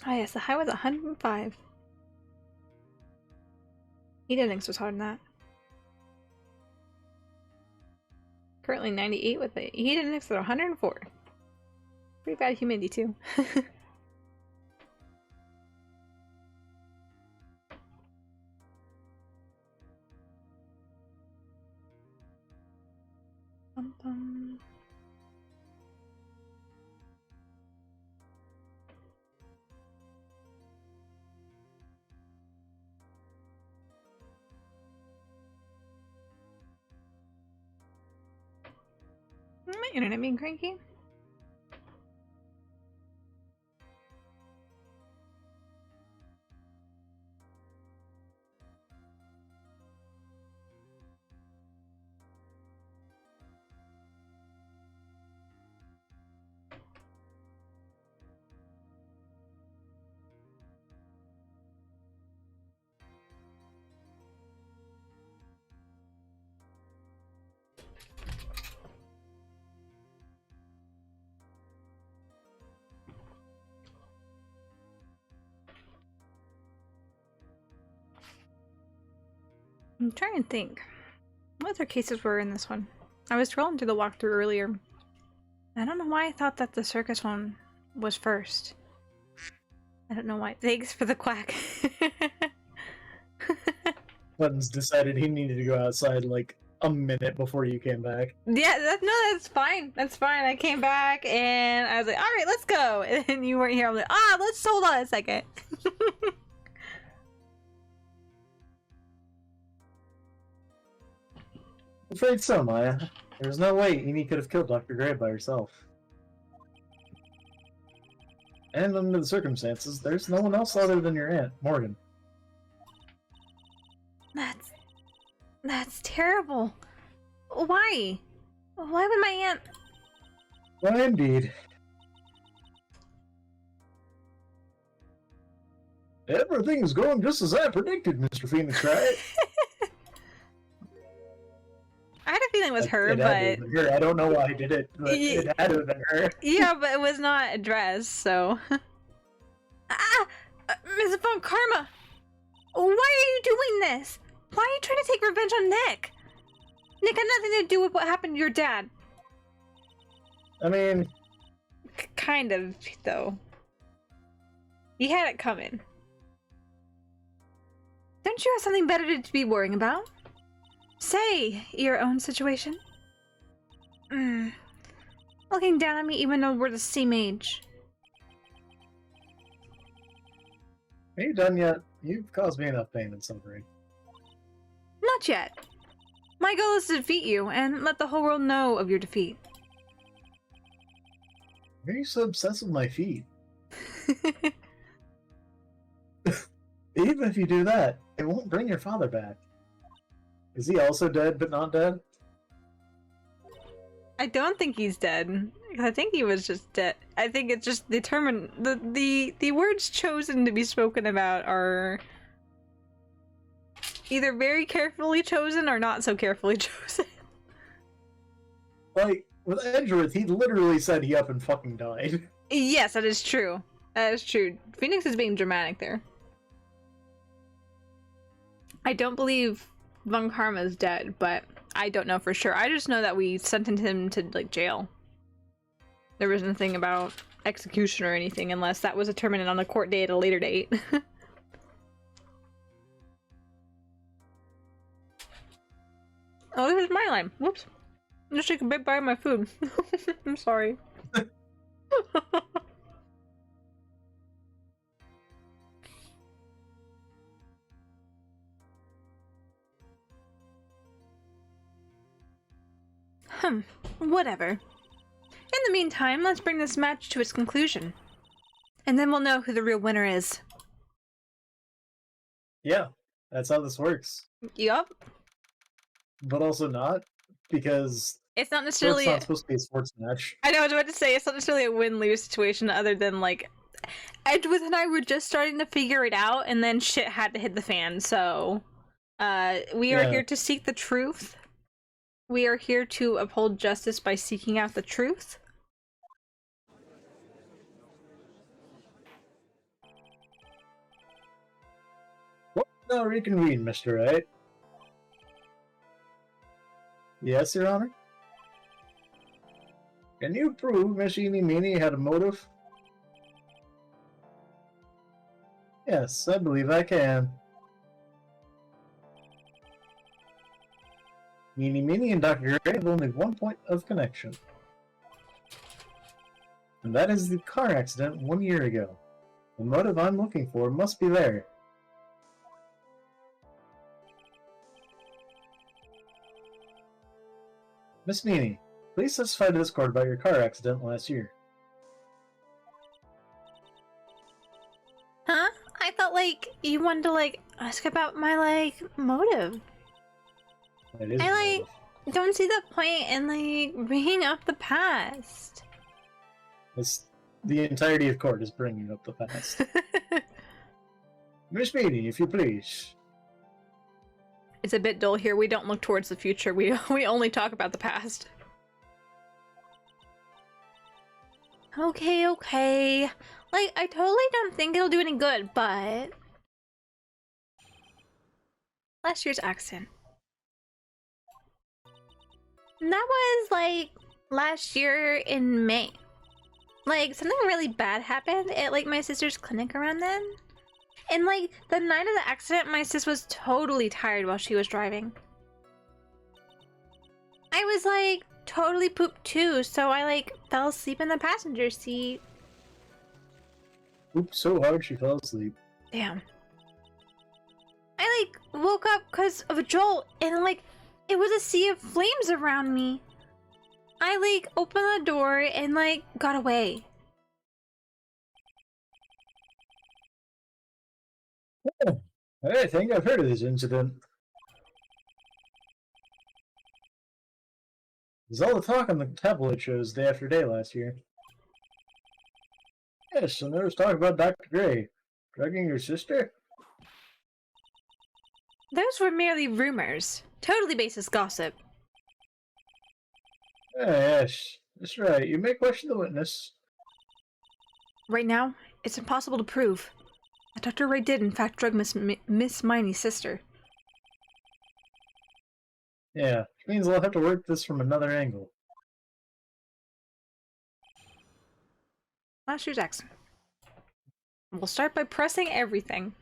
Speaker 1: Ah yes, the high was 105. Heat index was higher than that. Currently 98 with a heat index of 104. Pretty bad humidity too. Bum, bum. My internet being cranky. I'm trying to think. What other cases were in this one? I was scrolling through the walkthrough earlier. I don't know why I thought that the circus one was first. I don't know why. Thanks for the quack.
Speaker 2: Buttons decided he needed to go outside like a minute before you came back.
Speaker 1: Yeah, that's fine. That's fine. I came back and I was like, alright, let's go. And then you weren't here. I'm like, let's hold on a second.
Speaker 2: I'm afraid so, Maya. There's no way Amy could have killed Dr. Gray by herself. And under the circumstances, there's no one else other than your aunt, Morgan.
Speaker 1: That's terrible. Why? Why would my aunt...
Speaker 2: Why, indeed. Everything is going just as I predicted, Mr. Phoenix, right?
Speaker 1: I had a feeling it was her, but...
Speaker 2: I don't know why I did it, but it had to have been her.
Speaker 1: Yeah, but it was not addressed, so... Ms. Von Karma! Why are you doing this? Why are you trying to take revenge on Nick? Nick had nothing to do with what happened to your dad.
Speaker 2: I mean...
Speaker 1: Kind of, though. He had it coming. Don't you have something better to be worrying about? Say, your own situation. Looking down on me even though we're the same age.
Speaker 2: Are you done yet? You've caused me enough pain and suffering.
Speaker 1: Not yet. My goal is to defeat you and let the whole world know of your defeat.
Speaker 2: Why are you so obsessed with my feet? Even if you do that, it won't bring your father back. Is he also dead but not dead?
Speaker 1: I don't think he's dead. I think he was just dead. I think it's just determined. The words chosen to be spoken about are either very carefully chosen or not so carefully chosen.
Speaker 2: Like, with Edgeworth, he literally said he up and fucking died.
Speaker 1: Yes, that is true. That is true. Phoenix is being dramatic there. I don't believe Von Karma is dead, but I don't know for sure. I just know that we sentenced him to, like, jail. There was nothing about execution or anything, unless that was determined on a court date at a later date. Oh, this is my line. Whoops. I just took a big bite of my food. I'm sorry. Whatever. In the meantime, let's bring this match to its conclusion. And then we'll know who the real winner is.
Speaker 2: Yeah, that's how this works.
Speaker 1: Yup.
Speaker 2: But also not, because
Speaker 1: It's not necessarily...
Speaker 2: it's not supposed to be a sports match.
Speaker 1: I know, I was about to say, it's not necessarily a win-lose situation other than, like... Edgeworth and I were just starting to figure it out, and then shit had to hit the fan, so... we are here to seek the truth. We are here to uphold justice by seeking out the truth.
Speaker 2: Well, now reconvene, Mr. Wright. Yes, Your Honor? Can you prove Miss Eenie Meenie had a motive? Yes, I believe I can. Eenie Meenie and Dr. Gray have only one point of connection. And that is the car accident 1 year ago. The motive I'm looking for must be there. Miss Meenie, please testify to this court about your car accident last year.
Speaker 1: Huh? I thought, like, you wanted to, like, ask about my, like, motive. I, like, don't see the point in, like, bringing up the past.
Speaker 2: The entirety of court is bringing up the past. Miss Meenie, if you please.
Speaker 1: It's a bit dull here. We don't look towards the future. We only talk about the past. Okay. Like, I totally don't think it'll do any good, but... Last year's accident. And that was, like, last year in May. Like, something really bad happened at, like, my sister's clinic around then. And, like, the night of the accident, my sis was totally tired while she was driving. I was, like, totally pooped too, so I, like, fell asleep in the passenger seat.
Speaker 2: Oops, so hard she fell asleep.
Speaker 1: Damn. I, like, woke up because of a jolt, and, like, it was a sea of flames around me. I, like, opened the door and, like, got away.
Speaker 2: Oh, I think I've heard of this incident. There's all the talk on the tabloid shows day after day last year. Yes, and there was talk about Dr. Gray drugging your sister.
Speaker 1: Those were merely rumors. Totally baseless gossip.
Speaker 2: Yes, that's right. You may question the witness.
Speaker 1: Right now, it's impossible to prove that Dr. Wright did, in fact, drug Miss Miney's sister.
Speaker 2: Yeah, which means I'll have to work this from another angle.
Speaker 1: Last year's accident. We'll start by pressing everything.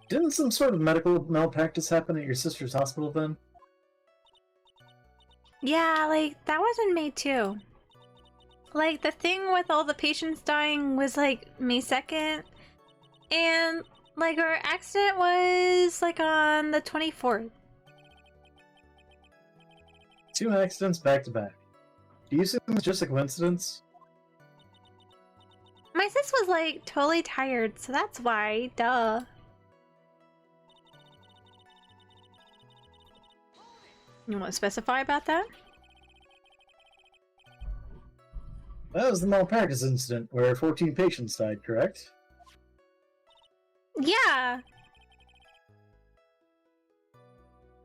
Speaker 2: Didn't some sort of medical malpractice happen at your sister's hospital then?
Speaker 1: Yeah, like, that was in May too. Like, the thing with all the patients dying was, like, May 2nd. And, like, our accident was, like, on the 24th.
Speaker 2: 2 accidents back to back. Do you think it's just a coincidence?
Speaker 1: My sis was, like, totally tired, so that's why, duh. You want to specify about that?
Speaker 2: That was the malpractice incident where 14 patients died, correct?
Speaker 1: Yeah.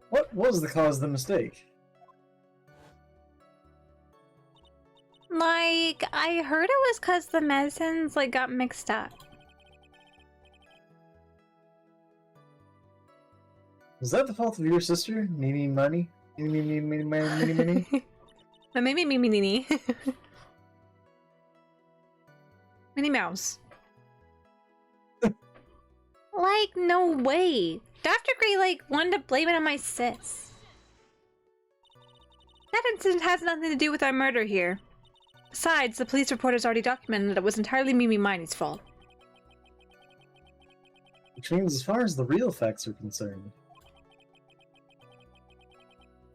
Speaker 2: What was the cause of the mistake?
Speaker 1: Like, I heard it was because the medicines, like, got mixed up.
Speaker 2: Is that the fault of your sister? Mini money? Mini.
Speaker 1: Maybe Mini. Minnie Mouse. Like, no way. Dr. Gray, like, wanted to blame it on my sis. That incident has nothing to do with our murder here. Besides, the police report has already documented that it was entirely Mimi Miney's fault.
Speaker 2: Which means, as far as the real facts are concerned,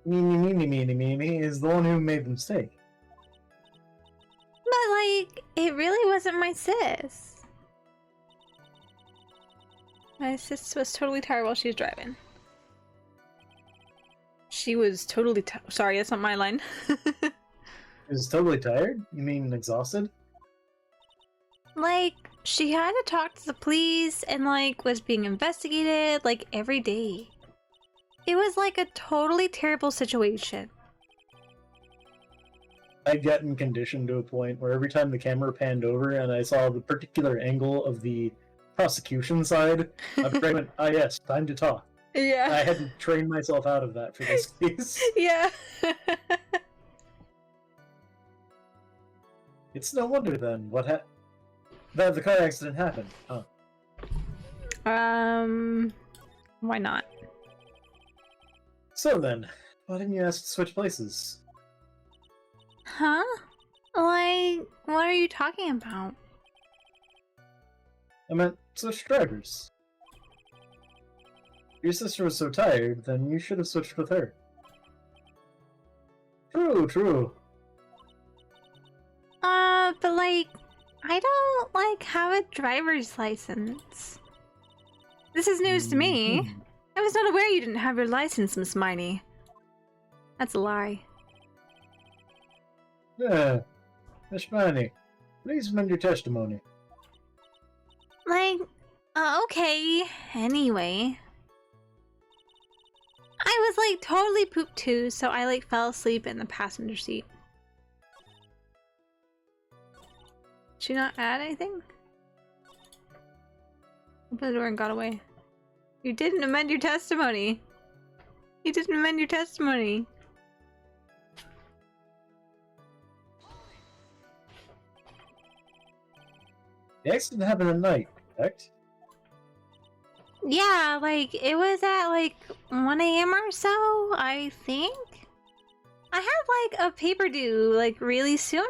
Speaker 2: Mini is the one who made the mistake.
Speaker 1: But, like, it really wasn't my sis. My sis was totally tired while she was driving. She was totally sorry, that's not my line.
Speaker 2: Is totally tired? You mean exhausted?
Speaker 1: Like, she had to talk to the police and, like, was being investigated, like, every day. It was, like, a totally terrible situation.
Speaker 2: I'd gotten conditioned to a point where every time the camera panned over and I saw the particular angle of the prosecution side, I went, ah yes, time to talk.
Speaker 1: Yeah.
Speaker 2: I had to train myself out of that for this case.
Speaker 1: Yeah.
Speaker 2: It's no wonder then that the car accident happened, huh?
Speaker 1: Why not?
Speaker 2: So then, why didn't you ask to switch places?
Speaker 1: Huh? Like, what are you talking about?
Speaker 2: I meant switch drivers. Your sister was so tired, then you should have switched with her. True.
Speaker 1: But like, I don't, like, have a driver's license. This is news to me. I was not aware you didn't have your license, Miss Miney. That's a lie.
Speaker 2: Yeah, Miss Miney, please amend your testimony.
Speaker 1: Like, okay. Anyway. I was, like, totally pooped too, so I, like, fell asleep in the passenger seat. Did she not add anything? Opened the door and got away. You didn't amend your testimony. You didn't amend your testimony.
Speaker 2: The accident happened at night, correct?
Speaker 1: Yeah, like, it was at, like, 1 AM or so, I think? I had, like, a paper due, like, really soon.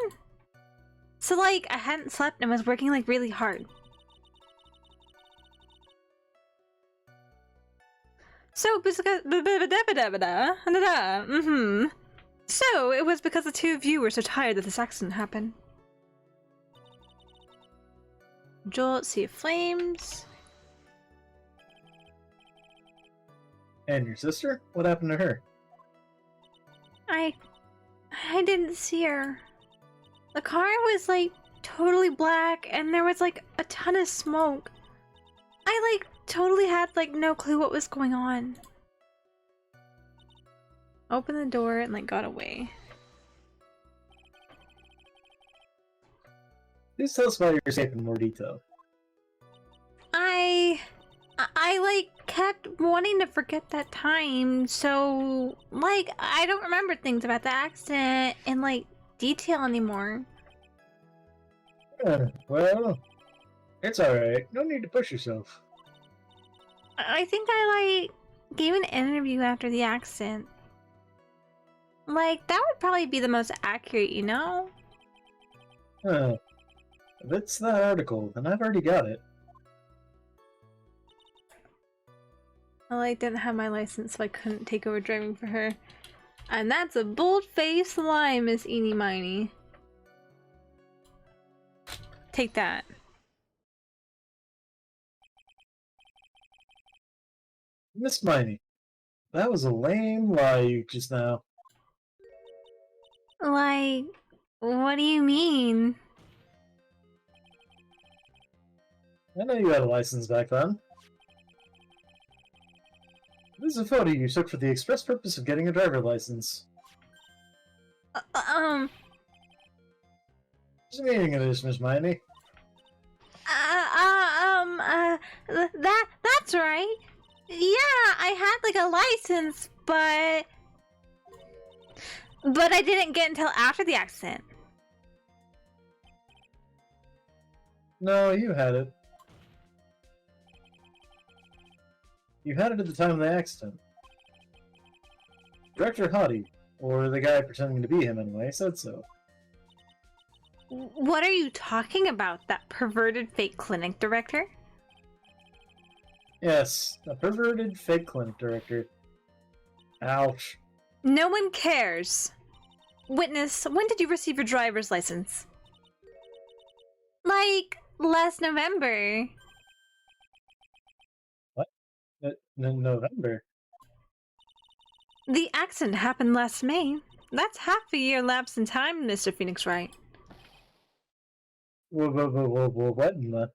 Speaker 1: So, like, I hadn't slept and was working, like, really hard. So, because... So, it was because the two of you were so tired that this accident happened. Jolt, Sea of Flames...
Speaker 2: And your sister? What happened to her?
Speaker 1: I didn't see her. The car was, like, totally black, and there was, like, a ton of smoke. I, like, totally had, like, no clue what was going on. Opened the door and, like, got away.
Speaker 2: Please tell us about your escape in more detail.
Speaker 1: I like kept wanting to forget that time, so like I don't remember things about the accident in like detail anymore.
Speaker 2: Well, it's alright. No need to push yourself.
Speaker 1: I think I like gave an interview after the accident. Like that would probably be the most accurate, you know?
Speaker 2: Huh. If it's that article, then I've already got it.
Speaker 1: I like didn't have my license, so I couldn't take over driving for her. And that's a bold-faced lie, Miss Eenie Miney. Take that.
Speaker 2: Miss Miney, that was a lame lie just now.
Speaker 1: Like, what do you mean?
Speaker 2: I know you had a license back then. This is a photo you took for the express purpose of getting a driver license. What's the meaning of this, Miss Miney?
Speaker 1: That's right. Yeah, I had like a license, but I didn't get until after the accident.
Speaker 2: No, you had it. You had it at the time of the accident. Director Hottie, or the guy pretending to be him anyway, said so.
Speaker 1: What are you talking about? That perverted fake clinic director?
Speaker 2: Yes, a perverted fake clinic director. Ouch.
Speaker 1: No one cares. Witness, when did you receive your driver's license? Like, last November.
Speaker 2: What? November?
Speaker 1: The accident happened last May. That's half a year lapse in time, Mr. Phoenix Wright.
Speaker 2: What in the...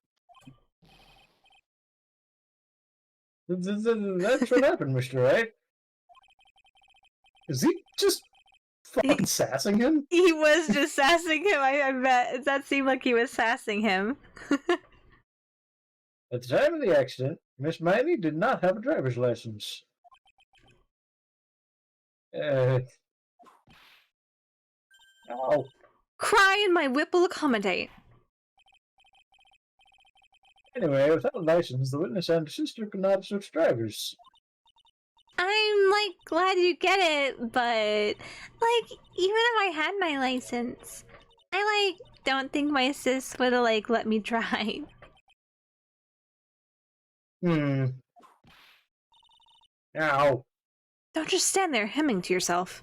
Speaker 2: That's what happened, Mr. Wright. Is he just fucking sassing him?
Speaker 1: He was just sassing him, I bet. That seemed like he was sassing him.
Speaker 2: At the time of the accident, Miss Miley did not have a driver's license. Ow.
Speaker 1: Cry and my whip will accommodate.
Speaker 2: Anyway, without a license, the witness and her sister could not switch drivers.
Speaker 1: I'm, like, glad you get it, but, like, even if I had my license, I, like, don't think my sis would've, like, let me drive.
Speaker 2: Ow.
Speaker 1: Don't just stand there hemming to yourself.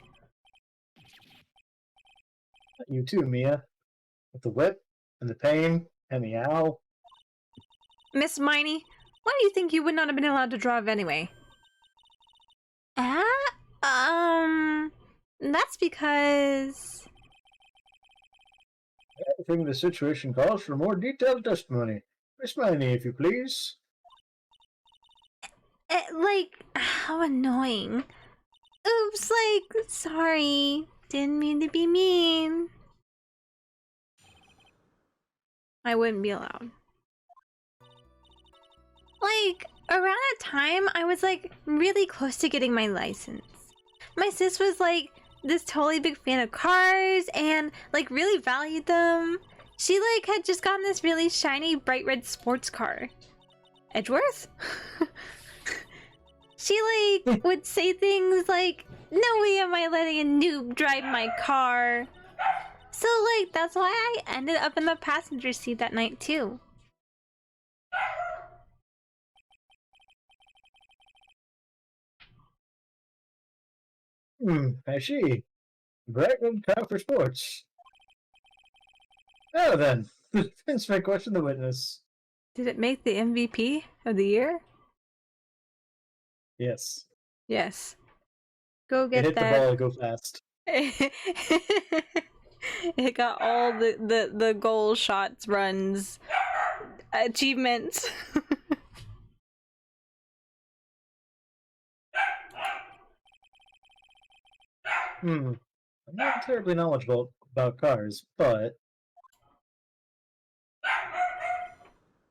Speaker 2: You too, Mia. With the whip, and the pain, and the ow.
Speaker 1: Miss Miney, why do you think you would not have been allowed to drive anyway? That's because...
Speaker 2: I think the situation calls for more detailed testimony. Miss Miley, if you please.
Speaker 1: Like, how annoying. Oops, like, sorry. Didn't mean to be mean. I wouldn't be allowed. Like, around that time, I was, like, really close to getting my license. My sis was, like, this totally big fan of cars and, like, really valued them. She, like, had just gotten this really shiny, bright red sports car. Edgeworth? She, like, would say things like, no way am I letting a noob drive my car. So, like, that's why I ended up in the passenger seat that night, too.
Speaker 2: I see. Bright red car for sports. Now then, the defense may question the witness.
Speaker 1: Did it make the MVP of the year?
Speaker 2: Yes.
Speaker 1: Yes. Go get
Speaker 2: Hit
Speaker 1: that.
Speaker 2: the ball and go fast.
Speaker 1: It got all the goal shots, runs, achievements.
Speaker 2: I'm not terribly knowledgeable about cars, but...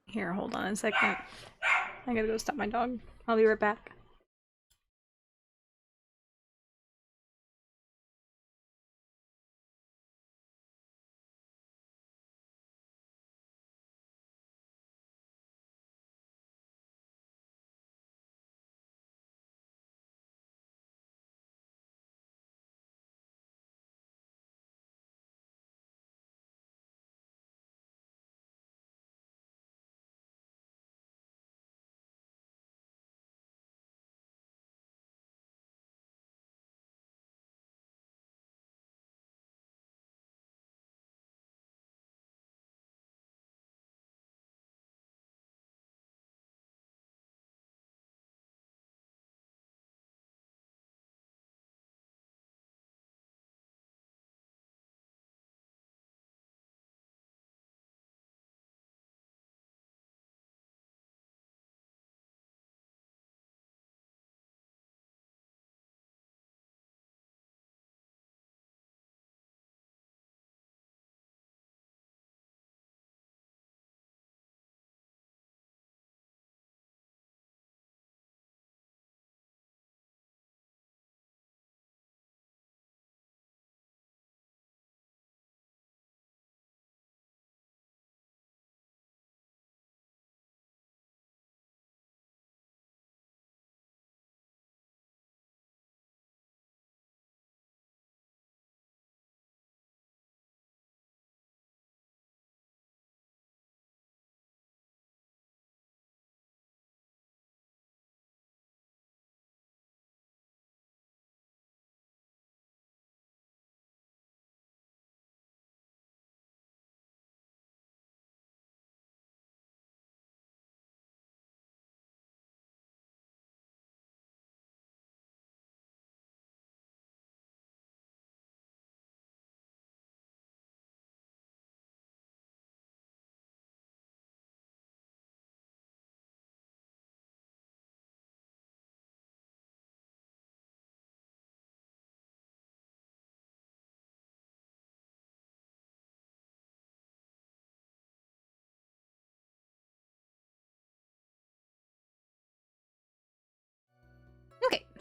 Speaker 1: Here, hold on a second. I gotta go stop my dog. I'll be right back.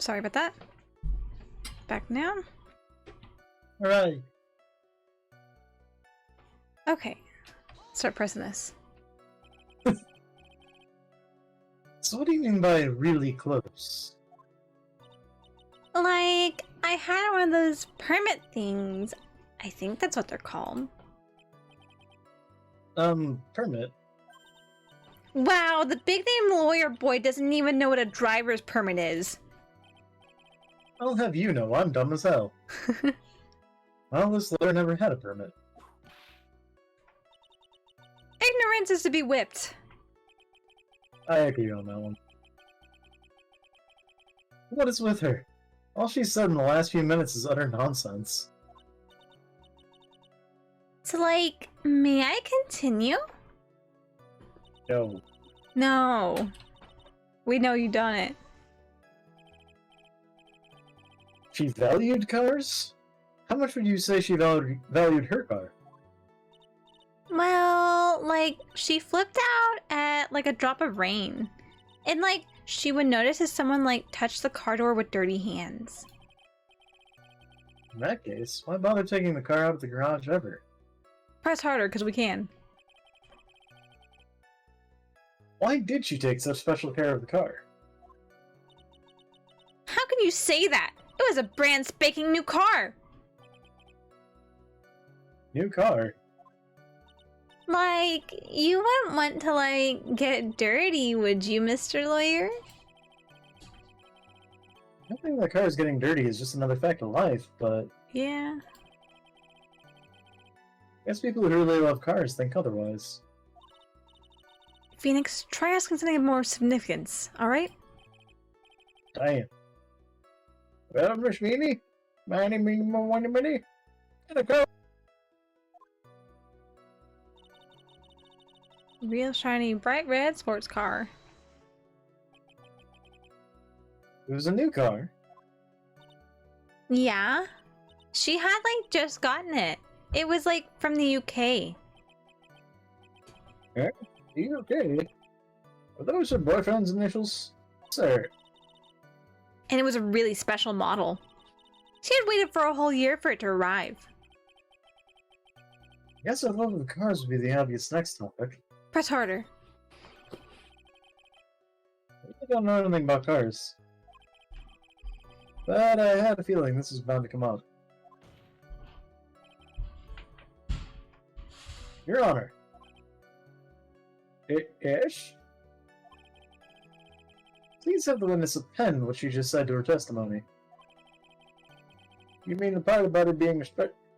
Speaker 1: sorry about that. Back down.
Speaker 2: Alright.
Speaker 1: Okay. Start pressing this.
Speaker 2: So what do you mean by really close?
Speaker 1: Like, I had one of those permit things. I think that's what they're called.
Speaker 2: Permit?
Speaker 1: Wow, the big name lawyer boy doesn't even know what a driver's permit is.
Speaker 2: I'll have you know, I'm dumb as hell. Well, this lawyer never had a permit.
Speaker 1: Ignorance is to be whipped.
Speaker 2: I agree on that one. What is with her? All she said in the last few minutes is utter nonsense.
Speaker 1: So, like, may I continue?
Speaker 2: No.
Speaker 1: No. We know you done it.
Speaker 2: She valued cars? How much would you say she valued her car?
Speaker 1: Well, like, she flipped out at, like, a drop of rain. And, like, she would notice if someone, like, touched the car door with dirty hands.
Speaker 2: In that case, why bother taking the car out of the garage ever?
Speaker 1: Press harder, because we can.
Speaker 2: Why did she take such special care of the car?
Speaker 1: How can you say that? It was a brand spanking new car!
Speaker 2: New car?
Speaker 1: Like, you wouldn't want to, like, get dirty, would you, Mr. Lawyer?
Speaker 2: I think the car is getting dirty is just another fact of life, but
Speaker 1: Yeah.
Speaker 2: I guess people who really love cars think otherwise.
Speaker 1: Phoenix, try asking something of more significance, alright?
Speaker 2: Damn. Well, Miss Meanie, Manny, Meanie, Money, Minnie, and a car.
Speaker 1: Real shiny, bright red sports car.
Speaker 2: It was a new car.
Speaker 1: Yeah. She had, like, just gotten it. It was, like, from the UK.
Speaker 2: You okay? Are those her boyfriend's initials? Sir.
Speaker 1: And it was a really special model. She had waited for a whole year for it to arrive.
Speaker 2: Guess I thought the cars would be the obvious next topic.
Speaker 1: Press harder.
Speaker 2: I don't know anything about cars. But I had a feeling this was bound to come up. Your Honor. Ish? Please have the witness append what she just said to her testimony. You mean the part about it being a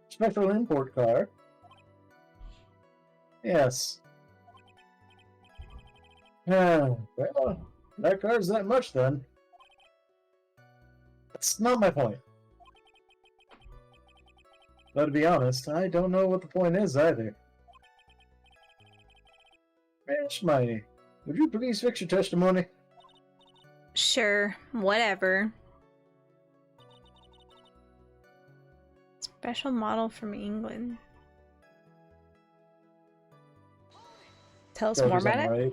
Speaker 2: special import car? Yes. Well, that car's that much then. That's not my point. But to be honest, I don't know what the point is either. Miss Mighty, would you please fix your testimony?
Speaker 1: Sure, whatever. Special model from England. Tell us more about it?
Speaker 2: Right?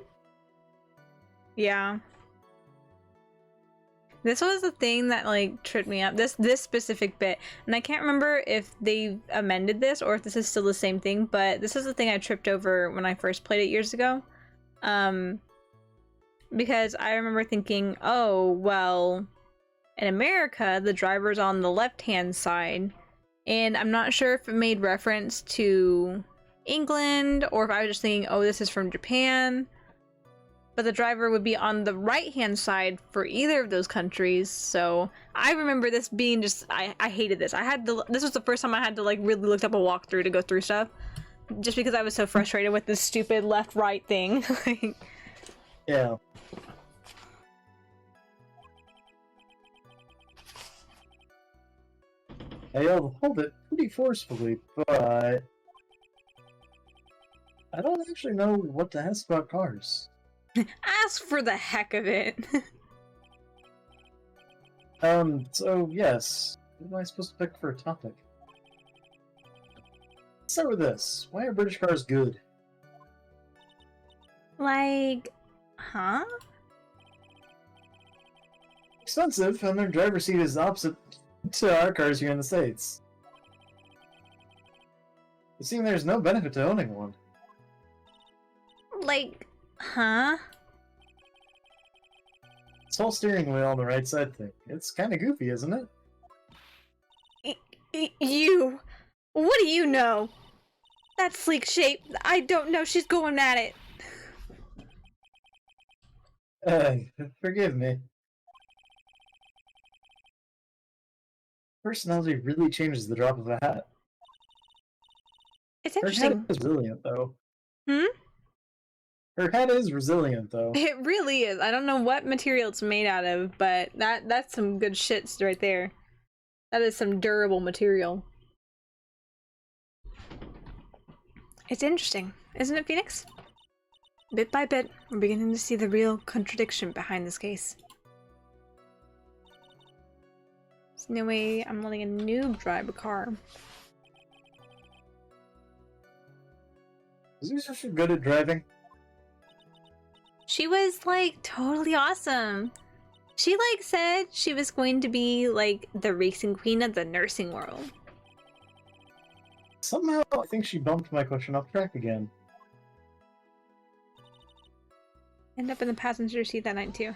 Speaker 1: Yeah. This was the thing that, like, tripped me up. This specific bit. And I can't remember if they amended this or if this is still the same thing, but this is the thing I tripped over when I first played it years ago. Because I remember thinking, oh, well, in America, the driver's on the left-hand side. And I'm not sure if it made reference to England or if I was just thinking, oh, this is from Japan. But the driver would be on the right-hand side for either of those countries. So I remember this being just, I hated this. This was the first time I had to, like, really look up a walkthrough to go through stuff. Just because I was so frustrated with this stupid left-right thing.
Speaker 2: Yeah. I hold it pretty forcefully, but I don't actually know what to ask about cars.
Speaker 1: Ask for the heck of it.
Speaker 2: So yes. What am I supposed to pick for a topic? Let's start with this. Why are British cars good?
Speaker 1: Like, huh?
Speaker 2: expensive, and their driver's seat is opposite to our cars here in the States. It seems there's no benefit to owning one.
Speaker 1: Like, huh?
Speaker 2: This whole steering wheel on the right side thing. It's kind of goofy, isn't it?
Speaker 1: You! What do you know? That sleek shape, I don't know, she's going at it.
Speaker 2: Forgive me. Personality really changes the drop of a hat.
Speaker 1: It's
Speaker 2: Her
Speaker 1: interesting.
Speaker 2: hat is resilient, though.
Speaker 1: Hmm?
Speaker 2: Her hat is resilient, though.
Speaker 1: It really is. I don't know what material it's made out of, but that's some good shits right there. That is some durable material. It's interesting, isn't it, Phoenix? Bit by bit, we're beginning to see the real contradiction behind this case. There's no way I'm letting a noob drive a car.
Speaker 2: Is he so good at driving?
Speaker 1: She was, like, totally awesome. She, like, said she was going to be, like, the racing queen of the nursing world.
Speaker 2: Somehow, I think she bumped my question off track again.
Speaker 1: End up in the passenger seat that night, too.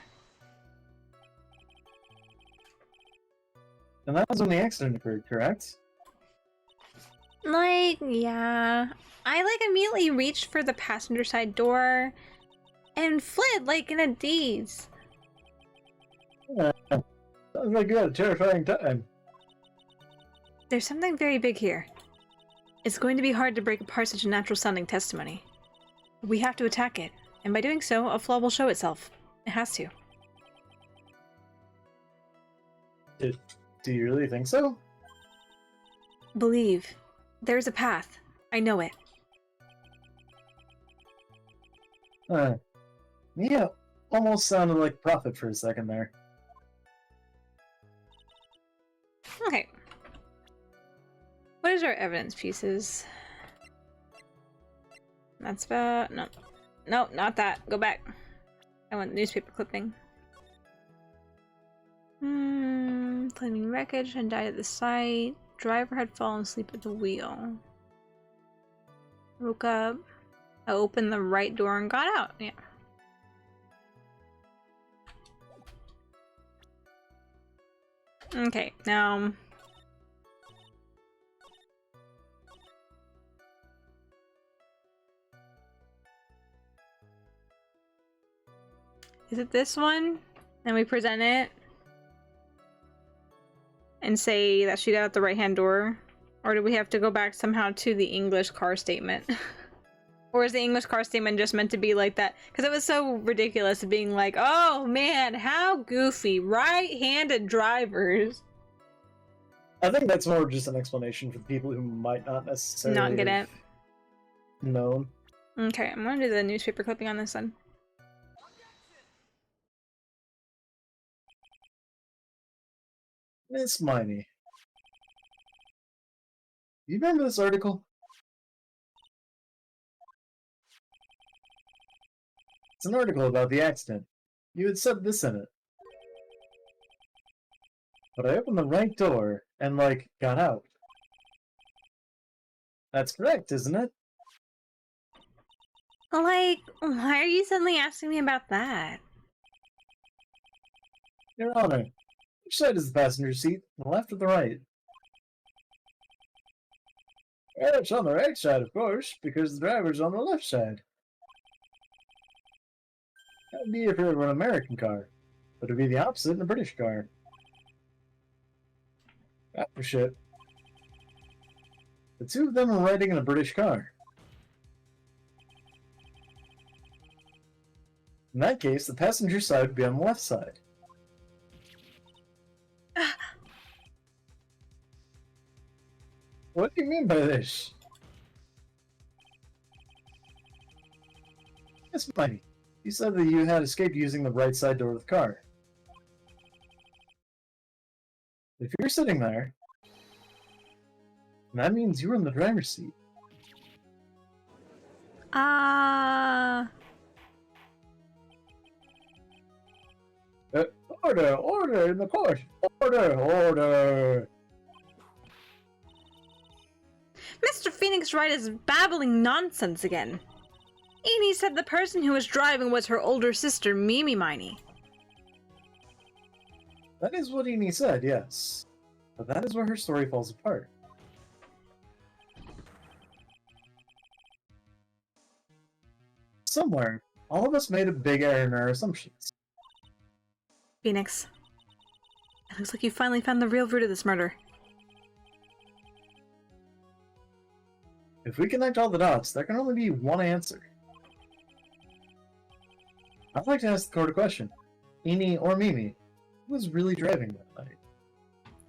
Speaker 2: And that was when the accident occurred, correct?
Speaker 1: Like, yeah. I, like, immediately reached for the passenger side door and fled, like, in a daze.
Speaker 2: Sounds like you had a terrifying time.
Speaker 1: There's something very big here. It's going to be hard to break apart such a natural-sounding testimony. We have to attack it, and by doing so, a flaw will show itself. It has to.
Speaker 2: Do you really think so?
Speaker 1: Believe. There's a path. I know it.
Speaker 2: Mia almost sounded like Prophet for a second there.
Speaker 1: Okay. What is our evidence pieces? That's about... No. No, not that. Go back. I want newspaper clipping. Claiming wreckage and died at the site. Driver had fallen asleep at the wheel. Woke up. I opened the right door and got out. Yeah. Okay, now... Is it this one? And we present it? And say that she got out the right-hand door? Or do we have to go back somehow to the English car statement? Or is the English car statement just meant to be like that? Because it was so ridiculous being like, oh man, how goofy, right-handed drivers.
Speaker 2: I think that's more just an explanation for people who might not necessarily
Speaker 1: Not get it.
Speaker 2: known.
Speaker 1: Okay, I'm gonna do the newspaper clipping on this one.
Speaker 2: Miss Miney. You remember this article? It's an article about the accident. You had said this in it. But I opened the right door and, like, got out. That's correct, isn't it?
Speaker 1: Like, why are you suddenly asking me about that?
Speaker 2: Your Honor, which side is the passenger seat? The left or the right? Well, it's on the right side, of course, because the driver's on the left side. That would be if it were an American car, but it'd be the opposite in a British car. After shit. The two of them are riding in a British car. In that case, the passenger side would be on the left side. What do you mean by this? Yes, Mikey. You said that you had escaped using the right side door of the car. If you're sitting there, that means you were in the driver's seat. Order! Order in the court! Order! Order!
Speaker 1: Mr. Phoenix Wright is babbling nonsense again. Edie said the person who was driving was her older sister, Mimi Miney.
Speaker 2: That is what Eni said, yes. But that is where her story falls apart. Somewhere, all of us made a big error in our assumptions.
Speaker 1: Phoenix, it looks like you finally found the real root of this murder.
Speaker 2: If we connect all the dots, there can only be one answer. I'd like to ask the court a question. Eni or Mimi, who was really driving that night?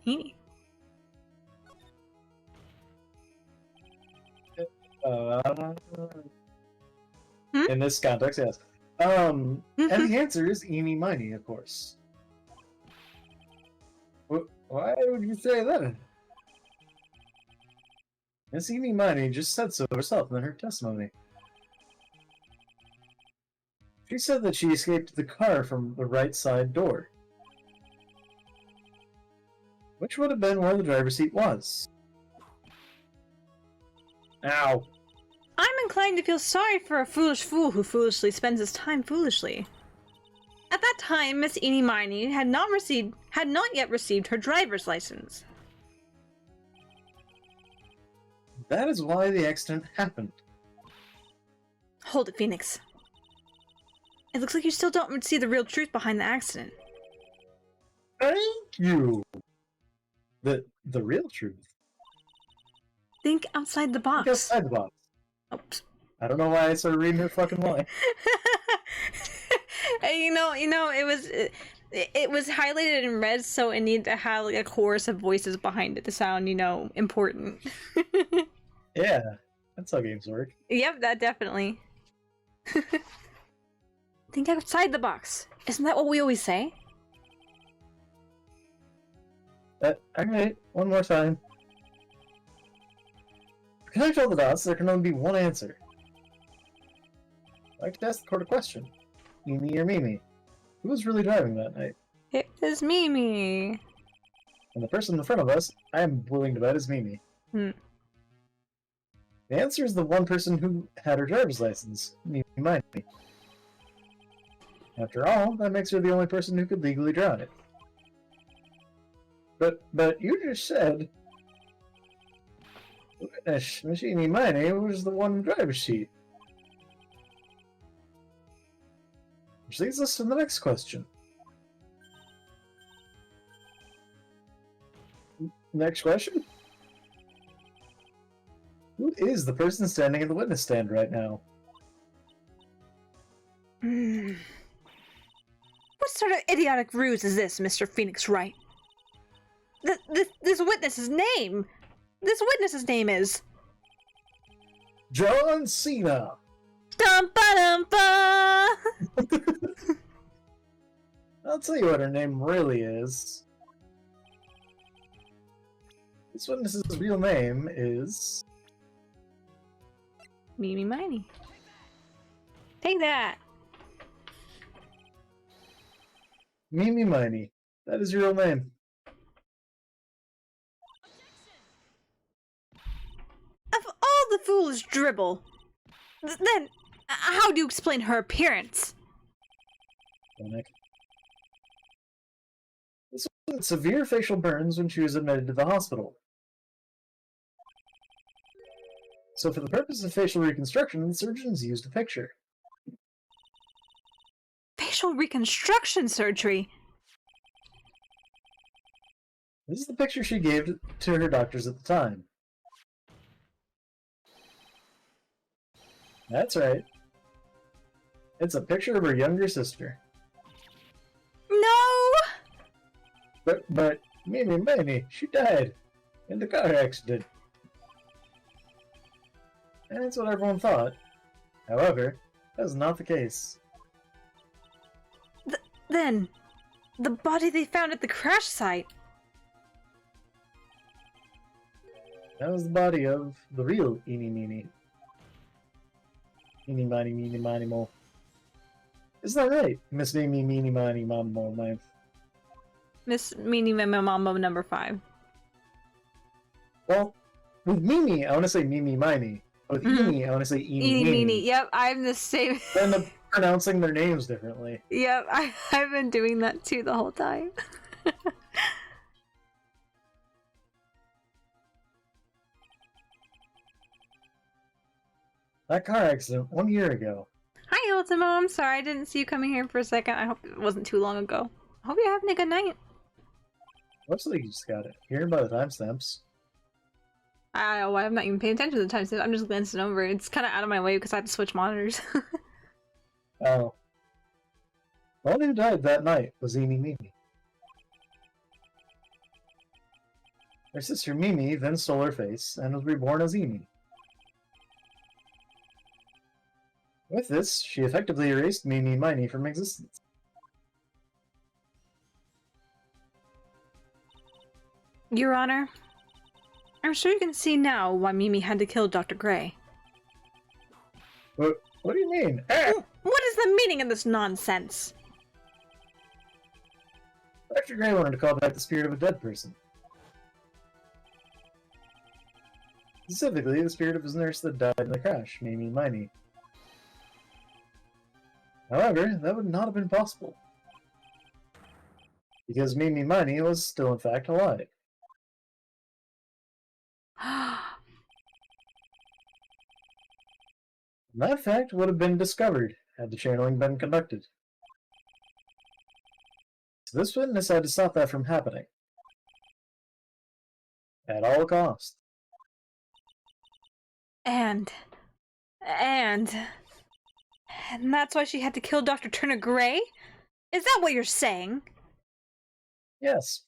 Speaker 1: Edie.
Speaker 2: In this context, yes. And the answer is Eni Miney, of course. Why would you say that? Miss Eni Miney just said so herself in her testimony. She said that she escaped the car from the right side door, which would have been where the driver's seat was. Ow.
Speaker 1: I'm inclined to feel sorry for a foolish fool who foolishly spends his time foolishly. At that time, Miss Eni Miney had not yet received her driver's license.
Speaker 2: That is why the accident happened.
Speaker 1: Hold it, Phoenix. It looks like you still don't see the real truth behind the accident.
Speaker 2: Thank you! The real truth.
Speaker 1: Think outside the box.
Speaker 2: Think outside the box.
Speaker 1: Oops.
Speaker 2: I don't know why I started reading her fucking line.
Speaker 1: You know, it was highlighted in red, so it needed to have like a chorus of voices behind it to sound, important.
Speaker 2: Yeah, that's how games work.
Speaker 1: Yep, that definitely. Think outside the box. Isn't that what we always say?
Speaker 2: Alright, one more time. To connect all the dots, there can only be one answer. I'd like to ask the court a question. Eni or Mimi? Who was really driving that night?
Speaker 1: It was Mimi.
Speaker 2: And the person in front of us, I am willing to bet, is Mimi.
Speaker 1: Hmm.
Speaker 2: The answer is the one person who had her driver's license, Mimi Miney. After all, that makes her the only person who could legally drive. But you just said Miss Eni Miney was the one in the driver's seat. Which leads us to the next question. Next question? Who is the person standing in the witness stand right now?
Speaker 1: What sort of idiotic ruse is this, Mr. Phoenix Wright? This witness's name! This witness's name is...
Speaker 2: John Cena!
Speaker 1: Dum-ba-dum-ba!
Speaker 2: I'll tell you what her name really is. This witness's real name is...
Speaker 1: Mimi Miney. Take that!
Speaker 2: Mimi Miney. That is your real name.
Speaker 1: Of all the foolish dribble, then how do you explain her appearance?
Speaker 2: This was severe facial burns when she was admitted to the hospital. So for the purpose of facial reconstruction, the surgeons used a picture.
Speaker 1: Facial reconstruction surgery?
Speaker 2: This is the picture she gave to her doctors at the time. That's right. It's a picture of her younger sister.
Speaker 1: No!
Speaker 2: But Mimi Miney, she died in the car accident. And that's what everyone thought. However, that was not the case.
Speaker 1: Then, the body they found at the crash site.
Speaker 2: That was the body of the real Eni Miney. Eeny, miny, meeny, miny, mo. Isn't that right, Miss Mimi, meeny, miny, mom, mo, my...
Speaker 1: Miss Meanie Mambo number 5.
Speaker 2: Well, with Mimi, I want to say Mimi Miney. With Eenie, I want to say Eenie Meenie.
Speaker 1: Yep, I'm the same.
Speaker 2: I end up pronouncing their names differently.
Speaker 1: Yep, I've been doing that too the whole time.
Speaker 2: That car accident 1 year ago.
Speaker 1: Hi, Ultimo. I'm sorry I didn't see you coming here for a second. I hope it wasn't too long ago. I hope you're having a good night.
Speaker 2: Looks like you just got it. Here by the timestamps.
Speaker 1: I'm not even paying attention to the timestamps. I'm just glancing over. It's kind of out of my way because I had to switch monitors.
Speaker 2: Oh. The one who died that night was Eenie Mimi. Her sister Mimi then stole her face and was reborn as Eenie. With this, she effectively erased Mimi Miney from existence.
Speaker 1: Your Honor, I'm sure you can see now why Mimi had to kill Dr. Gray.
Speaker 2: What do you mean? Ah!
Speaker 1: What is the meaning of this nonsense?
Speaker 2: Dr. Gray wanted to call back the spirit of a dead person. Specifically, the spirit of his nurse that died in the crash, Mimi Miney. However, that would not have been possible. Because Mimi Miney was still in fact alive. That fact would have been discovered had the channeling been conducted. So this witness had to stop that from happening. At all costs.
Speaker 1: And that's why she had to kill Dr. Turner Gray? Is that what you're saying?
Speaker 2: Yes.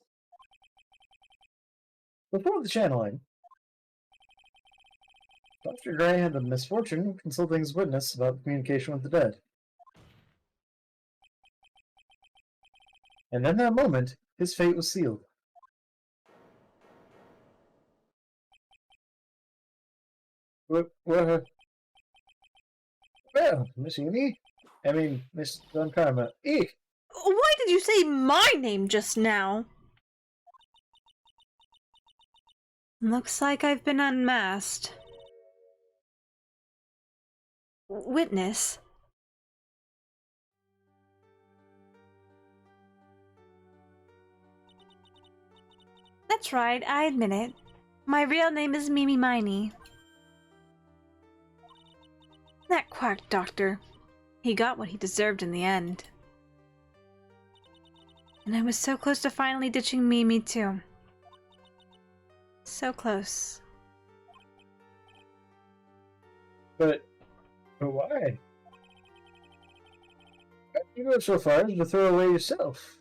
Speaker 2: Before the channeling, Dr. Gray had the misfortune of consulting his witness about communication with the dead. And in that moment, his fate was sealed. Well, Miss Amy? I mean, Miss Don Karma. Eek!
Speaker 1: Why did you say my name just now? Looks like I've been unmasked. Witness? That's right, I admit it. My real name is Mimi Miney. That quack doctor. He got what he deserved in the end. And I was so close to finally ditching Mimi too. So close.
Speaker 2: But why? Why did you go so far as to throw away yourself?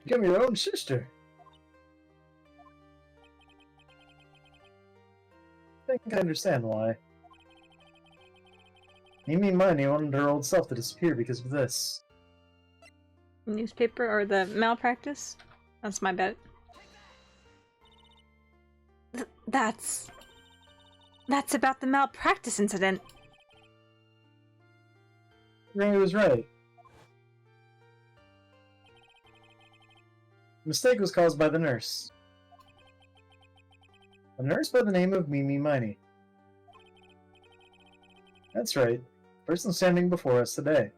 Speaker 2: Become your own sister. I think I understand why. Mimi Miney wanted her old self to disappear because of this.
Speaker 1: Newspaper or the malpractice? That's my bet. That's about the malpractice incident.
Speaker 2: Ray was right. The mistake was caused by the nurse. A nurse by the name of Mimi Miney. That's right. The person standing before us today.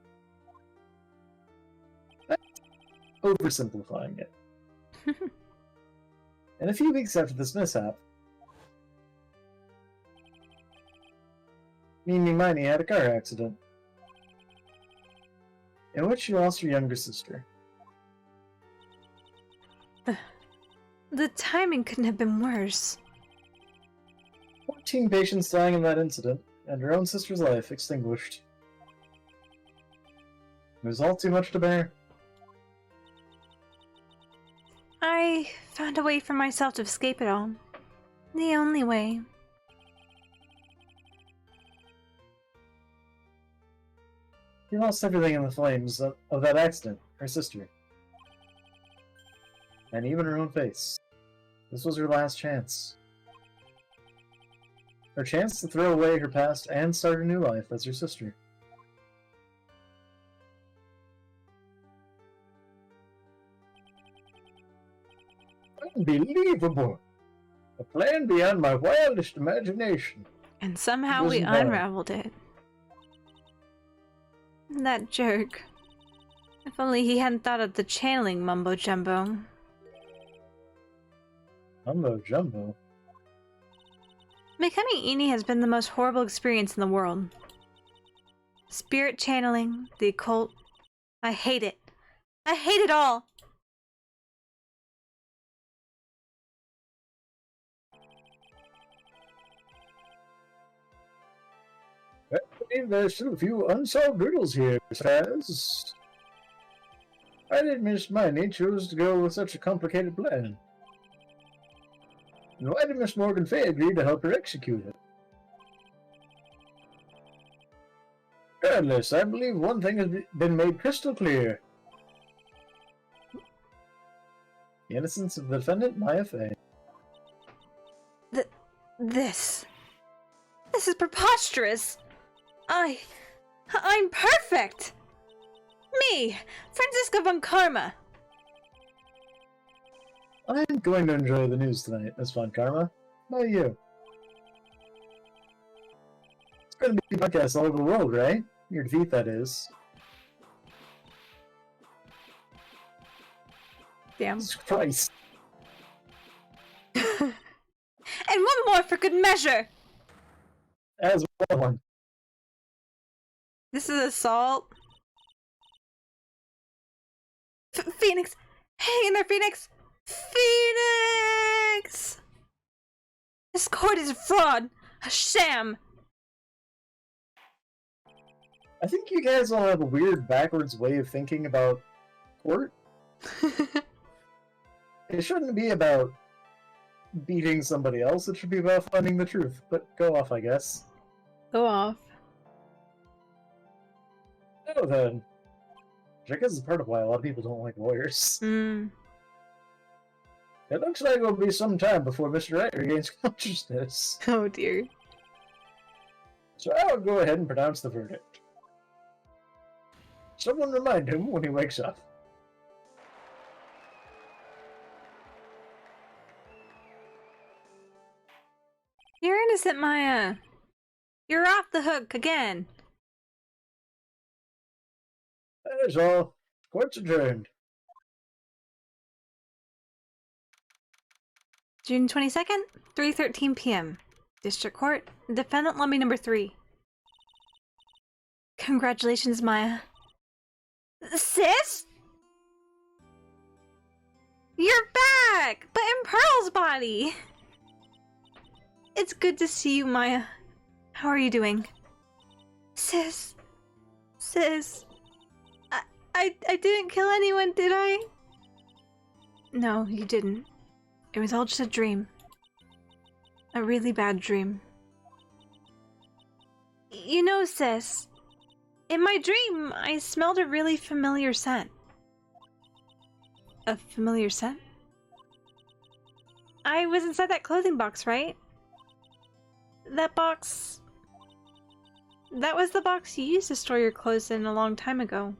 Speaker 2: That's oversimplifying it. And a few weeks after this mishap, Mimi Miney had a car accident in which she lost her younger sister.
Speaker 1: The timing couldn't have been worse.
Speaker 2: 14 patients dying in that incident, and her own sister's life extinguished. It was all too much to bear.
Speaker 1: I found a way for myself to escape it all. The only way.
Speaker 2: She lost everything in the flames of that accident, her sister. And even her own face. This was her last chance. Her chance to throw away her past and start a new life as her sister. Unbelievable! A plan beyond my wildest imagination.
Speaker 1: And somehow we unraveled it. That jerk. If only he hadn't thought of the channeling mumbo jumbo.
Speaker 2: Mumbo jumbo?
Speaker 1: Becoming Eni has been the most horrible experience in the world. Spirit channeling, the occult. I hate it. I hate it all!
Speaker 2: I believe there's still a few unsolved riddles here, Saz. I did Miss Miney choose to go with such a complicated plan? And why did Miss Morgan Fay agree to help her execute it? Regardless, I believe one thing has been made crystal clear. The innocence of the defendant, Maya Fay.
Speaker 1: This is preposterous! I'm perfect! Me, Franziska von Karma!
Speaker 2: I'm going to enjoy the news tonight, Miss Von Karma. How about you? It's going to be podcasts all over the world, right? Your defeat, that is.
Speaker 1: Damn.
Speaker 2: Jesus Christ.
Speaker 1: And one more for good measure!
Speaker 2: As one.
Speaker 1: This is assault. Phoenix! Hang in there, Phoenix! Phoenix! This court is a fraud! A sham!
Speaker 2: I think you guys all have a weird backwards way of thinking about court. It shouldn't be about beating somebody else, it should be about finding the truth. But go off, I guess.
Speaker 1: Go off.
Speaker 2: Oh, then. Which I guess is part of why a lot of people don't like lawyers.
Speaker 1: Mm.
Speaker 2: It looks like it'll be some time before Mr. Wright regains consciousness.
Speaker 1: Oh dear.
Speaker 2: So I'll go ahead and pronounce the verdict. Someone remind him when he wakes up.
Speaker 1: You're innocent, Maya. You're off the hook again.
Speaker 2: That is all. Court's adjourned.
Speaker 1: June 22nd, 3:13 p.m. District Court, Defendant Lobby number 3. Congratulations, Maya. Sis? You're back! But in Pearl's body! It's good to see you, Maya. How are you doing? Sis. I didn't kill anyone, did I? No, you didn't. It was all just a dream. A really bad dream. You know, sis, in my dream, I smelled a really familiar scent. A familiar scent? I was inside that clothing box, right? That box... That was the box you used to store your clothes in a long time ago.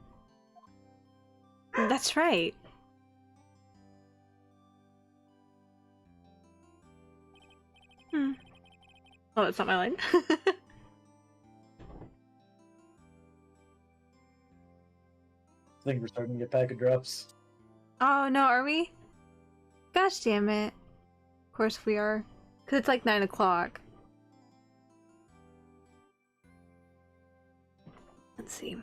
Speaker 1: That's right. Oh, that's not my line.
Speaker 2: I think we're starting to get packet drops.
Speaker 1: Oh no, are we? Gosh damn it. Of course we are. Cause it's like 9 o'clock. Let's see.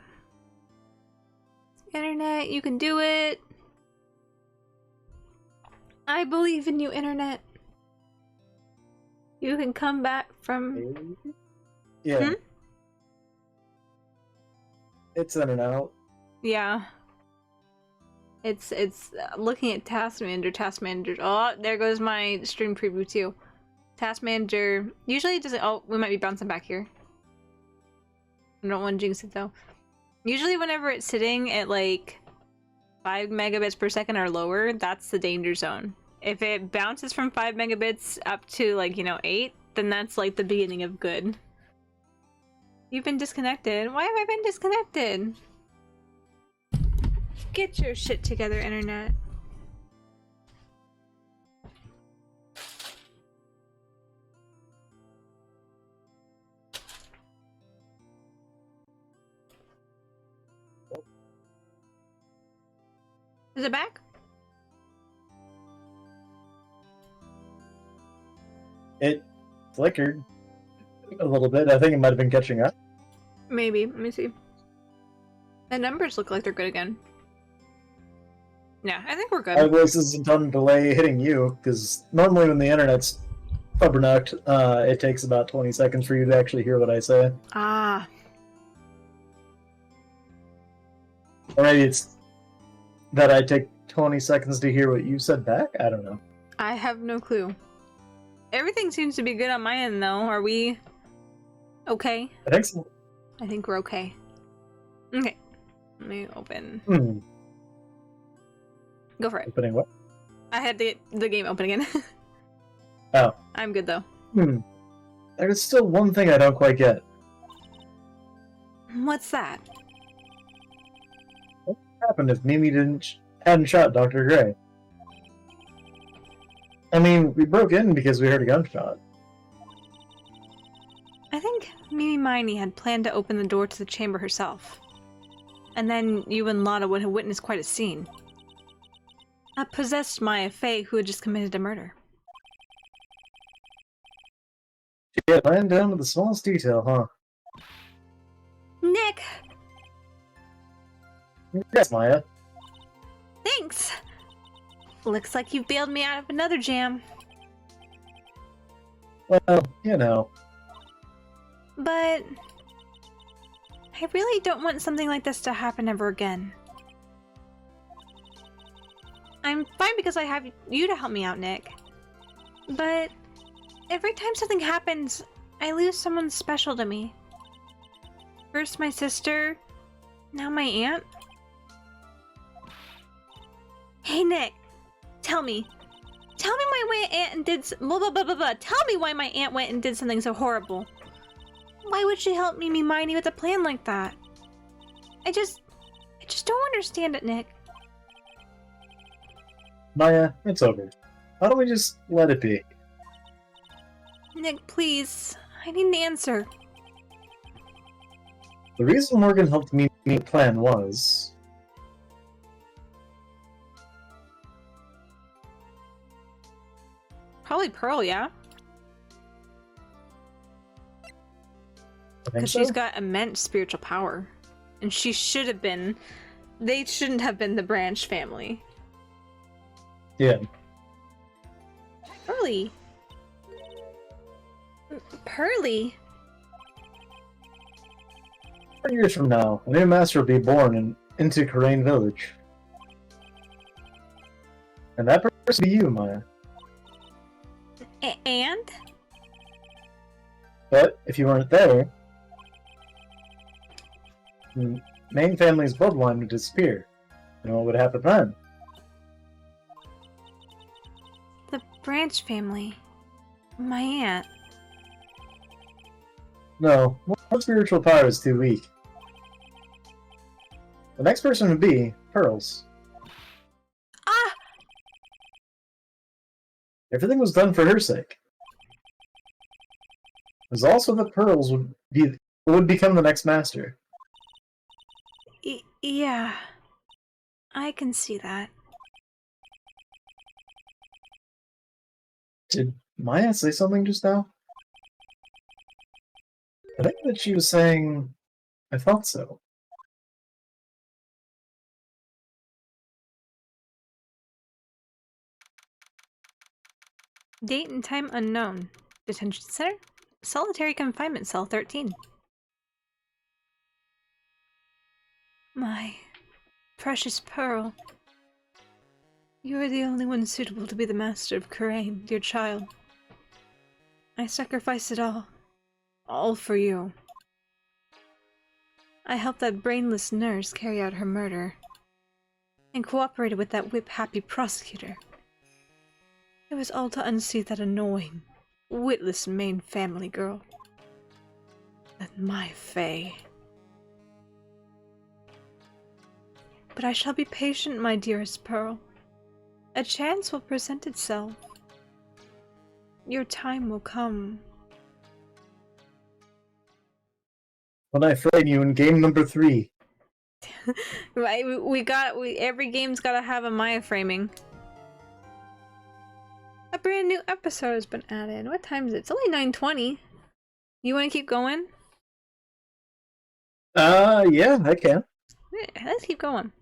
Speaker 1: Internet, you can do it. I believe in you, Internet. You can come back from...
Speaker 2: Yeah.
Speaker 1: Hmm?
Speaker 2: It's in and out.
Speaker 1: Yeah. It's looking at task manager. Oh, there goes my stream preview too. Task manager usually it doesn't. Oh, we might be bouncing back here. I don't want to jinx it though. Usually whenever it's sitting at like 5 megabits per second or lower, that's the danger zone. If it bounces from 5 megabits up to like, 8, then that's like the beginning of good. You've been disconnected. Why have I been disconnected? Get your shit together, Internet. Is it back?
Speaker 2: It flickered a little bit. I think it might have been catching up.
Speaker 1: Maybe. Let me see. The numbers look like they're good again. Yeah, I think we're good.
Speaker 2: Our voice isn't on delay hitting you, because normally when the internet's rubbernecked, it takes about 20 seconds for you to actually hear what I say.
Speaker 1: Ah.
Speaker 2: Or maybe it's that I take 20 seconds to hear what you said back? I don't know.
Speaker 1: I have no clue. Everything seems to be good on my end, though. Are we okay?
Speaker 2: I think so.
Speaker 1: I think we're okay. Okay. Let me open. Go for it.
Speaker 2: Opening what?
Speaker 1: I had the game open again.
Speaker 2: Oh.
Speaker 1: I'm good, though.
Speaker 2: There's still one thing I don't quite get.
Speaker 1: What's that?
Speaker 2: What happened if Mimi hadn't shot Dr. Gray? I mean, we broke in because we heard a gunshot.
Speaker 1: I think Mimi Miney had planned to open the door to the chamber herself. And then you and Lotta would have witnessed quite a scene. A possessed Maya Fey who had just committed a murder.
Speaker 2: She had planned down to the smallest detail, huh?
Speaker 1: Nick!
Speaker 2: Yes, Maya.
Speaker 1: Thanks! Looks like you've bailed me out of another jam.
Speaker 2: Well, you know.
Speaker 1: But I really don't want something like this to happen ever again. I'm fine because I have you to help me out, Nick. But every time something happens, I lose someone special to me. First my sister, now my aunt. Hey Nick, tell me why my aunt did blah blah blah blah blah. Tell me why my aunt went and did something so horrible. Why would she help Mimi Miney with a plan like that? I just don't understand it, Nick.
Speaker 2: Maya, it's over. Why don't we just let it be?
Speaker 1: Nick, please. I need an answer.
Speaker 2: The reason Morgan helped me plan was...
Speaker 1: Probably Pearl, yeah?
Speaker 2: I think
Speaker 1: Because
Speaker 2: so?
Speaker 1: she's got immense spiritual power. And she should have been... They shouldn't have been the Branch family.
Speaker 2: Yeah.
Speaker 1: Pearly. Pearly?
Speaker 2: 4 years from now, a new master will be born into Karain Village. And that person will be you, Maya.
Speaker 1: And?
Speaker 2: But if you weren't there, the main family's bloodline would disappear. You know what would happen then?
Speaker 1: The Branch family. My aunt.
Speaker 2: No, one spiritual power is too weak. The next person would be Pearls.
Speaker 1: Ah!
Speaker 2: Everything was done for her sake. It was also that Pearls would become the next master.
Speaker 1: Yeah. I can see that.
Speaker 2: Did Maya say something just now? I think that she was saying, I thought so.
Speaker 1: Date and time unknown. Detention center? Solitary confinement cell 13. My precious Pearl. You are the only one suitable to be the master of Karain, dear child. I sacrificed it all for you. I helped that brainless nurse carry out her murder, and cooperated with that whip-happy prosecutor. It was all to unseat that annoying, witless main family girl. That my Faye. But I shall be patient, my dearest Pearl. A chance will present itself. Your time will come.
Speaker 2: When I frame you in game number 3.
Speaker 1: Every game's gotta have a Maya framing. A brand new episode has been added. What time is it? It's only 9:20. You want to keep going?
Speaker 2: Yeah, I can.
Speaker 1: Yeah, let's keep going.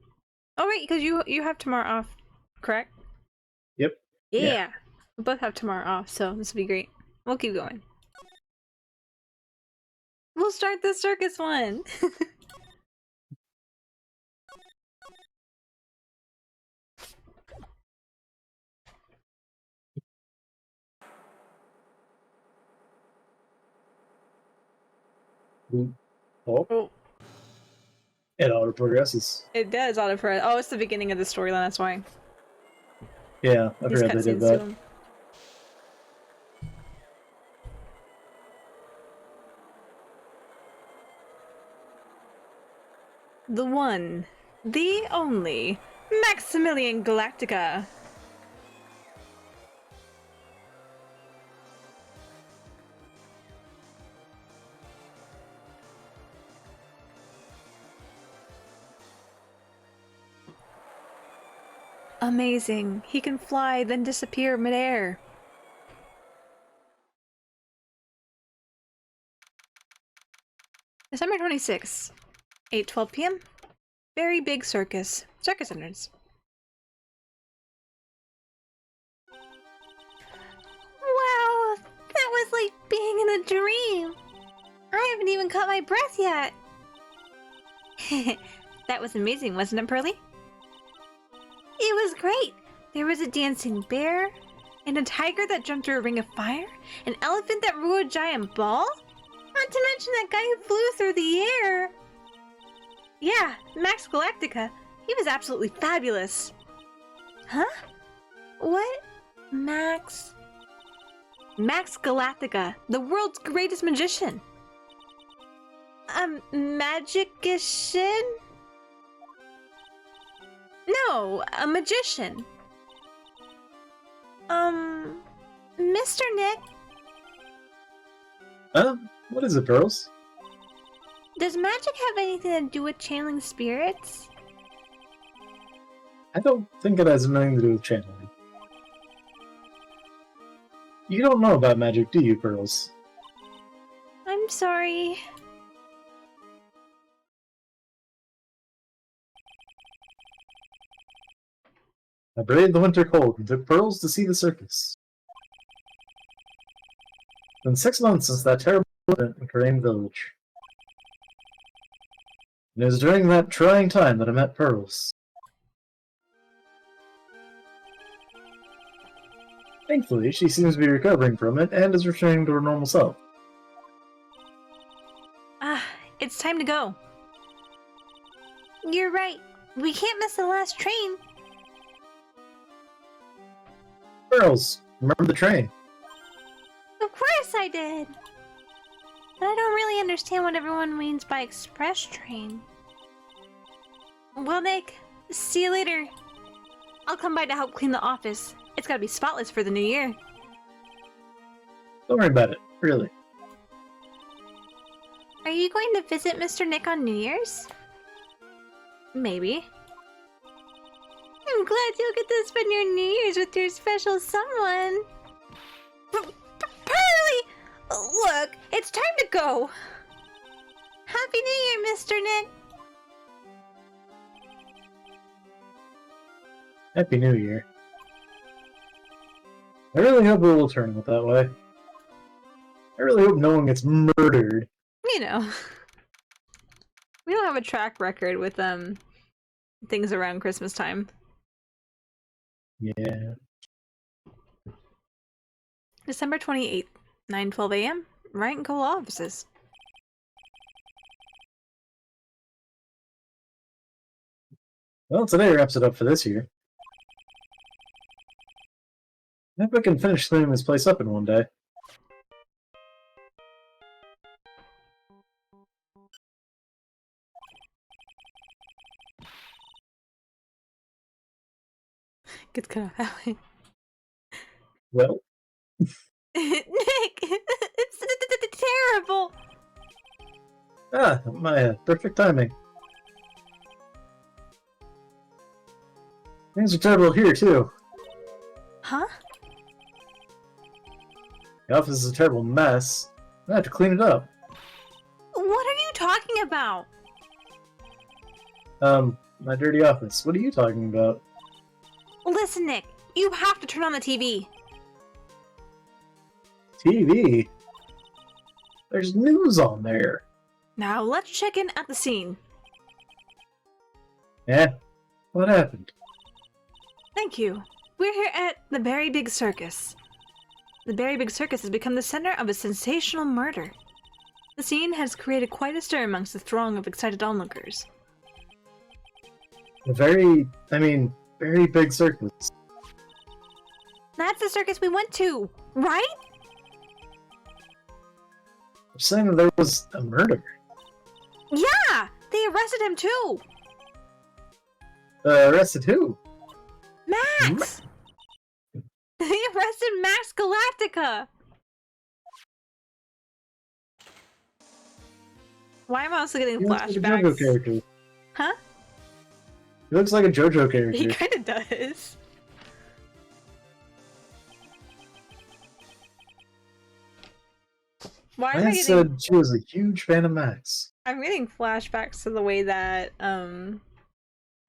Speaker 1: Oh wait, because you have tomorrow off, correct?
Speaker 2: Yep.
Speaker 1: Yeah. We both have tomorrow off, so this will be great. We'll keep going. We'll start the circus one.
Speaker 2: Oh,
Speaker 1: Oh,
Speaker 2: it auto progresses.
Speaker 1: it does auto pro. Oh, it's the beginning of the storyline. That's why.
Speaker 2: Yeah, I
Speaker 1: These
Speaker 2: forgot they did
Speaker 1: cutscenes to
Speaker 2: that.
Speaker 1: him. The one, the only, Maximilian Galactica. Amazing. He can fly, then disappear midair. December 26th, 8:12 p.m. Very big circus. Circus entrance. Wow, that was like being in a dream. I haven't even caught my breath yet. That was amazing, wasn't it, Pearly? It was great. There was a dancing bear, and a tiger that jumped through a ring of fire, an elephant that rode a giant ball, not to mention that guy who flew through the air. Yeah, Max Galactica. He was absolutely fabulous. Huh? What? Max Galactica, the world's greatest magician. A magician? No, a magician. Mr. Nick,
Speaker 2: What is it, Pearls?
Speaker 1: does magic have anything to do with channeling spirits?
Speaker 2: I don't think it has anything to do with channeling. You don't know about magic, do you, Pearls?
Speaker 1: I'm sorry.
Speaker 2: I braved the winter cold and took Pearls to see the circus. It's been 6 months since that terrible event in Crane Village. And it was during that trying time that I met Pearls. Thankfully, she seems to be recovering from it and is returning to her normal self.
Speaker 1: Ah, it's time to go. You're right. We can't miss the last train.
Speaker 2: Pearls, remember the train?
Speaker 1: Of course I did. But I don't really understand what everyone means by express train. Well, Nick, see you later. I'll come by to help clean the office. It's gotta be spotless for the new year.
Speaker 2: Don't worry about it, really.
Speaker 1: Are you going to visit Mr. Nick on New Year's? Maybe. I'm glad you'll get to spend your New Year's with your special someone. Pearly! Look, it's time to go. Happy New Year, Mr. Nick.
Speaker 2: Happy New Year. I really hope it will turn out that way. I really hope no one gets murdered.
Speaker 1: You know, we don't have a track record with things around Christmas time.
Speaker 2: Yeah.
Speaker 1: December 28th, 9:12 a.m. Wright and Cole offices.
Speaker 2: Well, today wraps it up for this year. I hope I can finish cleaning this place up in one day.
Speaker 1: Gets cut off.
Speaker 2: Well,
Speaker 1: Nick, it's terrible.
Speaker 2: my perfect timing. Things are terrible here, too.
Speaker 1: Huh?
Speaker 2: The office is a terrible mess. I have to clean it up.
Speaker 1: What are you talking about?
Speaker 2: My dirty office. What are you talking about?
Speaker 1: Listen, Nick, you have to turn on the TV.
Speaker 2: TV? There's news on there.
Speaker 1: Now let's check in at the scene.
Speaker 2: Eh? What happened?
Speaker 1: Thank you. We're here at the Very Big Circus. The Very Big Circus has become the center of a sensational murder. The scene has created quite a stir amongst the throng of excited onlookers.
Speaker 2: Very big circus.
Speaker 1: That's the circus we went to, right?
Speaker 2: I'm saying that there was a murder.
Speaker 1: Yeah! They arrested him too!
Speaker 2: Arrested who?
Speaker 1: Max! They arrested Max Galactica! Why am I also getting
Speaker 2: He looks like a
Speaker 1: flashbacks?
Speaker 2: JoJo character.
Speaker 1: Huh?
Speaker 2: He looks like a JoJo character.
Speaker 1: He kinda does. Why am I
Speaker 2: Ryan
Speaker 1: getting...
Speaker 2: said she was a huge fan of Max.
Speaker 1: I'm getting flashbacks to the way that, the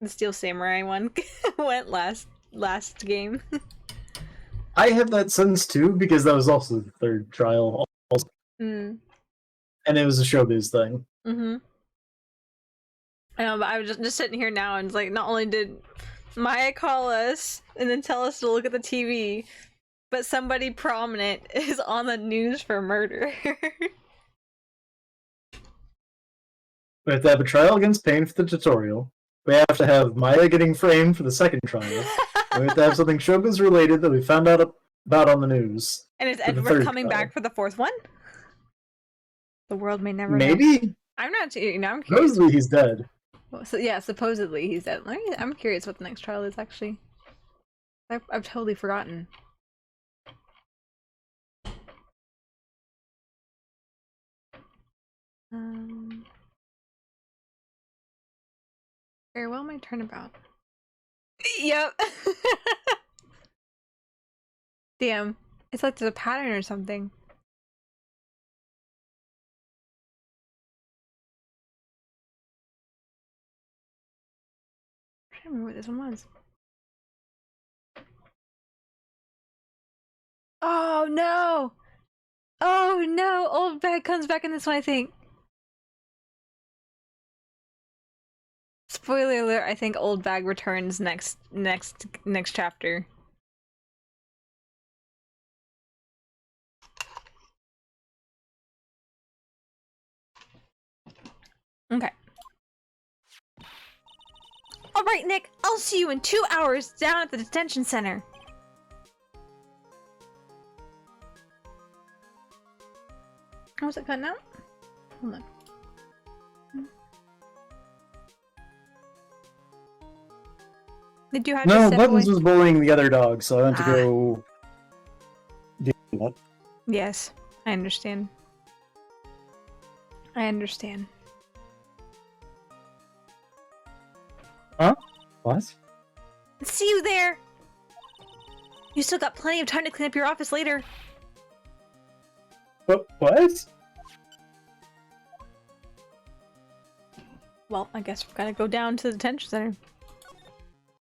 Speaker 1: Steel Samurai one went last game.
Speaker 2: I have that sense too, because that was also the third trial.
Speaker 1: Mm.
Speaker 2: And it was a showbiz thing.
Speaker 1: Mm-hmm. I know, but I was just sitting here now and it's like, not only did Maya call us and then tell us to look at the TV, but somebody prominent is on the news for murder.
Speaker 2: We have to have a trial against Pain for the tutorial. We have to have Maya getting framed for the second trial. We have to have something showbiz related that we found out about on the news.
Speaker 1: And is
Speaker 2: for the
Speaker 1: Edward
Speaker 2: third
Speaker 1: coming
Speaker 2: trial.
Speaker 1: back for the fourth one? The world may never know.
Speaker 2: Maybe?
Speaker 1: I'm not, I'm curious.
Speaker 2: Supposedly he's dead.
Speaker 1: Well, so, yeah, supposedly he's dead. I'm curious what the next trial is, actually. I've totally forgotten. Farewell my turnabout. Yep. Damn. It's like there's a pattern or something. I don't remember what this one was. Oh no! Oh no! Old bag comes back in this one, I think. Spoiler alert, I think old bag returns next chapter. Okay. Alright, Nick, I'll see you in 2 hours down at the detention center. Oh, was it cutting out? Hold on. Did you have to
Speaker 2: No,
Speaker 1: step
Speaker 2: Buttons
Speaker 1: away?
Speaker 2: was bullying the other dog, so I went to go deal with that.
Speaker 1: Yes, I understand. I understand.
Speaker 2: Huh? What?
Speaker 1: See you there! You still got plenty of time to clean up your office later.
Speaker 2: What?
Speaker 1: Well, I guess we've got to go down to the detention center.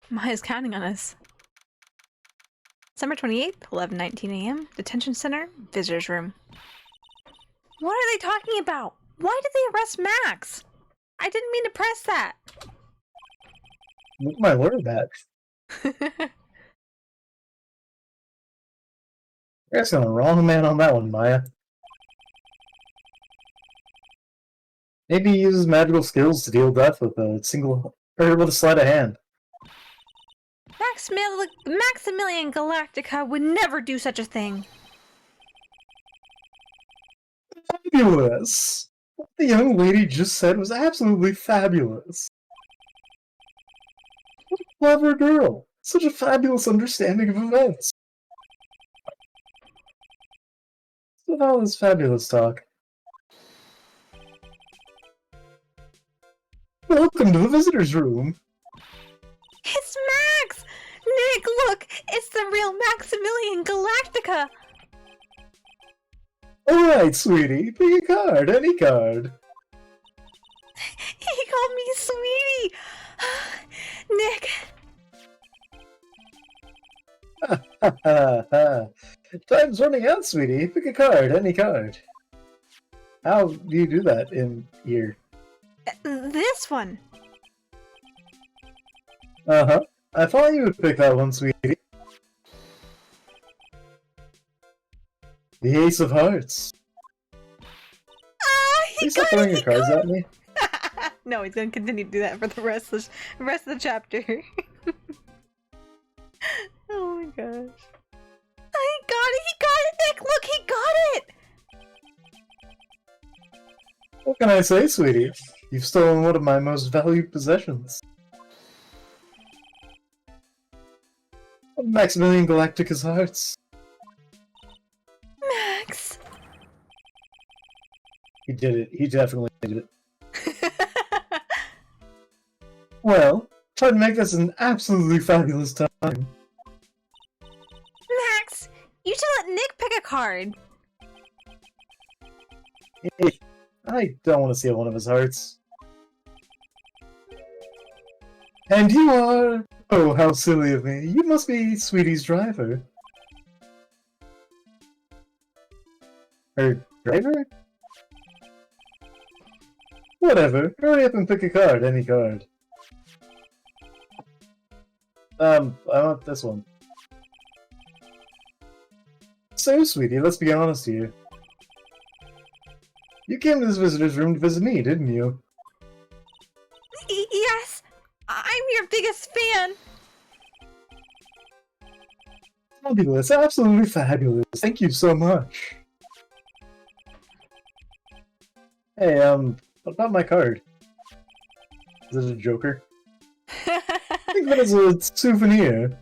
Speaker 1: Maya's counting on us. December 28th, 11:19 a.m. Detention center, visitors room. What are they talking about? Why did they arrest Max? I didn't mean to press that.
Speaker 2: Look at my lawyer back. You're asking the wrong man on that one, Maya. Maybe he uses magical skills to deal death with a sleight of hand.
Speaker 1: Maximilian Galactica would never do such a thing.
Speaker 2: Fabulous! What the young lady just said was absolutely fabulous. What a clever girl! Such a fabulous understanding of events. What's with all this fabulous talk? Welcome to the visitor's room.
Speaker 1: It's Max! Maximilian Galactica!
Speaker 2: Alright, sweetie, pick a card, any card.
Speaker 1: He called me sweetie! Nick!
Speaker 2: Time's running out, sweetie. Pick a card, any card. How do you do that in here?
Speaker 1: This one!
Speaker 2: Uh-huh. I thought you would pick that one, sweetie. The Ace of Hearts.
Speaker 1: He
Speaker 2: Please stop throwing your cards at me.
Speaker 1: No, he's gonna continue to do that for the rest of the chapter. Oh my gosh. He got it! He got it, Nick! Look, he got it!
Speaker 2: What can I say, sweetie? You've stolen one of my most valued possessions. Maximilian Galactica's hearts.
Speaker 1: Max!
Speaker 2: He did it. He definitely did it. Well, try to make this an absolutely fabulous time.
Speaker 1: Max! You should let Nick pick a card!
Speaker 2: Hey, I don't want to see one of his hearts. And you are... Oh, how silly of me. You must be Sweetie's driver. Her driver? Whatever. Hurry up and pick a card, any card. I want this one. So, sweetie, let's be honest here. You came to this visitor's room to visit me, didn't you?
Speaker 1: Yes! I'm your biggest fan!
Speaker 2: Fabulous, absolutely fabulous. Thank you so much. Hey, what about my card? Is it a joker? I think that is a souvenir.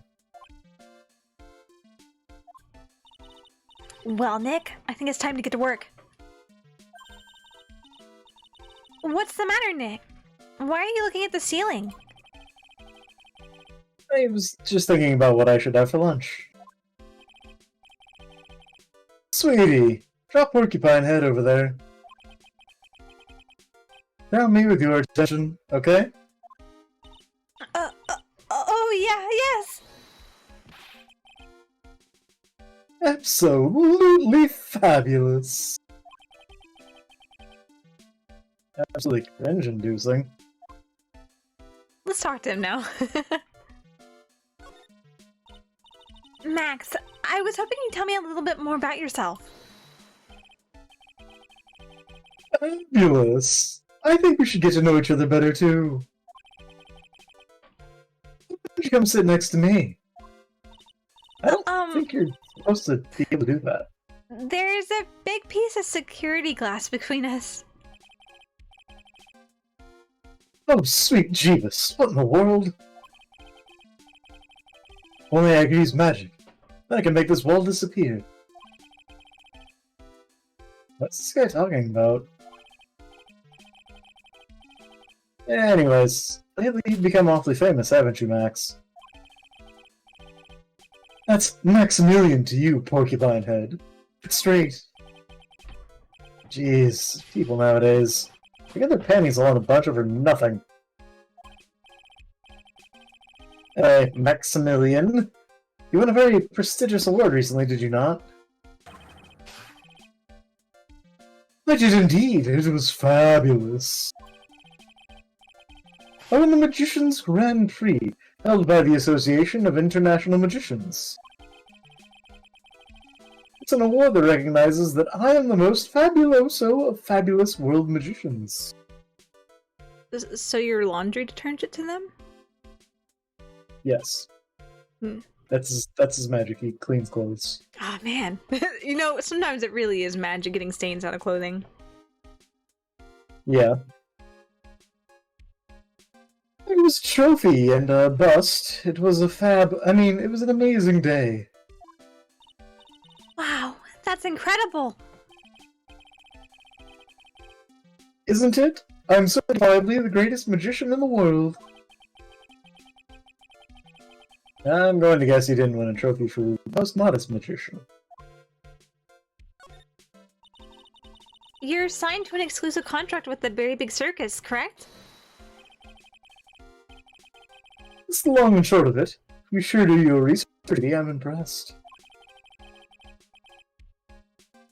Speaker 1: Well, Nick, I think it's time to get to work. What's the matter, Nick? Why are you looking at the ceiling?
Speaker 2: I was just thinking about what I should have for lunch. Sweetie, drop Porcupine Head over there. Crown me with your attention, okay?
Speaker 1: Oh yeah, yes!
Speaker 2: Absolutely fabulous. Absolutely cringe-inducing.
Speaker 1: Let's talk to him now. Max, I was hoping you'd tell me a little bit more about yourself.
Speaker 2: Fabulous. I think we should get to know each other better, too. Why don't you come sit next to me? I don't think you're supposed to be able to do that.
Speaker 1: There's a big piece of security glass between us.
Speaker 2: Oh, sweet Jeeves, what in the world? Only I could use magic. Then I can make this wall disappear. What's this guy talking about? Anyways, lately you've become awfully famous, haven't you, Max? That's Maximilian to you, Porcupine Head. It's straight. Jeez, people nowadays. They get their panties all in a bunch over nothing. Hey, Maximilian. You won a very prestigious award recently, did you not? I did indeed. It was fabulous. I won the Magician's Grand Prix, held by the Association of International Magicians. It's an award that recognizes that I am the most fabuloso of fabulous world magicians.
Speaker 1: So your laundry detergent to them?
Speaker 2: Yes.
Speaker 1: Hmm.
Speaker 2: That's his magic. He cleans clothes.
Speaker 1: Oh man. You know, sometimes it really is magic getting stains out of clothing.
Speaker 2: Yeah. It was a trophy and a bust. It was a it was an amazing day.
Speaker 1: Wow, that's incredible!
Speaker 2: Isn't it? I'm certifiably the greatest magician in the world. I'm going to guess you didn't win a trophy for most modest magician.
Speaker 1: You're signed to an exclusive contract with the Very Big Circus, correct?
Speaker 2: That's the long and short of it. You sure do your research. I'm impressed.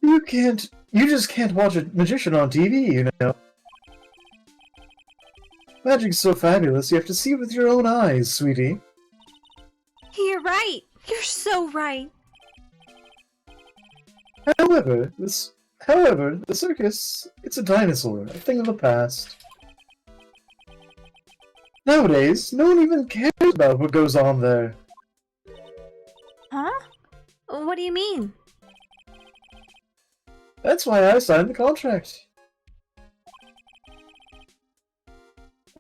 Speaker 2: You just can't watch a magician on TV, you know. Magic's so fabulous, you have to see it with your own eyes, sweetie.
Speaker 1: You're right! You're so right!
Speaker 2: However, the circus, it's a dinosaur, a thing of the past. Nowadays, no one even cares about what goes on there.
Speaker 1: Huh? What do you mean?
Speaker 2: That's why I signed the contract.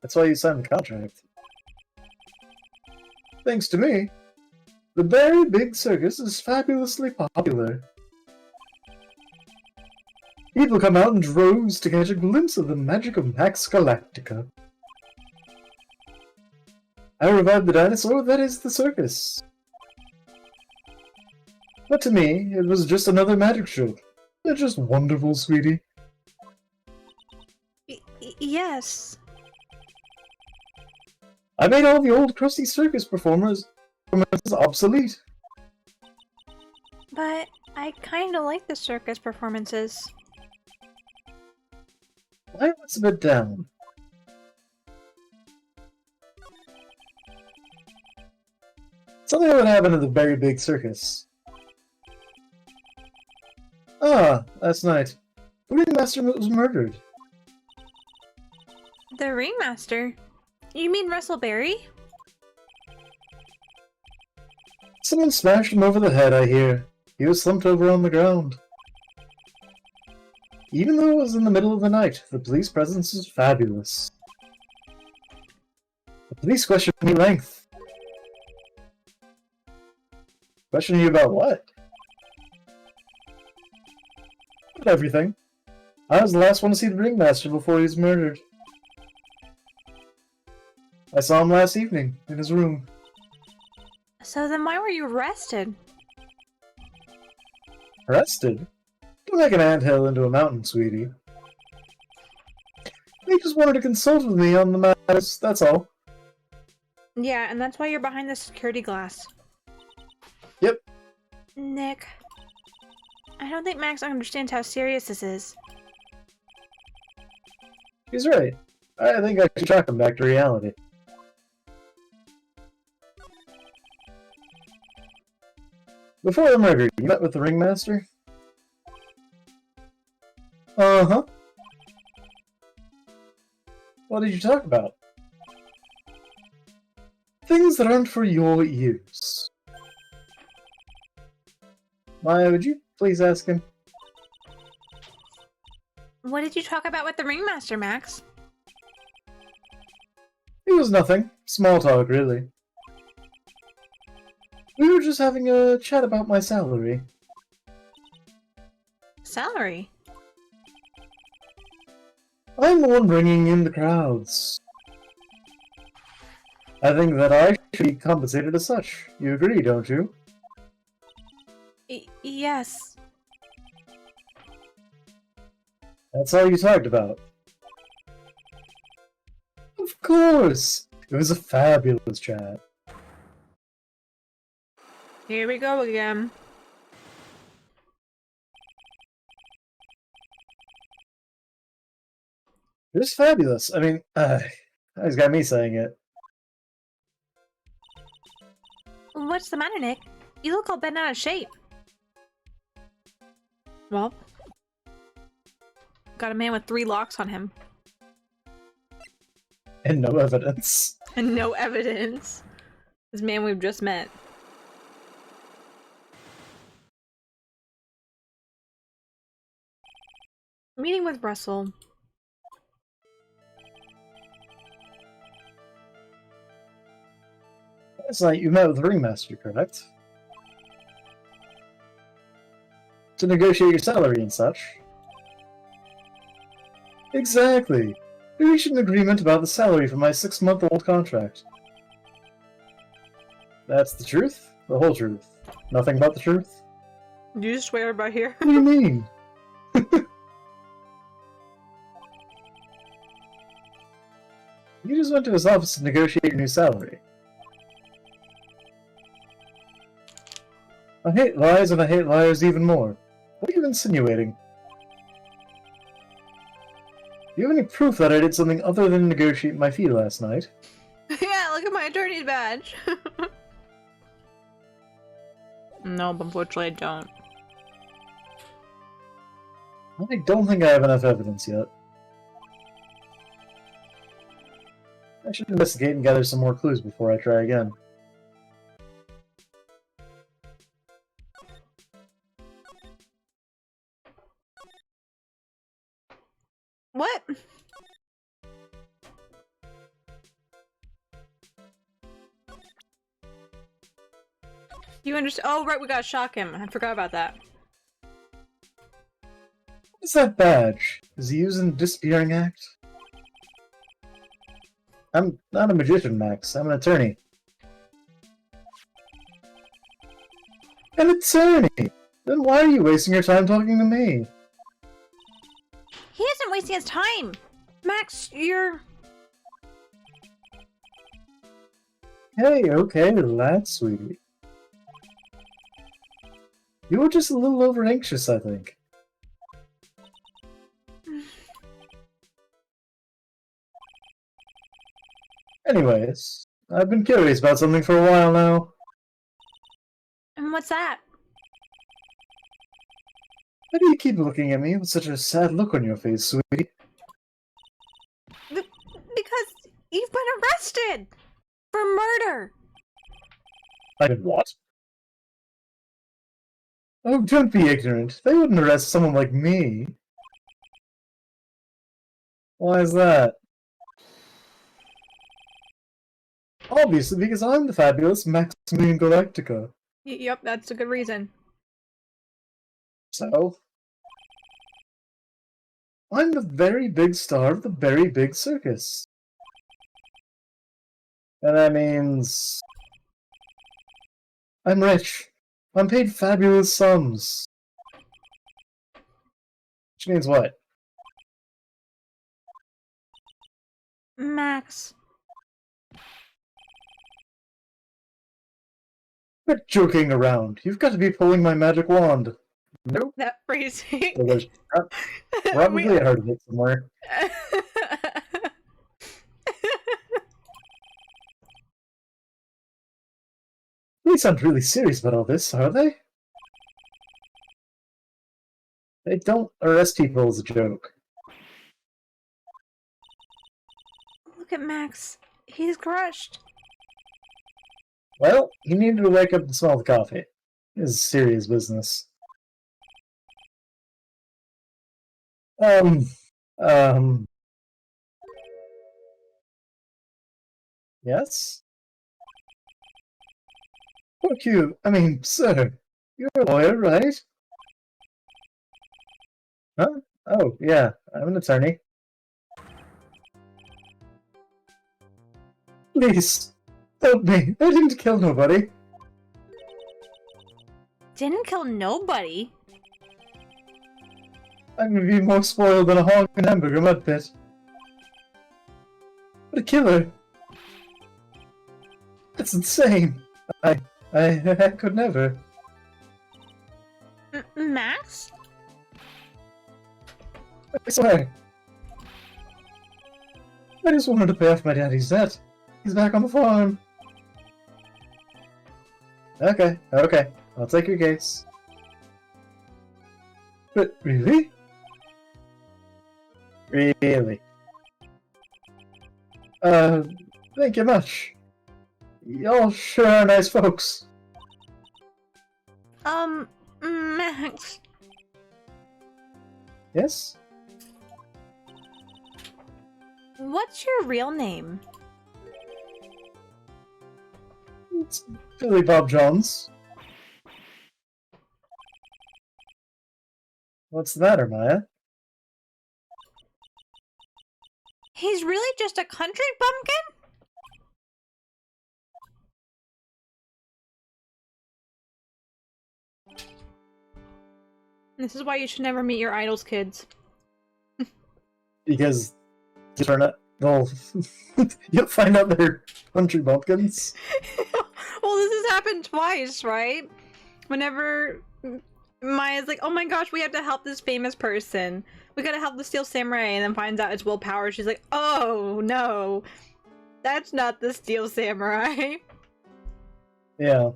Speaker 2: That's why you signed the contract. Thanks to me, the Very Big Circus is fabulously popular. People come out in droves to catch a glimpse of the magic of Max Galactica. I revived the dinosaur that is the circus. But to me, it was just another magic show. They're just wonderful, sweetie.
Speaker 1: Yes.
Speaker 2: I made all the old crusty circus performances obsolete.
Speaker 1: But I kinda like the circus performances.
Speaker 2: My heart's a bit down. Something would happen at the Very Big Circus. Ah, last night, the ringmaster was murdered.
Speaker 1: The ringmaster? You mean Russell Berry?
Speaker 2: Someone smashed him over the head, I hear. He was slumped over on the ground. Even though it was in the middle of the night, the police presence is fabulous. The police questioned me at length. Question you about what? About everything. I was the last one to see the ringmaster before he was murdered. I saw him last evening, in his room.
Speaker 1: So then why were you arrested?
Speaker 2: Arrested? Don't make an anthill into a mountain, sweetie. They just wanted to consult with me on the matters, that's all.
Speaker 1: Yeah, and that's why you're behind the security glass.
Speaker 2: Yep.
Speaker 1: Nick, I don't think Max understands how serious this is.
Speaker 2: He's right. I think I should track him back to reality. Before the murder, you met with the ringmaster? Uh-huh. What did you talk about? Things that aren't for your ears. Maya, would you please ask him?
Speaker 1: What did you talk about with the ringmaster, Max?
Speaker 2: It was nothing. Small talk, really. We were just having a chat about my salary.
Speaker 1: Salary?
Speaker 2: I'm the one bringing in the crowds. I think that I should be compensated as such. You agree, don't you?
Speaker 1: Yes.
Speaker 2: That's all you talked about. Of course! It was a fabulous chat.
Speaker 1: Here we go again.
Speaker 2: It was fabulous. I mean, he's got me saying it.
Speaker 1: What's the matter, Nick? You look all bent out of shape. Well, got a man with 3 locks on him.
Speaker 2: And no evidence.
Speaker 1: And no evidence. This man we've just met. Meeting with Russell.
Speaker 2: Last night you met with the ringmaster, correct? To negotiate your salary and such. Exactly. We reached an agreement about the salary for my 6-month-old contract. That's the truth? The whole truth? Nothing but the truth?
Speaker 1: Do you swear by here?
Speaker 2: What do you mean? You just went to his office to negotiate your new salary. I hate lies and I hate liars even more. What are you insinuating? Do you have any proof that I did something other than negotiate my fee last night?
Speaker 1: Yeah, look at my attorney's badge. Nope, unfortunately I don't.
Speaker 2: I don't think I have enough evidence yet. I should investigate and gather some more clues before I try again.
Speaker 1: What? You understand? Oh, right, we gotta shock him. I forgot about that.
Speaker 2: What's that badge? Is he using the disappearing act? I'm not a magician, Max. I'm an attorney. An attorney? Then why are you wasting your time talking to me?
Speaker 1: He isn't wasting his time! Max, you're...
Speaker 2: Hey, okay, relax, sweetie. You were just a little over anxious, I think. Anyways, I've been curious about something for a while now.
Speaker 1: And what's that?
Speaker 2: Why do you keep looking at me with such a sad look on your face, sweetie?
Speaker 1: Because you've been arrested! For murder!
Speaker 2: I did what? Oh, don't be ignorant. They wouldn't arrest someone like me. Why is that? Obviously, because I'm the fabulous Maximilian Galactica.
Speaker 1: Yep, that's a good reason.
Speaker 2: So? I'm the very big star of the very big circus. And that means... I'm rich. I'm paid fabulous sums. Which means what?
Speaker 1: Max.
Speaker 2: Quit joking around. You've got to be pulling my magic wand. Nope.
Speaker 1: That phrasing.
Speaker 2: Well, there's probably I heard of it somewhere. Police aren't really serious about all this, are they? They don't arrest people as a joke.
Speaker 1: Look at Max. He's crushed.
Speaker 2: Well, he needed to wake up and smell the coffee. This is serious business. Yes? Fuck you. I mean, sir. You're a lawyer, right? Huh? Oh, yeah. I'm an attorney. Please. Help me. I didn't kill nobody.
Speaker 1: Didn't kill nobody.
Speaker 2: I'm gonna be more spoiled than a hog in hamburger mud pit. But a killer? That's insane. I could never.
Speaker 1: Max?
Speaker 2: I swear. I just wanted to pay off my daddy's debt. He's back on the farm. Okay. I'll take your case. But really? Really? Thank you much. Y'all sure are nice folks.
Speaker 1: Max.
Speaker 2: Yes?
Speaker 1: What's your real name?
Speaker 2: It's Billy Bob Jones. What's the matter, Maya?
Speaker 1: He's really just a country bumpkin? This is why you should never meet your idols, kids.
Speaker 2: Because you turn it. Well, you'll find out they're country bumpkins.
Speaker 1: Well, this has happened twice, right? Whenever Maya's like, oh my gosh, we have to help this famous person. We gotta help the Steel Samurai, and then finds out it's Will Power. She's like, oh no, that's not the Steel Samurai.
Speaker 2: Yeah.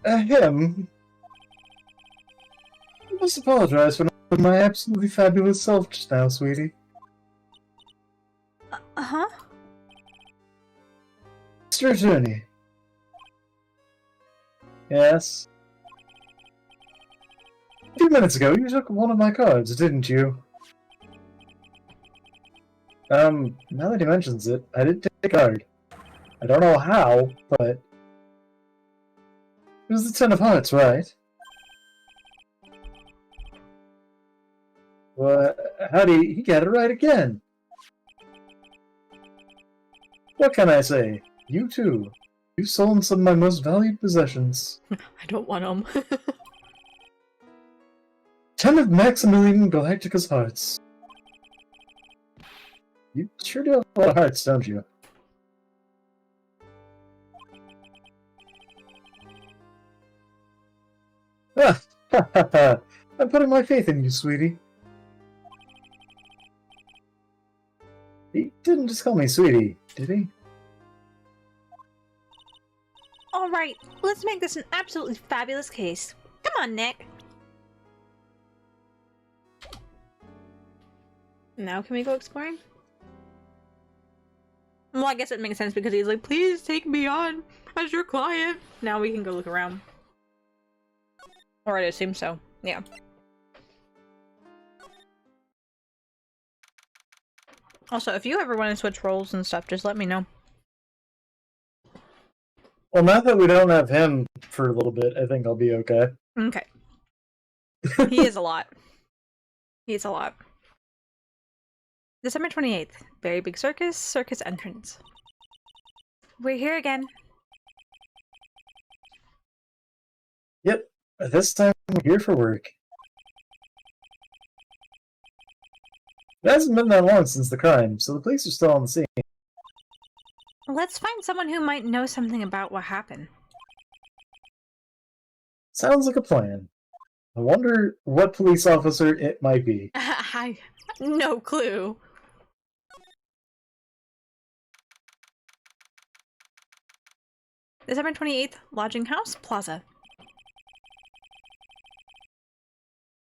Speaker 2: Him. I must apologize for not my absolutely fabulous self just now, sweetie.
Speaker 1: Uh-huh.
Speaker 2: Mr. Attorney. Yes? A few minutes ago, you took one of my cards, didn't you? Now that he mentions it, I did take a card. I don't know how, but... It was the Ten of Hearts, right? Well, howdy, he got it right again. What can I say? You too. You've stolen some of my most valued possessions.
Speaker 1: I don't want them.
Speaker 2: 10 of Maximilian Galactica's hearts. You sure do have a lot of hearts, don't you? Ah, ha ha ha. I'm putting my faith in you, sweetie. He didn't just call me sweetie, did he?
Speaker 1: Alright, let's make this an absolutely fabulous case. Come on, Nick. Now can we go exploring? Well, I guess it makes sense because he's like, please take me on as your client. Now we can go look around. Or I'd assume so. Yeah. Also, if you ever want to switch roles and stuff, just let me know.
Speaker 2: Well, now that we don't have him for a little bit, I think I'll be okay.
Speaker 1: Okay. He is a lot. He's a lot. December 28th. Very big circus. Circus entrance. We're here again.
Speaker 2: Yep. This time we're here for work. It hasn't been that long since the crime, so the police are still on the scene.
Speaker 1: Let's find someone who might know something about what happened.
Speaker 2: Sounds like a plan. I wonder what police officer it might be.
Speaker 1: I no clue. December 28th, Lodging House Plaza.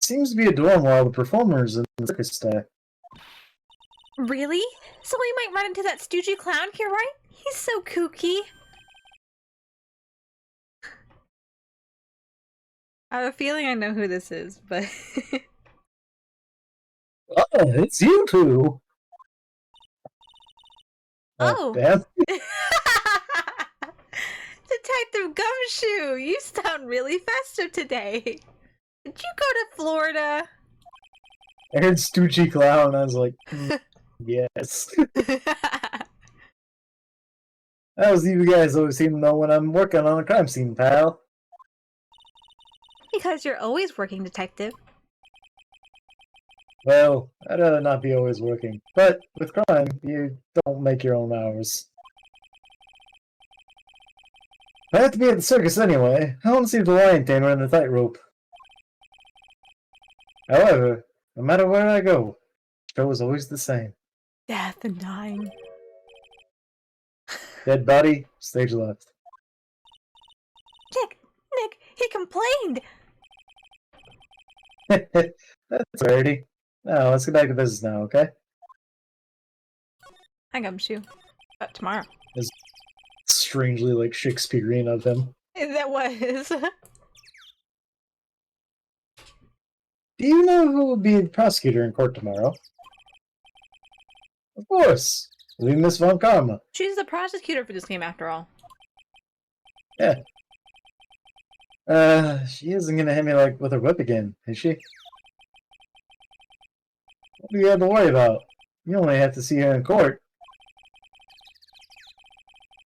Speaker 2: Seems to be a dorm while the performers in the circus stay.
Speaker 1: Really? So we might run into that stoogey clown here, right? He's so kooky. I have a feeling I know who this is, but...
Speaker 2: Oh, it's you two!
Speaker 1: Oh!
Speaker 2: Damn.
Speaker 1: Detective Gumshoe, you sound really festive today. Did you go to Florida?
Speaker 2: I heard Stoogie Clown, I was like, yes. How's you guys always seem to know when I'm working on a crime scene, pal?
Speaker 1: Because you're always working, detective.
Speaker 2: Well, I'd rather not be always working. But with crime, you don't make your own hours. I have to be at the circus anyway. I want to see the lion tamer and the tightrope. However, no matter where I go, the show is always the same.
Speaker 1: Death and dying.
Speaker 2: Dead body, stage left.
Speaker 1: Nick, he complained!
Speaker 2: That's alrighty. Now, let's get back to business now, okay?
Speaker 1: Hi, Gumshoe. Tomorrow.
Speaker 2: It's strangely, like, Shakespearean of him.
Speaker 1: That was.
Speaker 2: Do you know who will be the prosecutor in court tomorrow? Of course! It'll be Miss Von Karma.
Speaker 1: She's the prosecutor for this game, after all.
Speaker 2: Yeah. She isn't gonna hit me, like, with her whip again, is she? What do you have to worry about? You only have to see her in court.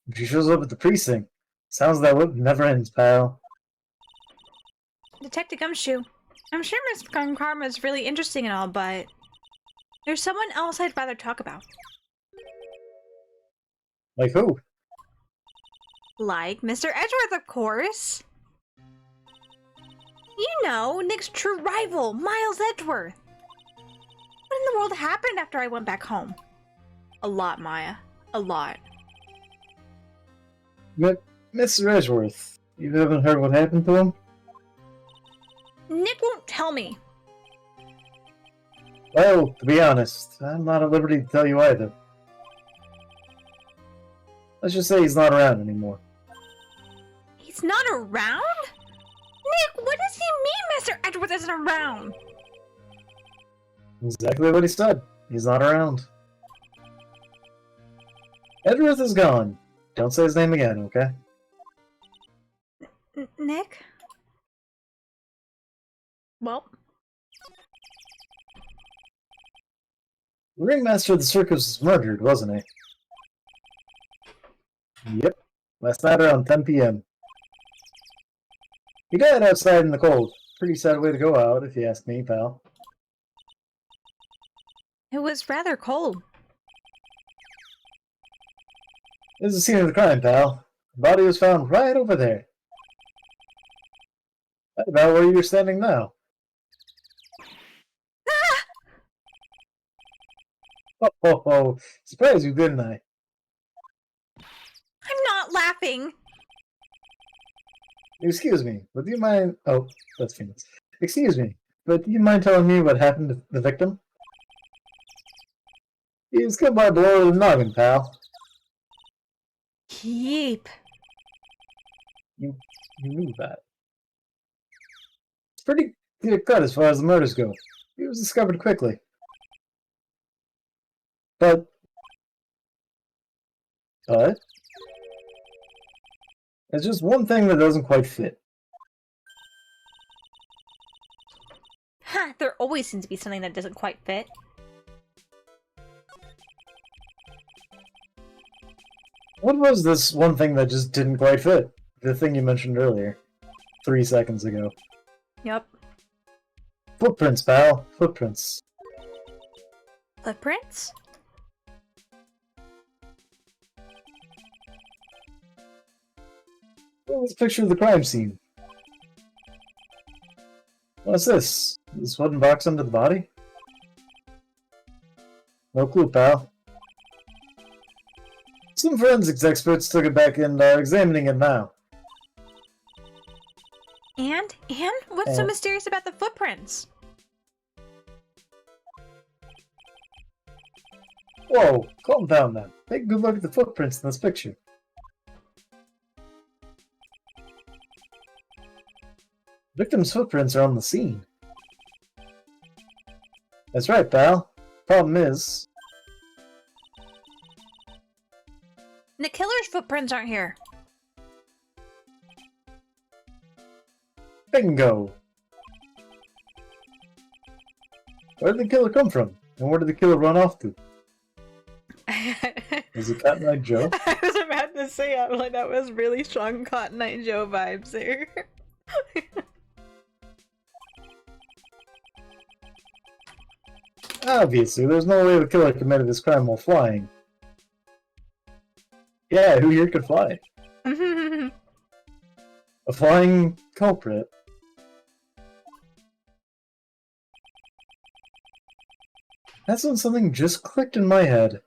Speaker 2: If she shows up at the precinct, sounds that whip never ends, pal.
Speaker 1: Detective Gumshoe, I'm sure Miss Karma is really interesting and all, but there's someone else I'd rather talk about.
Speaker 2: Like who?
Speaker 1: Like Mr. Edgeworth, of course. You know, Nick's true rival, Miles Edgeworth. What in the world happened after I went back home? A lot, Maya. A lot.
Speaker 2: Mr. Edgeworth, you haven't heard what happened to him?
Speaker 1: Nick won't tell me.
Speaker 2: Well, to be honest, I'm not at liberty to tell you either. Let's just say he's not around anymore.
Speaker 1: He's not around? Nick, what does he mean Mr. Edgeworth isn't around?
Speaker 2: Exactly what he said. He's not around. Edgeworth is gone. Don't say his name again, okay?
Speaker 1: Nick? Well...
Speaker 2: The ringmaster of the circus was murdered, wasn't he? Yep. Last night around 10 p.m. He died outside in the cold. Pretty sad way to go out, if you ask me, pal.
Speaker 1: It was rather cold.
Speaker 2: This is the scene of the crime, pal. The body was found right over there. Right about where you're standing now. Oh, surprised you, didn't I?
Speaker 1: I'm not laughing.
Speaker 2: Excuse me, but do you mind... Oh, that's famous. Excuse me, but do you mind telling me what happened to the victim? He was killed by a blow to the noggin, pal.
Speaker 1: Yeep.
Speaker 2: You knew that. It's pretty clear cut as far as the murders go. He was discovered quickly. But... There's just one thing that doesn't quite fit.
Speaker 1: Ha! There always seems to be something that doesn't quite fit.
Speaker 2: What was this one thing that just didn't quite fit? The thing you mentioned earlier. 3 seconds ago.
Speaker 1: Yep.
Speaker 2: Footprints, pal. Footprints.
Speaker 1: Footprints?
Speaker 2: What was the picture of the crime scene? What's this? This wooden box under the body? No clue, pal. Some forensics experts took it back and are examining it now.
Speaker 1: And? What's so mysterious about the footprints?
Speaker 2: Whoa, calm down then. Take a good look at the footprints in this picture. Victim's footprints are on the scene. That's right, pal. Problem is...
Speaker 1: The killer's footprints aren't here.
Speaker 2: Bingo! Where did the killer come from? And where did the killer run off to? Is it Cotton Eye Joe?
Speaker 1: I was about to say, I'm like, that was really strong Cotton Eye Joe vibes there.
Speaker 2: Obviously, there's no way the killer committed this crime while flying. Yeah, who here could fly? A flying culprit. That's when something just clicked in my head.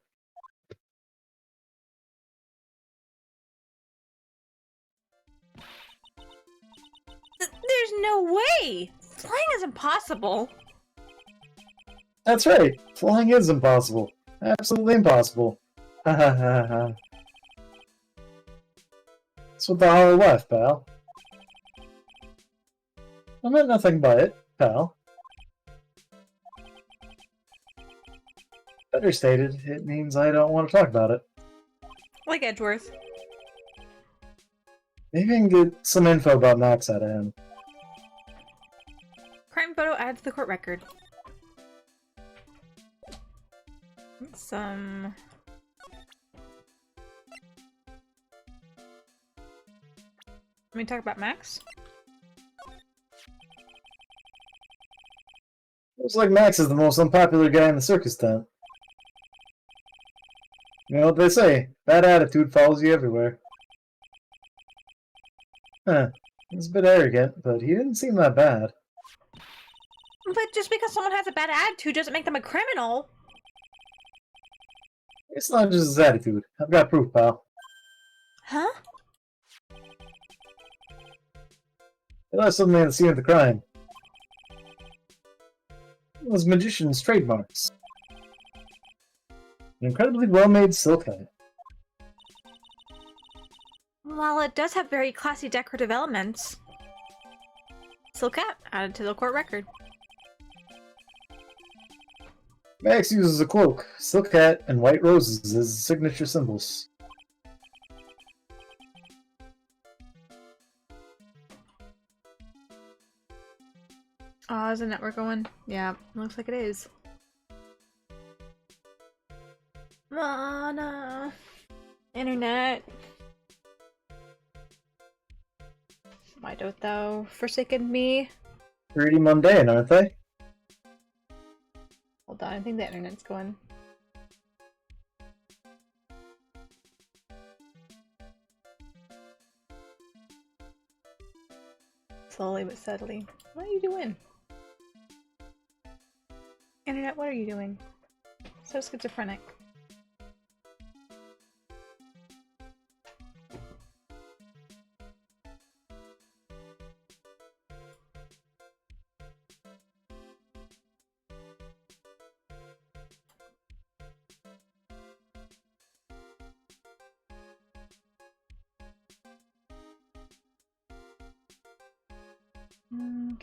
Speaker 1: There's no way! Flying is impossible.
Speaker 2: That's right, flying is impossible. Absolutely impossible. Ha ha ha ha. That's what the hollow laugh, pal. I meant nothing by it, pal. Better stated, it means I don't want to talk about it.
Speaker 1: Like Edgeworth.
Speaker 2: Maybe I can get some info about Max out of him.
Speaker 1: Crime photo added to the court record. Some... Let me talk about Max.
Speaker 2: Looks like Max is the most unpopular guy in the circus tent. You know what they say, bad attitude follows you everywhere. Huh, he's a bit arrogant, but he didn't seem that bad.
Speaker 1: But just because someone has a bad attitude doesn't make them a criminal.
Speaker 2: It's not just his attitude. I've got proof, pal.
Speaker 1: Huh?
Speaker 2: He left something at the scene of the crime. It was magician's trademarks. An incredibly well-made silk hat.
Speaker 1: Well, it does have very classy decorative elements. Silk hat added to the court record.
Speaker 2: Max uses a cloak, silk hat, and white roses as signature symbols.
Speaker 1: Oh, is the network going? Yeah, looks like it is. Mana. Internet. Why don't thou forsaken me?
Speaker 2: Pretty mundane, aren't they?
Speaker 1: Hold on, I think the internet's going. Slowly but steadily. What are you doing? Internet, what are you doing? So schizophrenic.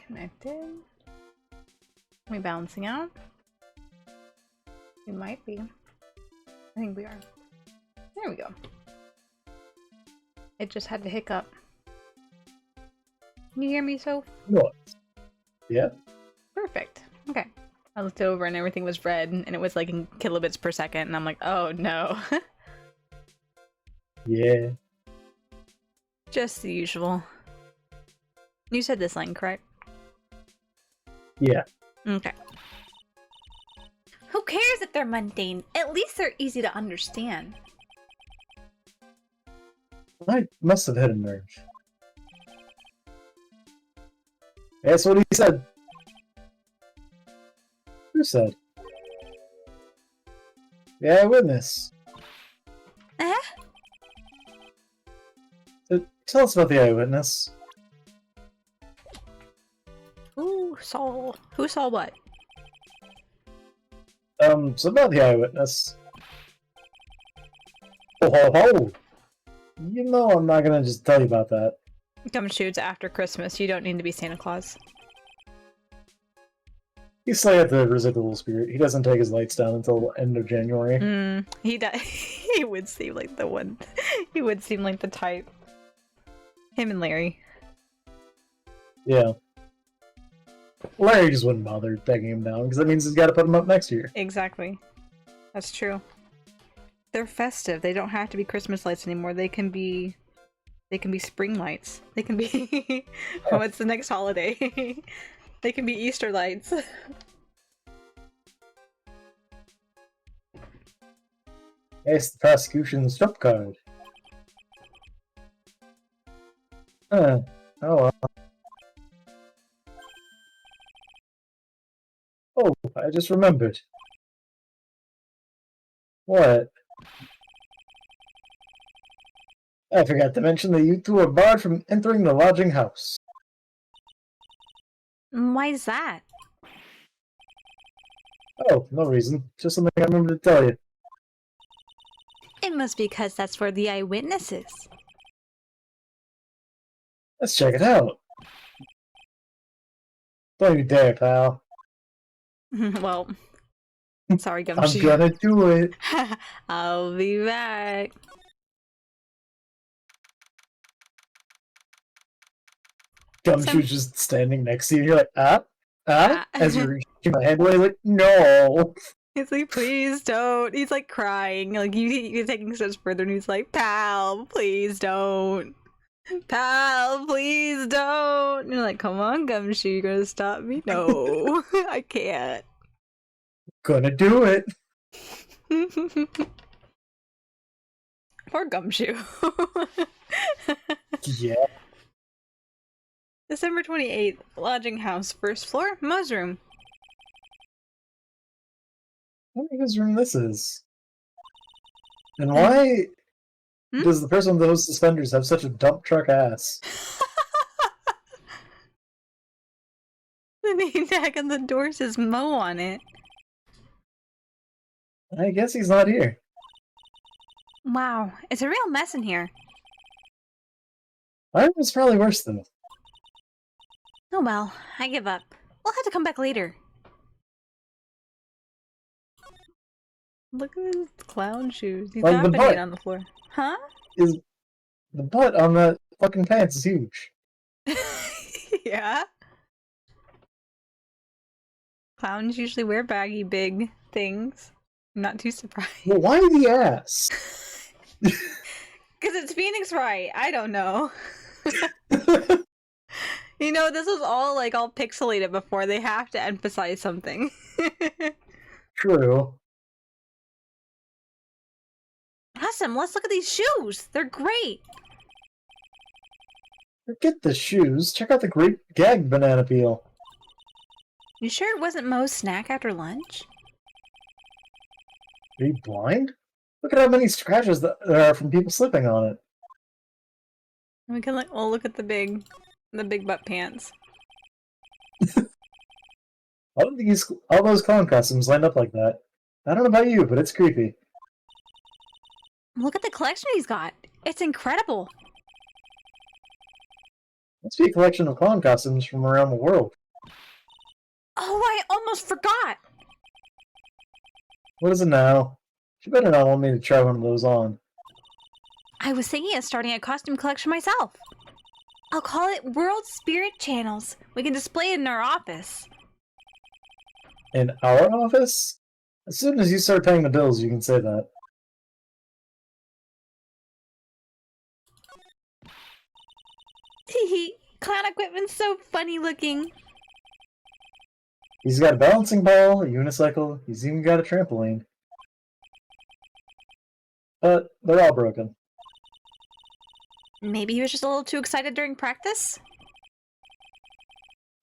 Speaker 1: Connected. Are we balancing out? We might be. I think we are. There we go. It just had to hiccup. Can you hear me, Soph?
Speaker 2: What? Yeah.
Speaker 1: Perfect. Okay. I looked over and everything was red and it was like in kilobits per second and I'm like, oh no.
Speaker 2: Yeah.
Speaker 1: Just the usual. You said this line, correct?
Speaker 2: Yeah.
Speaker 1: Okay. Who cares if they're mundane? At least they're easy to understand.
Speaker 2: I must have hit a nerve. That's what he said. Who said? The eyewitness. Tell us about the eyewitness.
Speaker 1: Who saw what?
Speaker 2: So about the eyewitness. Oh, ho, ho. You know I'm not gonna just tell you about that.
Speaker 1: Gumshoes after Christmas. You don't need to be Santa Claus.
Speaker 2: He's still got the residual spirit. He doesn't take his lights down until end of January.
Speaker 1: He does. He would seem like the one. He would seem like the type. Him and Larry.
Speaker 2: Yeah. Larry just wouldn't bother taking him down because that means he's got to put him up next year.
Speaker 1: Exactly. That's true. They're festive. They don't have to be Christmas lights anymore. They can be spring lights. They can be what's the next holiday? They can be Easter lights.
Speaker 2: It's the prosecution's trump card. Oh well. Oh, I just remembered. What? I forgot to mention that you two are barred from entering the lodging house.
Speaker 1: Why is that?
Speaker 2: Oh, no reason. Just something I remembered to tell you.
Speaker 1: It must be because that's where the eyewitness is.
Speaker 2: Let's check it out. Don't you dare, pal.
Speaker 1: Well, sorry,
Speaker 2: I'm
Speaker 1: Gumshoe.
Speaker 2: gonna do it.
Speaker 1: I'll be back.
Speaker 2: Gumshoe's just standing next to you. You're like, as you're reaching my hand away, like, no.
Speaker 1: He's like, please don't. He's like crying. Like you're taking steps further, and he's like, pal, please don't. Pal, please don't. And you're like, come on, Gumshoe, you gonna stop me? No, I can't.
Speaker 2: Gonna do it.
Speaker 1: Poor Gumshoe.
Speaker 2: Yeah.
Speaker 1: December 28th, lodging house, first floor, Mo's room.
Speaker 2: I wonder whose room this is. And why does the person with those suspenders have such a dump truck ass?
Speaker 1: The name tag on the door says Mo on it.
Speaker 2: I guess he's not here.
Speaker 1: Wow, it's a real mess in here.
Speaker 2: Mine was probably worse though.
Speaker 1: Oh well, I give up. We'll have to come back later. Look at his clown shoes. He's
Speaker 2: Like
Speaker 1: not
Speaker 2: the
Speaker 1: been
Speaker 2: butt.
Speaker 1: on the floor. Huh?
Speaker 2: Is the butt on that fucking pants is huge.
Speaker 1: Yeah. Clowns usually wear baggy big things. I'm not too surprised.
Speaker 2: Well, why the ass?
Speaker 1: Because it's Phoenix Wright. I don't know. You know, this was all like all pixelated before. They have to emphasize something.
Speaker 2: True.
Speaker 1: Awesome, let's look at these shoes. They're great.
Speaker 2: Forget the shoes. Check out the great gag banana peel.
Speaker 1: You sure it wasn't Mo's snack after lunch?
Speaker 2: Are you blind? Look at how many scratches there are from people slipping on it.
Speaker 1: We can look. We'll look at the big butt pants.
Speaker 2: I don't think all those clown costumes lined up like that. I don't know about you, but it's creepy.
Speaker 1: Look at the collection he's got. It's incredible.
Speaker 2: Must be a collection of clown costumes from around the world.
Speaker 1: Oh, I almost forgot.
Speaker 2: What is it now? You better not want me to try one of those on.
Speaker 1: I was thinking of starting a costume collection myself. I'll call it World Spirit Channels. We can display it in our office.
Speaker 2: In our office? As soon as you start paying the bills, you can say that.
Speaker 1: Hehe. Clown equipment's so funny looking.
Speaker 2: He's got a balancing ball, a unicycle, he's even got a trampoline. But they're all broken.
Speaker 1: Maybe he was just a little too excited during practice?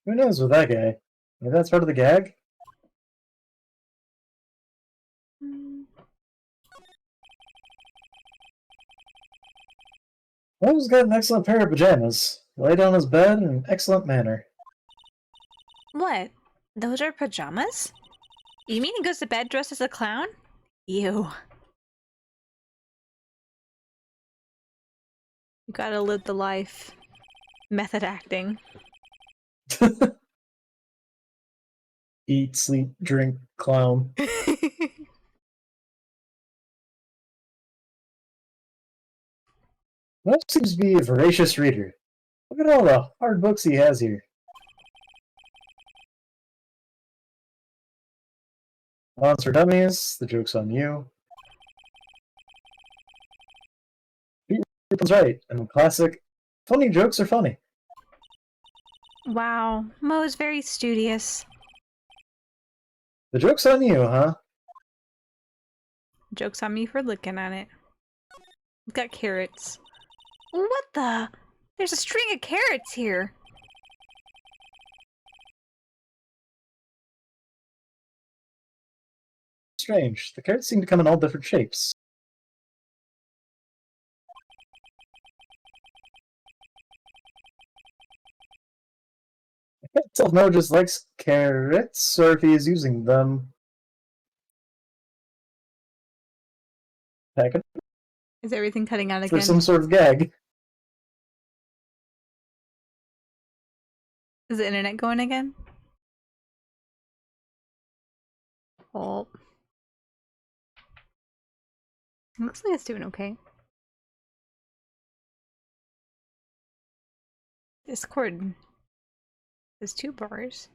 Speaker 2: Who knows with that guy? Maybe that's part of the gag? Mo's got an excellent pair of pajamas. He lay down his bed in an excellent manner.
Speaker 1: What? Those are pajamas? You mean he goes to bed dressed as a clown? Ew. You gotta live the life. Method acting.
Speaker 2: Eat, sleep, drink, clown. Mo seems to be a voracious reader. Look at all the hard books he has here. Clowns for Dummies, The Joke's on You. Everyone's right, and the classic, funny jokes are funny.
Speaker 1: Wow, Mo's very studious.
Speaker 2: The Joke's on You, huh?
Speaker 1: Joke's on me for looking at it. We've got carrots. What the? There's a string of carrots here.
Speaker 2: Strange. The carrots seem to come in all different shapes. I can't tell if Mo just likes carrots or if he is using them. Heck,
Speaker 1: Is everything cutting out
Speaker 2: for
Speaker 1: again?
Speaker 2: some sort of gag.
Speaker 1: Is the internet going again? Oh. Looks like it's doing okay. Discord. There's 2 bars.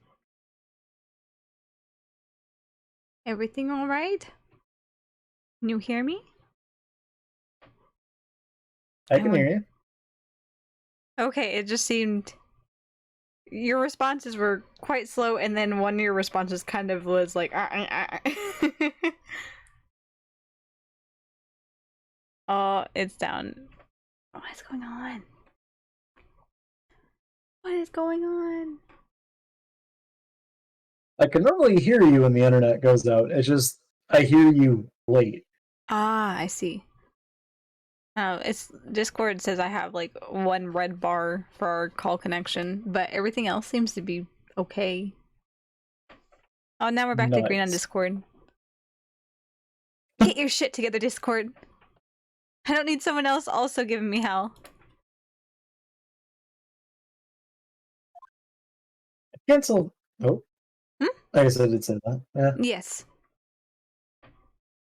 Speaker 1: Everything alright? Can you hear me?
Speaker 2: I can hear you.
Speaker 1: Okay, it just seemed your responses were quite slow, and then one of your responses kind of was like, Oh, it's down. What is going on? What is going on?
Speaker 2: I can normally hear you when the internet goes out. It's just I hear you late.
Speaker 1: Ah, I see. Oh, it's Discord says I have like one red bar for our call connection, but everything else seems to be okay. Oh, now we're back to green on
Speaker 2: Nice.
Speaker 1: Discord. Get your shit together, Discord. I don't need someone else also giving me hell.
Speaker 2: Cancel. Oh,
Speaker 1: Hmm?
Speaker 2: I guess I did say that. Yeah.
Speaker 1: Yes.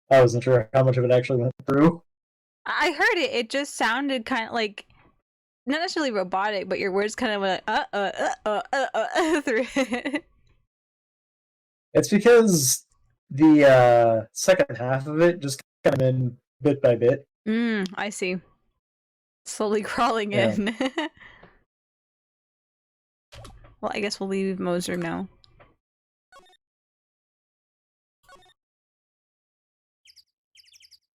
Speaker 2: I wasn't sure how much of it actually went through.
Speaker 1: I heard it. It just sounded kind of like, not necessarily robotic, but your words kind of went through it.
Speaker 2: It's because the second half of it just kind of in bit by bit.
Speaker 1: I see. Slowly crawling
Speaker 2: Yeah.
Speaker 1: in. Well, I guess we'll leave Moser now.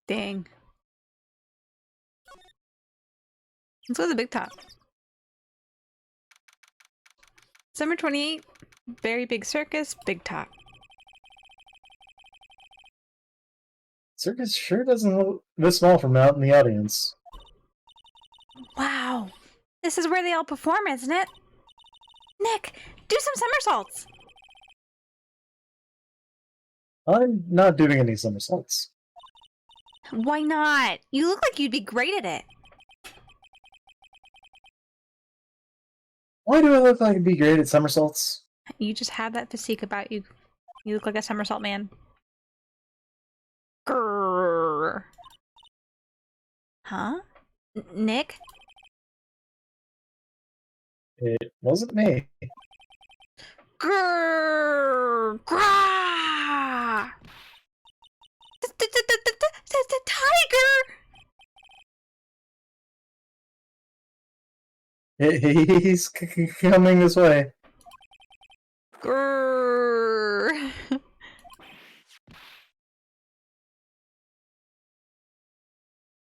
Speaker 1: Dang. Let's go to the big top. Summer 28, very big circus, big top.
Speaker 2: Circus sure doesn't look this small from out in the audience.
Speaker 1: Wow. This is where they all perform, isn't it? Nick, do some somersaults!
Speaker 2: I'm not doing any somersaults.
Speaker 1: Why not? You look like you'd be great at it.
Speaker 2: Why do I look like I'd be great at somersaults?
Speaker 1: You just have that physique about you. You look like a somersault man. Grrr. Huh? Nick?
Speaker 2: It wasn't me.
Speaker 1: Grrr. Grah. The tiger!
Speaker 2: He's coming this way.
Speaker 1: Grrr.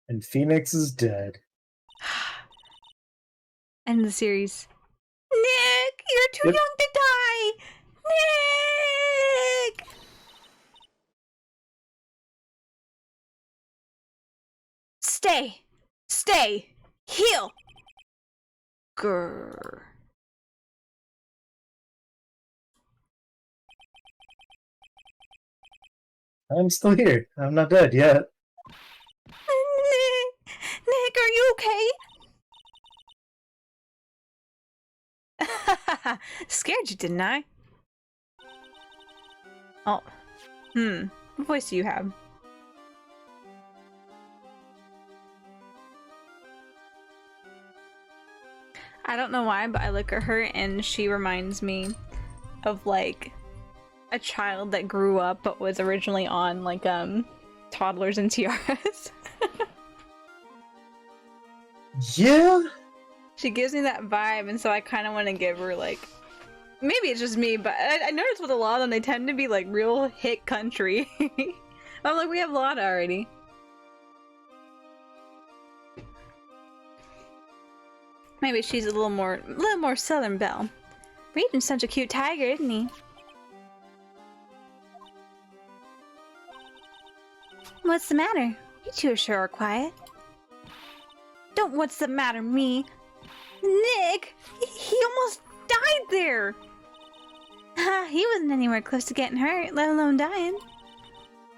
Speaker 2: And Phoenix is dead.
Speaker 1: End the series. Nick, you're too
Speaker 2: Yep.
Speaker 1: young to die. Nick. Stay, heal. Grrr.
Speaker 2: I'm still here. I'm not dead yet.
Speaker 1: Nick, are you okay? Scared you, didn't I? Oh. What voice do you have? I don't know why, but I look at her and she reminds me of like a child that grew up but was originally on like toddlers and tiaras.
Speaker 2: Yeah?
Speaker 1: She gives me that vibe, and so I kind of want to give her like, maybe it's just me, but I noticed with a lot of them they tend to be like real hit country. I'm like, we have a lot already. Maybe she's a little more Southern Belle. Regent's such a cute tiger, isn't he? What's the matter? You two sure are quiet. Don't what's the matter me. Nick! He almost died there! He wasn't anywhere close to getting hurt, let alone dying.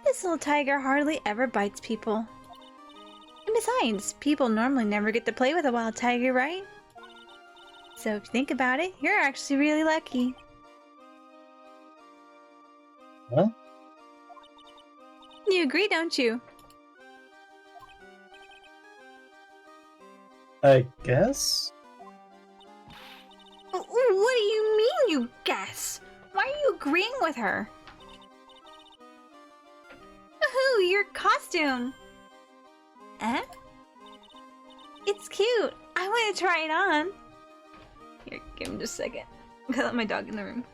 Speaker 1: This little tiger hardly ever bites people. And besides, people normally never get to play with a wild tiger, right? So if you think about it, you're actually really lucky.
Speaker 2: Huh?
Speaker 1: You agree, don't you?
Speaker 2: I guess?
Speaker 1: What do you mean, you guess? Why are you agreeing with her? Woohoo, your costume! Eh? It's cute. I want to try it on. Here, give me just a second. I'm gonna let my dog in the room.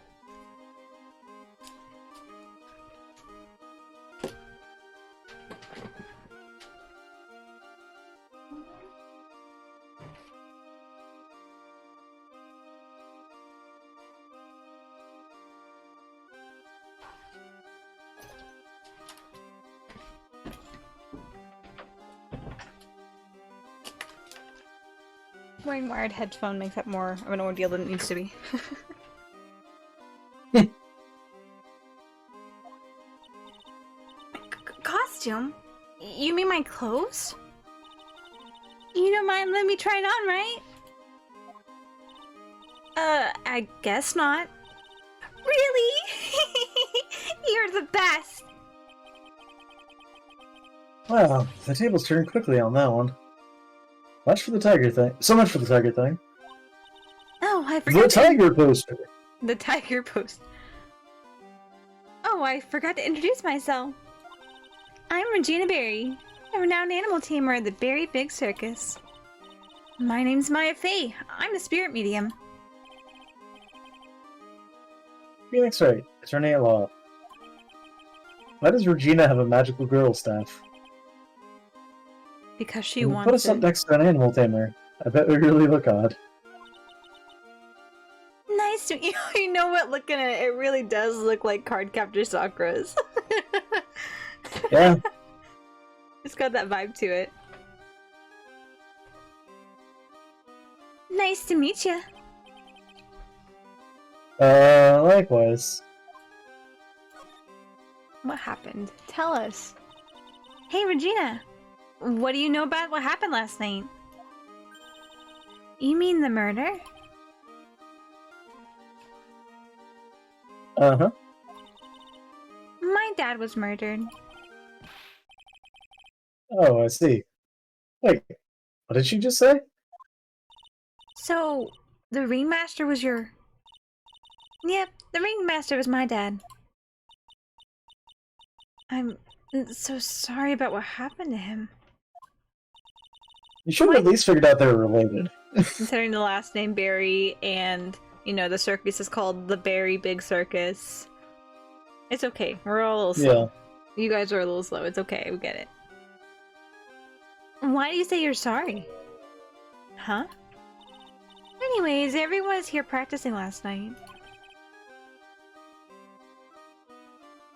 Speaker 1: Wearing wired headphone makes that more of an ordeal than it needs to be. Costume? You mean my clothes? You don't mind letting me try it on, right? I guess not. Really? You're the best!
Speaker 2: Wow, the tables turned quickly on that one. Much for the tiger thing. So much for the tiger thing.
Speaker 1: Oh, I forgot.
Speaker 2: The tiger poster!
Speaker 1: The tiger poster. Oh, I forgot to introduce myself. I'm Regina Berry, a renowned animal tamer of the Berry Big Circus. My name's Maya Fey. I'm a spirit medium.
Speaker 2: Phoenix Wright, attorney at law. Why does Regina have a magical girl staff?
Speaker 1: Because she
Speaker 2: Put
Speaker 1: wants
Speaker 2: us up
Speaker 1: it.
Speaker 2: next to an animal tamer. I bet we really look odd.
Speaker 1: Nice to you. You know what? Looking at it, it really does look like card capture Sakura's.
Speaker 2: Yeah.
Speaker 1: It's got that vibe to it. Nice to meet you.
Speaker 2: Likewise.
Speaker 1: What happened? Tell us. Hey, Regina. What do you know about what happened last night? You mean the murder?
Speaker 2: Uh-huh.
Speaker 1: My dad was murdered.
Speaker 2: Oh, I see. Wait, what did she just say?
Speaker 1: So, the ringmaster was your... Yep, the ringmaster was my dad. I'm so sorry about what happened to him.
Speaker 2: You should have at least figured out they were related.
Speaker 1: Considering the last name Barry and, you know, the circus is called the Berry Big Circus. It's okay. We're all a little slow. Yeah. You guys are a little slow. It's okay. We get it. Why do you say you're sorry? Huh? Anyways, everyone was here practicing last night.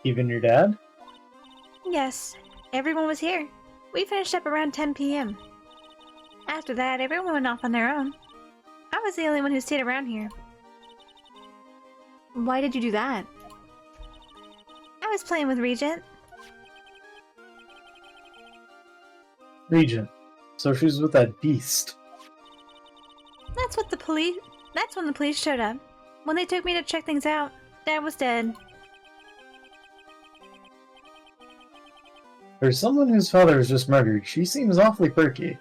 Speaker 2: Even your dad?
Speaker 1: Yes, everyone was here. We finished up around 10 p.m. After that, everyone went off on their own. I was the only one who stayed around here. Why did you do that? I was playing with Regent.
Speaker 2: Regent. So she was with that beast.
Speaker 1: That's when the police showed up. When they took me to check things out, Dad was dead.
Speaker 2: For someone whose father was just murdered, she seems awfully perky.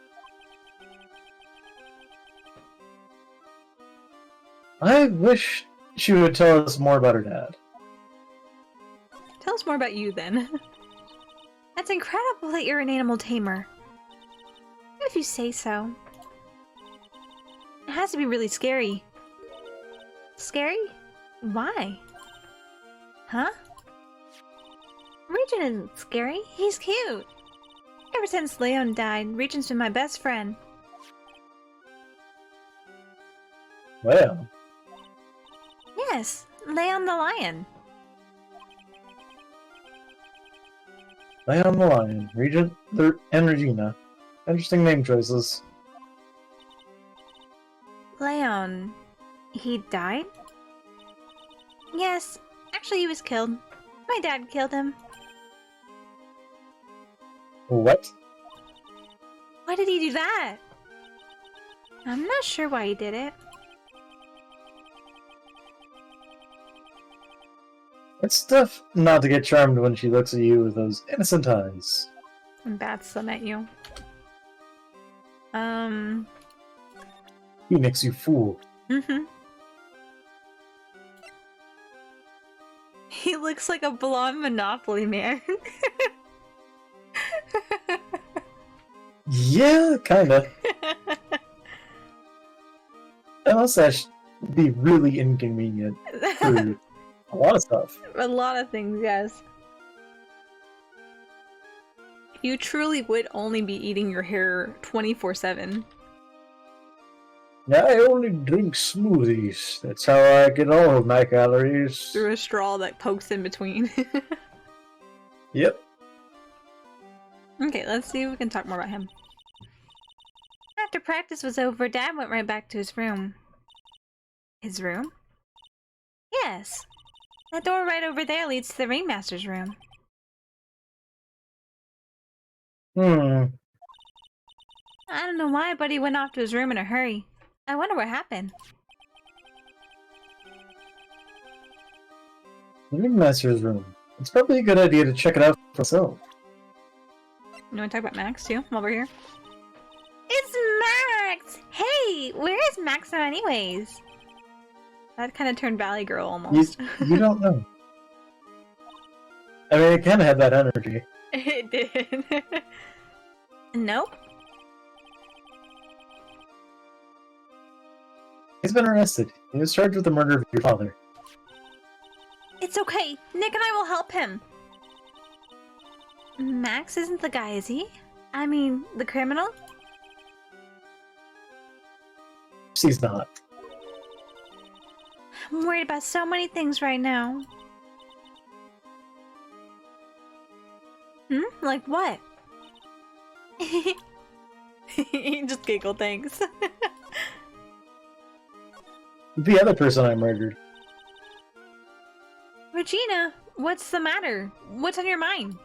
Speaker 2: I wish she would tell us more about her dad.
Speaker 1: Tell us more about you, then. That's incredible that you're an animal tamer. If you say so. It has to be really scary. Scary? Why? Huh? Regent isn't scary. He's cute. Ever since Leon died, Regent's been my best friend.
Speaker 2: Well.
Speaker 1: Yes, Leon the lion.
Speaker 2: Leon the Lion, Regent, and Regina. Interesting name choices.
Speaker 1: Leon... he died? Yes, actually he was killed. My dad killed him.
Speaker 2: What?
Speaker 1: Why did he do that? I'm not sure why he did it.
Speaker 2: It's tough not to get charmed when she looks at you with those innocent eyes.
Speaker 1: And bats them at you.
Speaker 2: He makes you fool.
Speaker 1: He looks like a blonde Monopoly man.
Speaker 2: Yeah, kinda. Unless that should be really inconvenient for a lot of stuff.
Speaker 1: A lot of things, yes. You truly would only be eating your hair 24/7.
Speaker 2: I only drink smoothies. That's how I get all of my calories.
Speaker 1: Through a straw that pokes in between.
Speaker 2: Yep.
Speaker 1: Okay, let's see if we can talk more about him. After practice was over, Dad went right back to his room. His room? Yes. That door right over there leads to the ringmaster's room. I don't know why, but he went off to his room in a hurry. I wonder what happened.
Speaker 2: The ringmaster's room. It's probably a good idea to check it out for myself.
Speaker 1: You want to talk about Max too, while we're here? It's Max! Hey, where is Max now anyways? That kind of turned Valley Girl almost.
Speaker 2: You don't know. I mean, it kind of had that energy.
Speaker 1: It did. Nope.
Speaker 2: He's been arrested. He was charged with the murder of your father.
Speaker 1: It's okay. Nick and I will help him. Max isn't the guy, is he? I mean, the criminal?
Speaker 2: He's not.
Speaker 1: I'm worried about so many things right now. Like what? Just giggle, thanks.
Speaker 2: The other person I murdered.
Speaker 1: Regina, what's the matter? What's on your mind?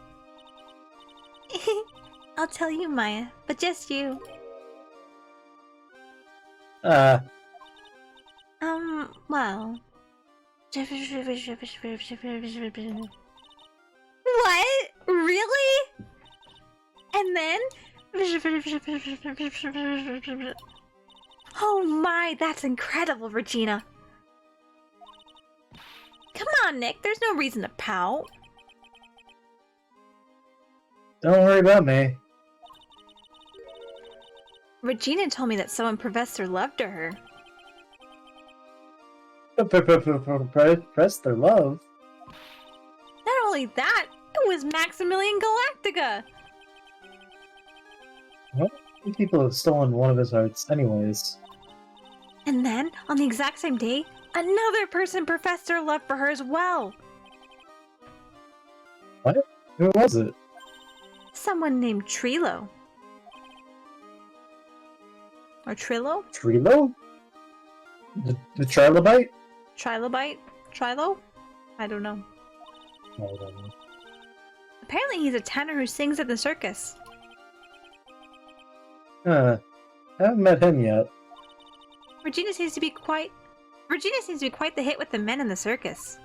Speaker 1: I'll tell you, Maya, but just you.
Speaker 2: What?
Speaker 1: Well. What? Really? And then? Oh my, that's incredible, Regina. Come on, Nick, there's no reason to pout.
Speaker 2: Don't worry about me.
Speaker 1: Regina told me that someone professed their love to her.
Speaker 2: Press their love?
Speaker 1: Not only that, it was Maximilian Galactica!
Speaker 2: What? People have stolen one of his hearts anyways.
Speaker 1: And then, on the exact same day, another person professed their love for her as well!
Speaker 2: What? Who was it?
Speaker 1: Someone named Trilo. Or Trillo?
Speaker 2: Trilo? The trilobite?
Speaker 1: Trilobite? Trilo? I don't know.
Speaker 2: I don't know.
Speaker 1: Apparently he's a tenor who sings at the circus.
Speaker 2: I haven't met him yet.
Speaker 1: Regina seems to be quite the hit with the men in the circus.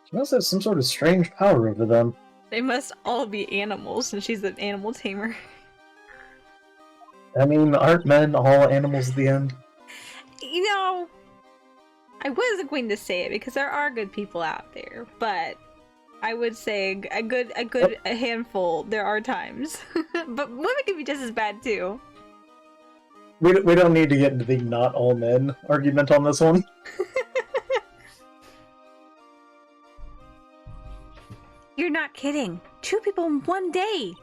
Speaker 2: She must have some sort of strange power over them.
Speaker 1: They must all be animals, and she's an animal tamer.
Speaker 2: I mean, aren't men all animals at the end?
Speaker 1: You know, I wasn't going to say it because there are good people out there, but I would say a handful. There are times, but women can be just as bad too.
Speaker 2: We don't need to get into the not all men argument on this one.
Speaker 1: You're not kidding. 2 people in one day.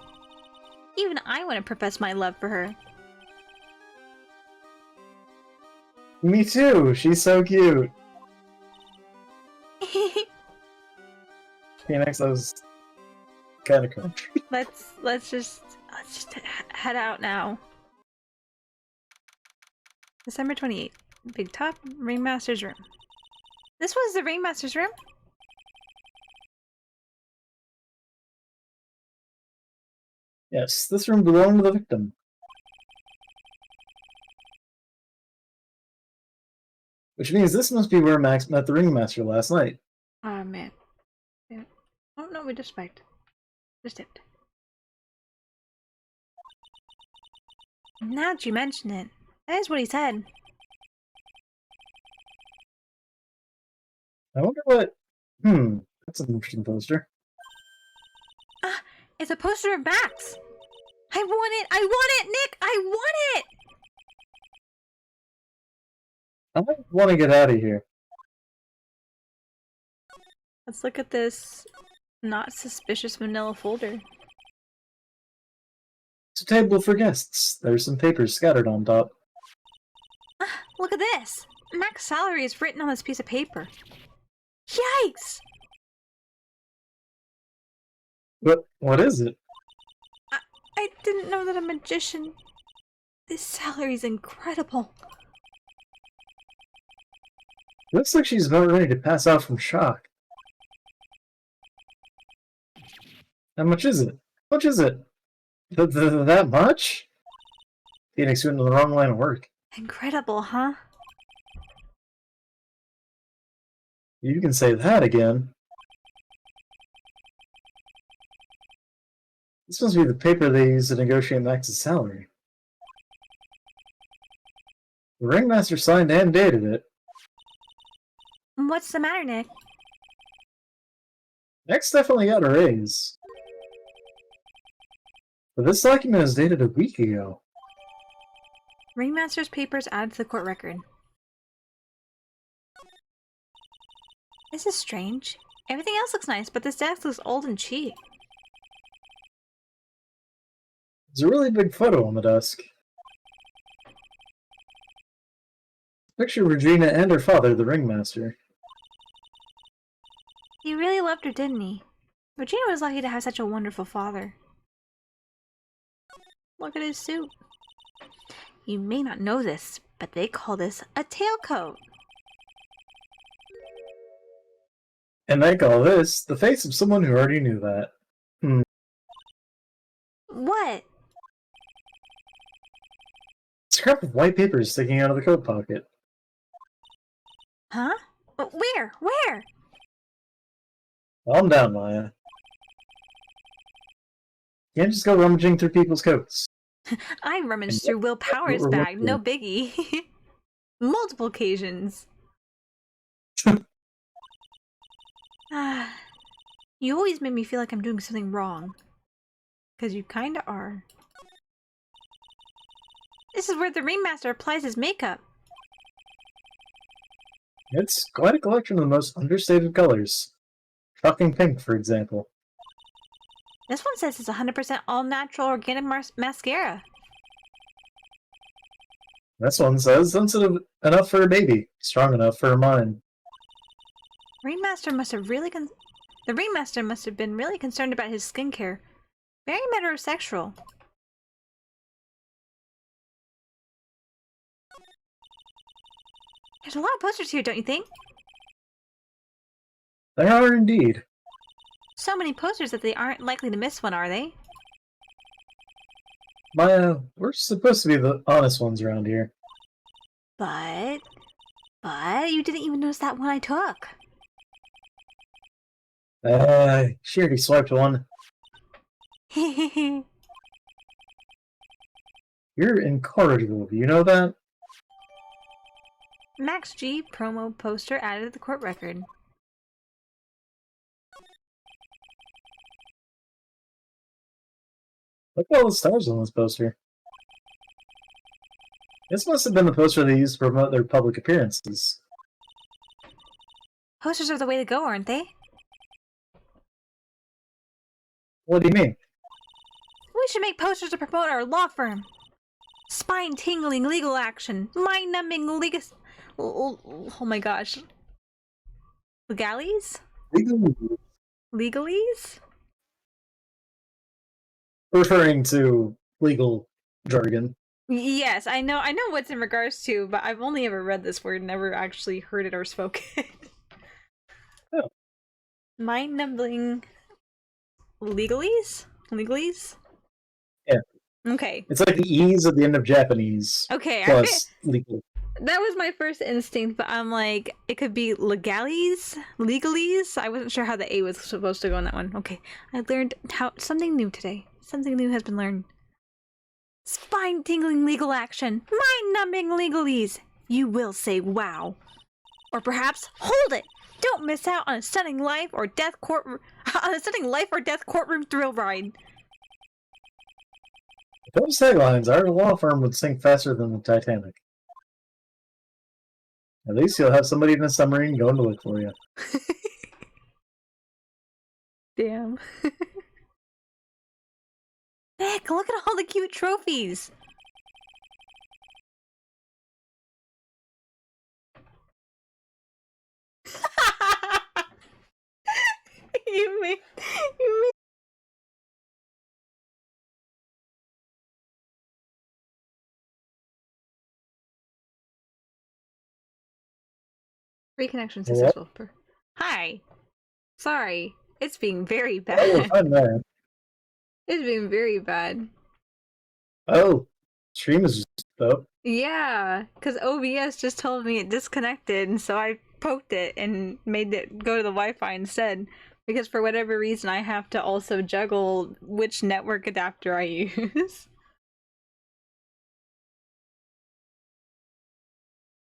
Speaker 1: Even I want to profess my love for her.
Speaker 2: Me too. She's so cute. Phoenix, I was kind of cringe.
Speaker 1: Let's just head out now. December 28th. Big Top, Ringmaster's room. This was the Ringmaster's room?
Speaker 2: Yes, this room belonged to the victim. Which means this must be where Max met the Ringmaster last night.
Speaker 1: Oh man. Yeah. Oh no, we just spiked. Just dipped. Now that you mention it, that is what he said.
Speaker 2: I wonder what... That's an interesting poster.
Speaker 1: It's a poster of Max! I want it! I want it, Nick! I want it!
Speaker 2: I want to get out of here.
Speaker 1: Let's look at this not suspicious manila folder.
Speaker 2: It's a table for guests. There's some papers scattered on top.
Speaker 1: Look at this! Mac's salary is written on this piece of paper. Yikes!
Speaker 2: What is it?
Speaker 1: I didn't know that a magician... This salary's incredible.
Speaker 2: Looks like she's about ready to pass out from shock. How much is it? How much is it? That much? Phoenix went into the wrong line of work.
Speaker 1: Incredible, huh?
Speaker 2: You can say that again. This must be the paper they use to negotiate Max's salary. The ringmaster signed and dated it.
Speaker 1: What's the matter, Nick?
Speaker 2: Max definitely got a raise. But this document is dated a week ago.
Speaker 1: Ringmaster's papers added to the court record. This is strange. Everything else looks nice, but this desk looks old and cheap.
Speaker 2: There's a really big photo on the desk. Picture of Regina and her father, the ringmaster.
Speaker 1: He really loved her, didn't he? Regina was lucky to have such a wonderful father. Look at his suit. You may not know this, but they call this a tailcoat.
Speaker 2: And they call this the face of someone who already knew that.
Speaker 1: What?
Speaker 2: Scrap of white paper is sticking out of the coat pocket.
Speaker 1: Huh? Where? Where?
Speaker 2: Calm down, Maya. You can't just go rummaging through people's coats.
Speaker 1: I rummaged through Will Power's bag, no biggie. Multiple occasions. You always make me feel like I'm doing something wrong. Because you kinda are. This is where the ringmaster applies his makeup.
Speaker 2: It's quite a collection of the most understated colors. Shocking pink, for example.
Speaker 1: This one says it's 100% all-natural organic mascara.
Speaker 2: This one says sensitive enough for a baby, strong enough for a mind.
Speaker 1: The ringmaster must have been really concerned about his skincare. Very metrosexual. There's a lot of posters here, don't you think?
Speaker 2: They are indeed.
Speaker 1: So many posters that they aren't likely to miss one, are they?
Speaker 2: Maya, we're supposed to be the honest ones around here.
Speaker 1: But you didn't even notice that one I took.
Speaker 2: She already swiped one. You're incorrigible, you know that?
Speaker 1: Max G promo poster added to the court record.
Speaker 2: Look at all the stars on this poster. This must have been the poster they used to promote their public appearances.
Speaker 1: Posters are the way to go, aren't they?
Speaker 2: What do you mean?
Speaker 1: We should make posters to promote our law firm. Spine-tingling legal action. Mind-numbing legal... Oh my gosh. Legalies? Legalese?
Speaker 2: Referring to legal jargon.
Speaker 1: Yes, I know what's in regards to, but I've only ever read this word, never actually heard it or spoken.
Speaker 2: Oh.
Speaker 1: Mind-numbing... Legalese? Legalese?
Speaker 2: Yeah.
Speaker 1: Okay.
Speaker 2: It's like the E's at the end of Japanese.
Speaker 1: Okay,
Speaker 2: Plus legal.
Speaker 1: that was my first instinct, but I'm like, it could be legalese? Legalese? I wasn't sure how the A was supposed to go on that one. Okay, I learned something new today. Something new has been learned. Spine-tingling legal action. Mind-numbing legalese. You will say wow. Or perhaps, hold it! Don't miss out on a stunning life or death courtroom thrill ride.
Speaker 2: Those taglines, our law firm would sink faster than the Titanic. At least you'll have somebody in a submarine going to look for you.
Speaker 1: Damn. Nick, look at all the cute trophies! you made reconnection successful. Hi. Sorry. It's being very bad.
Speaker 2: Oh, we're fine there.
Speaker 1: It's being very bad.
Speaker 2: Oh, stream is just up.
Speaker 1: Yeah, because OBS just told me it disconnected, and so I poked it and made it go to the Wi-Fi instead. Because for whatever reason, I have to also juggle which network adapter I use.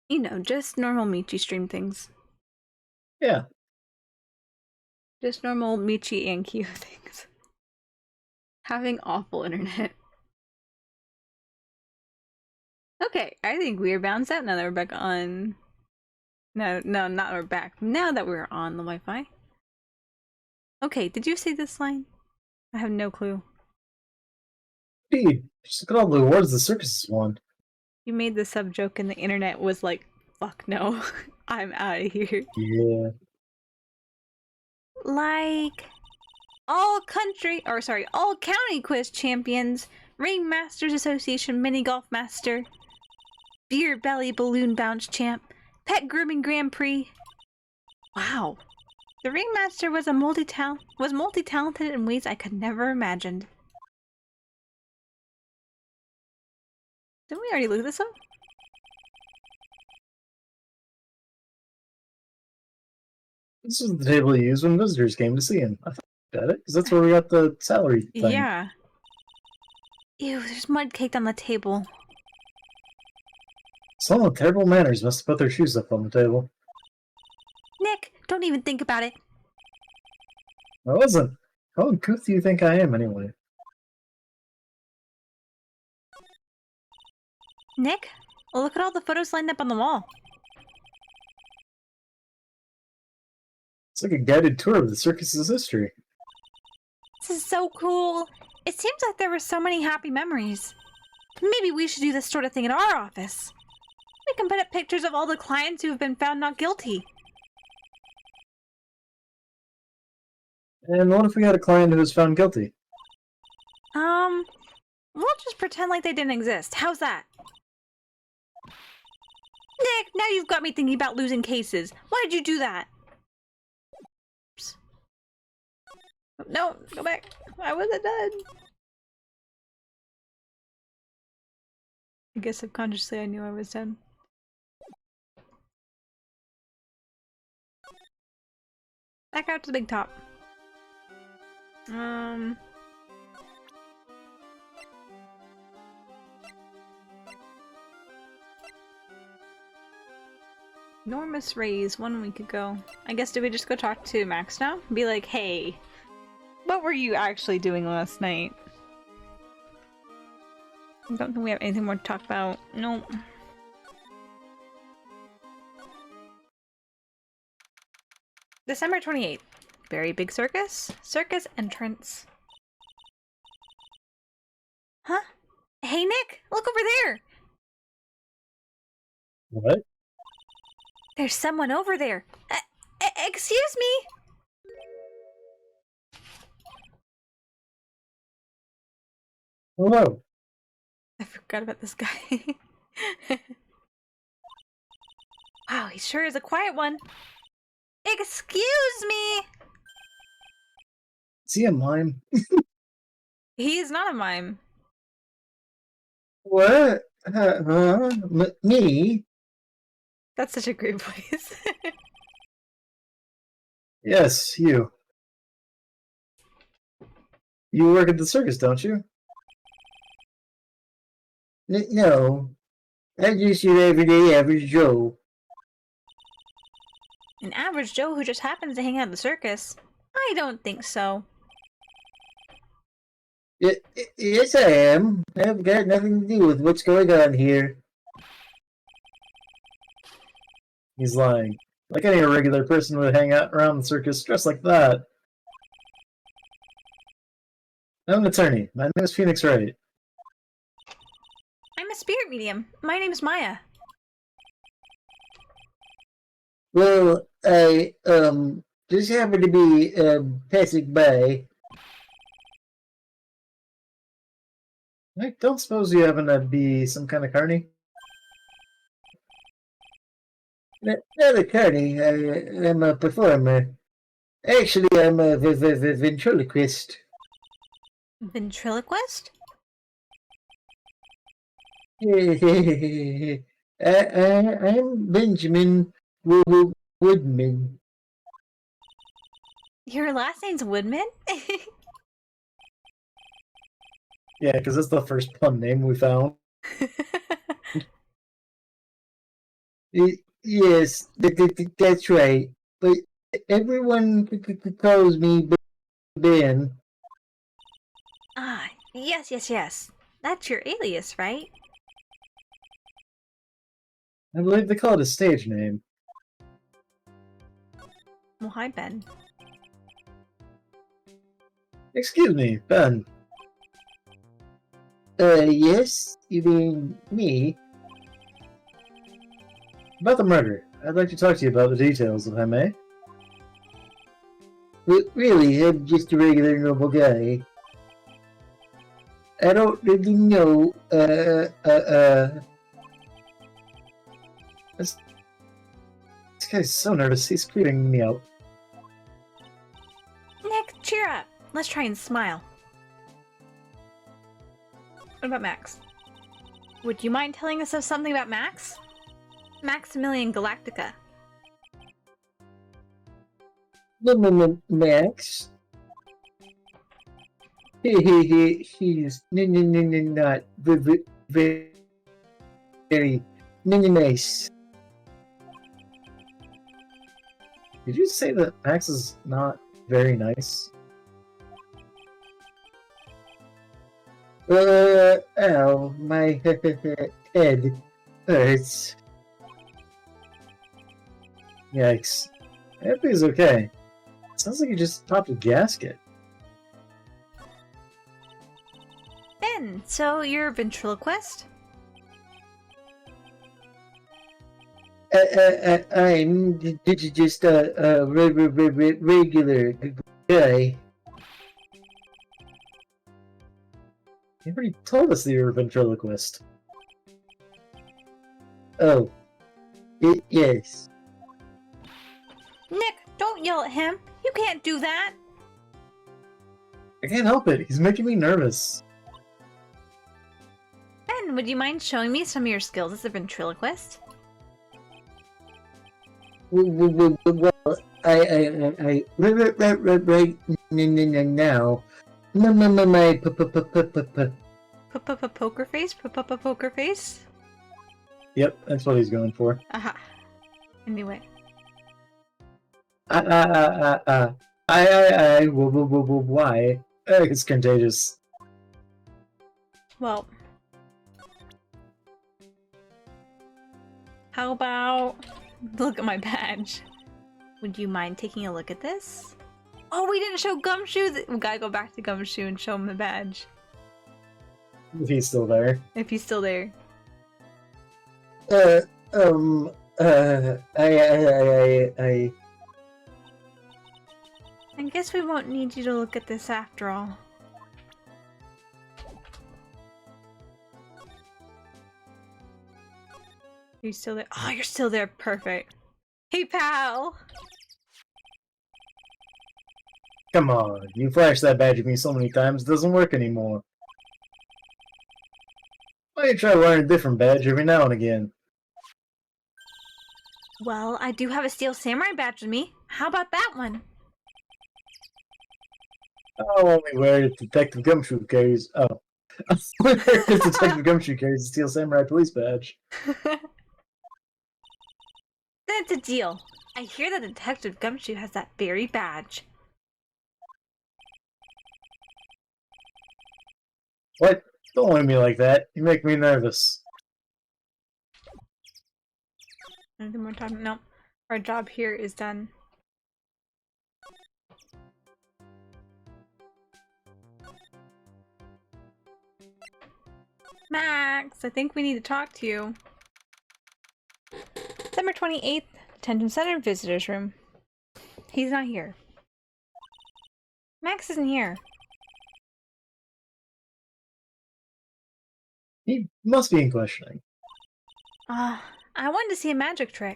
Speaker 1: You know, just normal Michi stream things.
Speaker 2: Yeah.
Speaker 1: Just normal Michi and Kyo things. Having awful internet. Okay, I think we are bounced out now that we're back on. No, not we're back. Now that we're on the Wi-Fi. Okay, did you say this line? I have no clue.
Speaker 2: Indeed. Just look at all the awards the circus has won.
Speaker 1: You made the sub joke and the internet was like, fuck no. I'm out of here.
Speaker 2: Yeah.
Speaker 1: Like all county quiz champions, Ringmasters Association mini golf master, beer belly balloon bounce champ, pet grooming grand prix. Wow. The ringmaster was multi-talented in ways I could never imagined. Didn't we already look this up?
Speaker 2: This was the table he used when visitors came to see him. I thought about it, because that's where we got the salary thing.
Speaker 1: Yeah. Ew, there's mud caked on the table.
Speaker 2: Someone with terrible manners must have put their shoes up on the table.
Speaker 1: Nick, don't even think about it.
Speaker 2: I wasn't. How uncouth do you think I am, anyway?
Speaker 1: Nick, look at all the photos lined up on the wall.
Speaker 2: It's like a guided tour of the circus's history.
Speaker 1: This is so cool. It seems like there were so many happy memories. Maybe we should do this sort of thing in our office. We can put up pictures of all the clients who have been found not guilty.
Speaker 2: And what if we had a client who was found guilty?
Speaker 1: We'll just pretend like they didn't exist. How's that? Nick, now you've got me thinking about losing cases. Why did you do that? Oops. No, go back. I wasn't done. I guess subconsciously I knew I was done. Back out to the big top. Enormous raise 1 week ago. I guess did we just go talk to Max now? Be like, hey, what were you actually doing last night? I don't think we have anything more to talk about. Nope. December 28th. Very big circus. Circus entrance. Huh? Hey Nick, look over there!
Speaker 2: What?
Speaker 1: There's someone over there. Excuse me?
Speaker 2: Hello.
Speaker 1: I forgot about this guy. Wow, he sure is a quiet one. Excuse me!
Speaker 2: Is he a mime?
Speaker 1: He is not a mime.
Speaker 2: What? Me?
Speaker 1: That's such a great voice.
Speaker 2: Yes, you. You work at the circus, don't you? No. I just your everyday average Joe.
Speaker 1: An average Joe who just happens to hang out at the circus? I don't think so.
Speaker 3: Yes, I am. I've got nothing to do with what's going on here.
Speaker 2: He's lying. Like any regular person would hang out around the circus dressed like that. I'm an attorney. My name is Phoenix Wright.
Speaker 1: I'm a spirit medium. My name's Maya.
Speaker 3: Well, I, just happened to be, passing by.
Speaker 2: I don't suppose you happen to be some kind of carny?
Speaker 3: Not a carny, I'm a performer. Actually, I'm a ventriloquist.
Speaker 1: Ventriloquist?
Speaker 3: I'm Benjamin Woodman.
Speaker 1: Your last name's Woodman?
Speaker 2: Yeah, because it's the first pun name we found.
Speaker 3: Yes, that's right. But everyone calls me Ben.
Speaker 1: Ah, yes. That's your alias, right?
Speaker 2: I believe they call it a stage name.
Speaker 1: Well, hi, Ben.
Speaker 2: Excuse me, Ben.
Speaker 3: Yes? You mean me?
Speaker 2: About the murder. I'd like to talk to you about the details, if I may.
Speaker 3: Really, I'm just a regular normal guy. I don't really know,
Speaker 2: This guy's so nervous, he's creeping me out.
Speaker 1: Nick, cheer up. Let's try and smile. What about Max? Would you mind telling us something about Max? Maximilian Galactica.
Speaker 3: Max? He's not very nice.
Speaker 2: Did you say that Max is not very nice?
Speaker 3: Ow, my head hurts.
Speaker 2: Yikes. I hope he's okay. Sounds like he just popped a gasket.
Speaker 1: Ben, so you're a ventriloquist?
Speaker 3: I'm just a regular guy.
Speaker 2: You already told us that you were a ventriloquist.
Speaker 3: Oh, yes.
Speaker 1: Nick, don't yell at him. You can't do that.
Speaker 2: I can't help it, he's making me nervous.
Speaker 1: Ben, would you mind showing me some of your skills as a ventriloquist?
Speaker 3: Well, I right now. My
Speaker 1: Poker face? Poker face?
Speaker 2: Yep, that's what he's going for.
Speaker 1: Aha. Anyway.
Speaker 2: Why? It's contagious.
Speaker 1: Well. How about... Look at my badge. Would you mind taking a look at this? Oh, we didn't show Gumshoe! We gotta go back to Gumshoe and show him the badge.
Speaker 2: If he's still there.
Speaker 1: If he's still there.
Speaker 3: I
Speaker 1: I guess we won't need you to look at this after all. Are you still there? Oh, you're still there. Perfect. Hey, pal!
Speaker 2: Come on, you flashed that badge at me so many times, it doesn't work anymore. Why don't you try wearing a different badge every now and again?
Speaker 1: Well, I do have a Steel Samurai badge with me. How about that one?
Speaker 2: I'll only wear it if Detective Gumshoe carries. Oh. I'll only wear it if Detective Gumshoe carries a Steel Samurai police badge.
Speaker 1: Then it's a deal. I hear that Detective Gumshoe has that very badge.
Speaker 2: What? Don't look at me like that. You make me nervous.
Speaker 1: Anything more time? No. Our job here is done. Max, I think we need to talk to you. December 28th, Detention Center Visitors Room. He's not here. Max isn't here.
Speaker 2: He must be in questioning.
Speaker 1: I wanted to see a magic trick.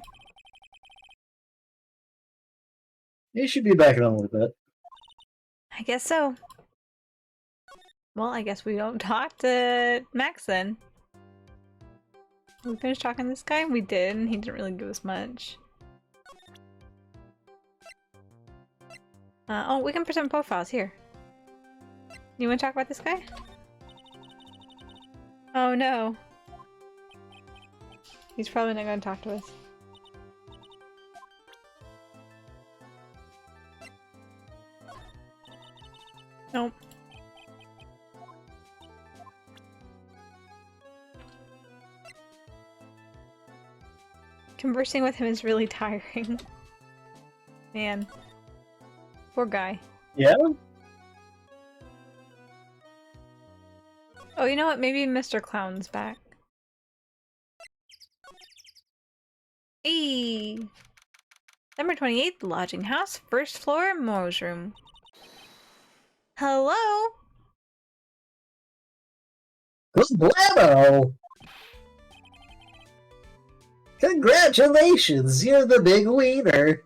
Speaker 2: He should be back in a little bit.
Speaker 1: I guess so. Well, I guess we don't talk to Max then. We finished talking to this guy? We did, and he didn't really give us much. Oh, we can present profiles here. You want to talk about this guy? Oh no. He's probably not going to talk to us. Nope. Conversing with him is really tiring. Man. Poor guy.
Speaker 2: Yeah?
Speaker 1: Oh, you know what? Maybe Mr. Clown's back. Hey! December 28th, Lodging House, first floor, Mo's room. Hello?
Speaker 3: Blamo! Congratulations, you're the big wiener.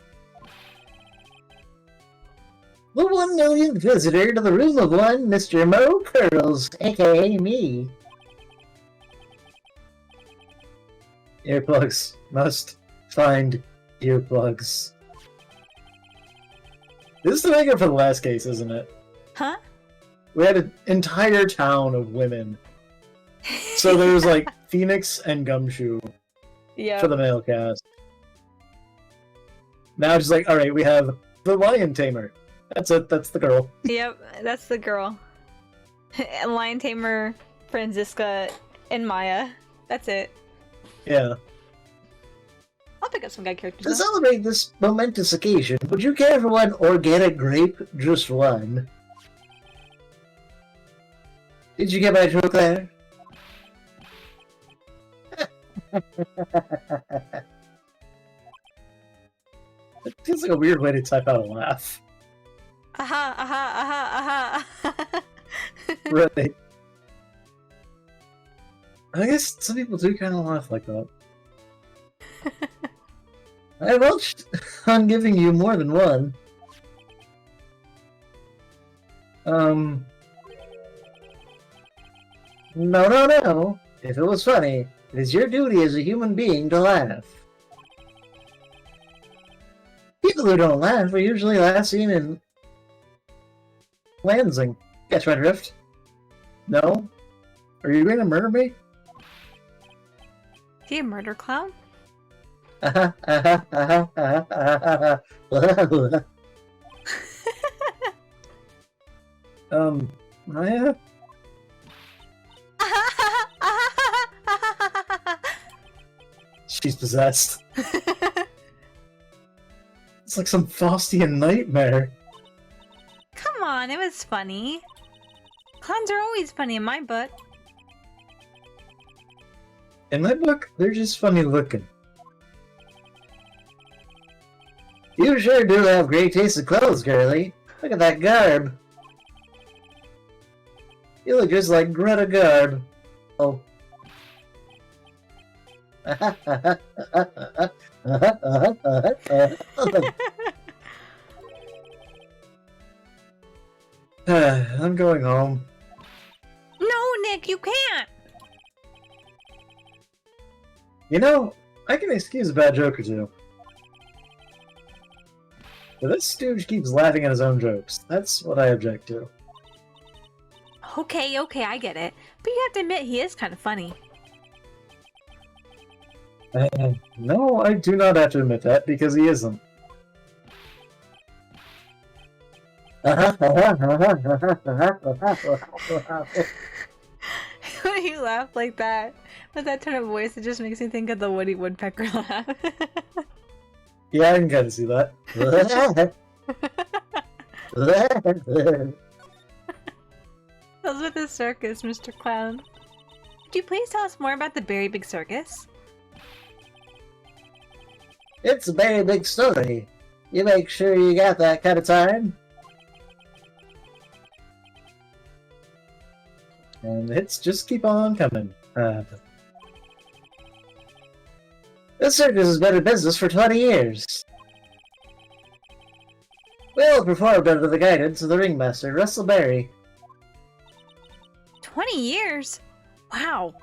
Speaker 3: The 1 millionth visitor to the room of one, Mr. Mo Curls, aka me.
Speaker 2: Earplugs. Must find earplugs. This is the maker for the last case, isn't it?
Speaker 1: Huh?
Speaker 2: We had an entire town of women. So there was like Phoenix and Gumshoe
Speaker 1: Yeah.
Speaker 2: for the male cast. Now it's just like, alright, we have the Lion Tamer. That's it, that's the girl.
Speaker 1: Yep, that's the girl. Lion Tamer, Franziska, and Maya. That's it.
Speaker 2: Yeah.
Speaker 1: I'll pick up some guy characters.
Speaker 3: To
Speaker 1: though.
Speaker 3: celebrate this momentous occasion, would you care for one organic grape? Just one. Did you get my joke there?
Speaker 2: It feels like a weird way to type out a laugh.
Speaker 1: Aha, aha, aha, aha.
Speaker 2: Right. I guess some people do kind of laugh like that.
Speaker 3: I welched on giving you more than one. No, no, no. If it was funny, it is your duty as a human being to laugh. People who don't laugh are usually last seen in Lansing. Catch my drift?
Speaker 2: No? Are you going to murder me?
Speaker 1: Is he a murder clown?
Speaker 2: Maya? She's possessed. It's like some Faustian nightmare.
Speaker 1: Come on, it was funny. Clowns are always funny in my book.
Speaker 2: In my book, they're just funny looking.
Speaker 3: You sure do have great taste in clothes, girlie. Look at that garb. You look just like Greta Garb. Oh.
Speaker 2: I'm going home.
Speaker 1: No, Nick, you can't!
Speaker 2: You know, I can excuse a bad joke or two. But this stooge keeps laughing at his own jokes. That's what I object to.
Speaker 1: Okay, I get it. But you have to admit, he is kind of funny.
Speaker 2: No, I do not have to admit that, because he isn't.
Speaker 1: you laugh like that? With that tone of voice, it just makes me think of the Woody Woodpecker laugh.
Speaker 2: Yeah, I can kind of see that.
Speaker 1: Tales with the circus, Mr. Clown. Could you please tell us more about the Very Big Circus?
Speaker 3: It's a very big story. You make sure you got that kind of time.
Speaker 2: And hits just keep on coming.
Speaker 3: This circus has been in business for 20 years. We all performed under the guidance of the ringmaster, Russell Berry.
Speaker 1: 20 years? Wow.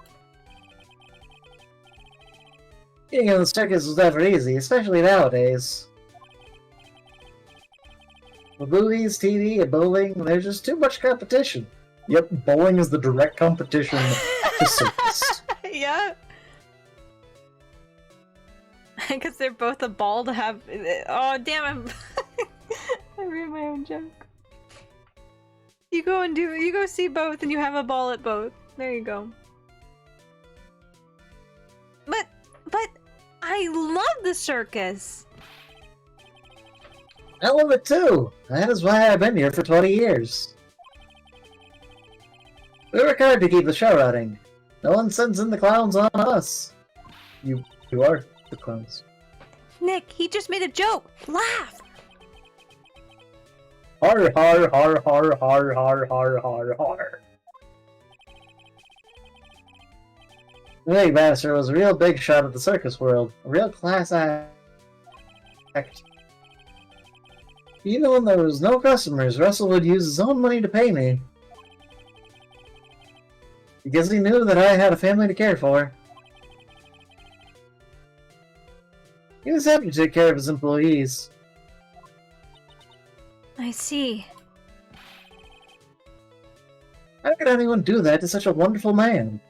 Speaker 3: Being in the circus was never easy, especially nowadays. With movies, TV, and bowling, there's just too much competition.
Speaker 2: Yep, bowling is the direct competition to circus.
Speaker 1: Yeah. Because they're both a ball to have. Oh, damn, I ruined my own joke. You go see both and you have a ball at both. There you go. But I love the circus.
Speaker 3: I love it too. That is why I've been here for 20 years. We work hard to keep the show running. No one sends in the clowns on us.
Speaker 2: You are the clowns.
Speaker 1: Nick, he just made a joke. Laugh.
Speaker 2: Har har har har har har har har har.
Speaker 3: The ringmaster was a real big shot at the circus world. A real class act. Even when there was no customers, Russell would use his own money to pay me. Because he knew that I had a family to care for. He was happy to take care of his employees.
Speaker 1: I see.
Speaker 3: How could anyone do that to such a wonderful man?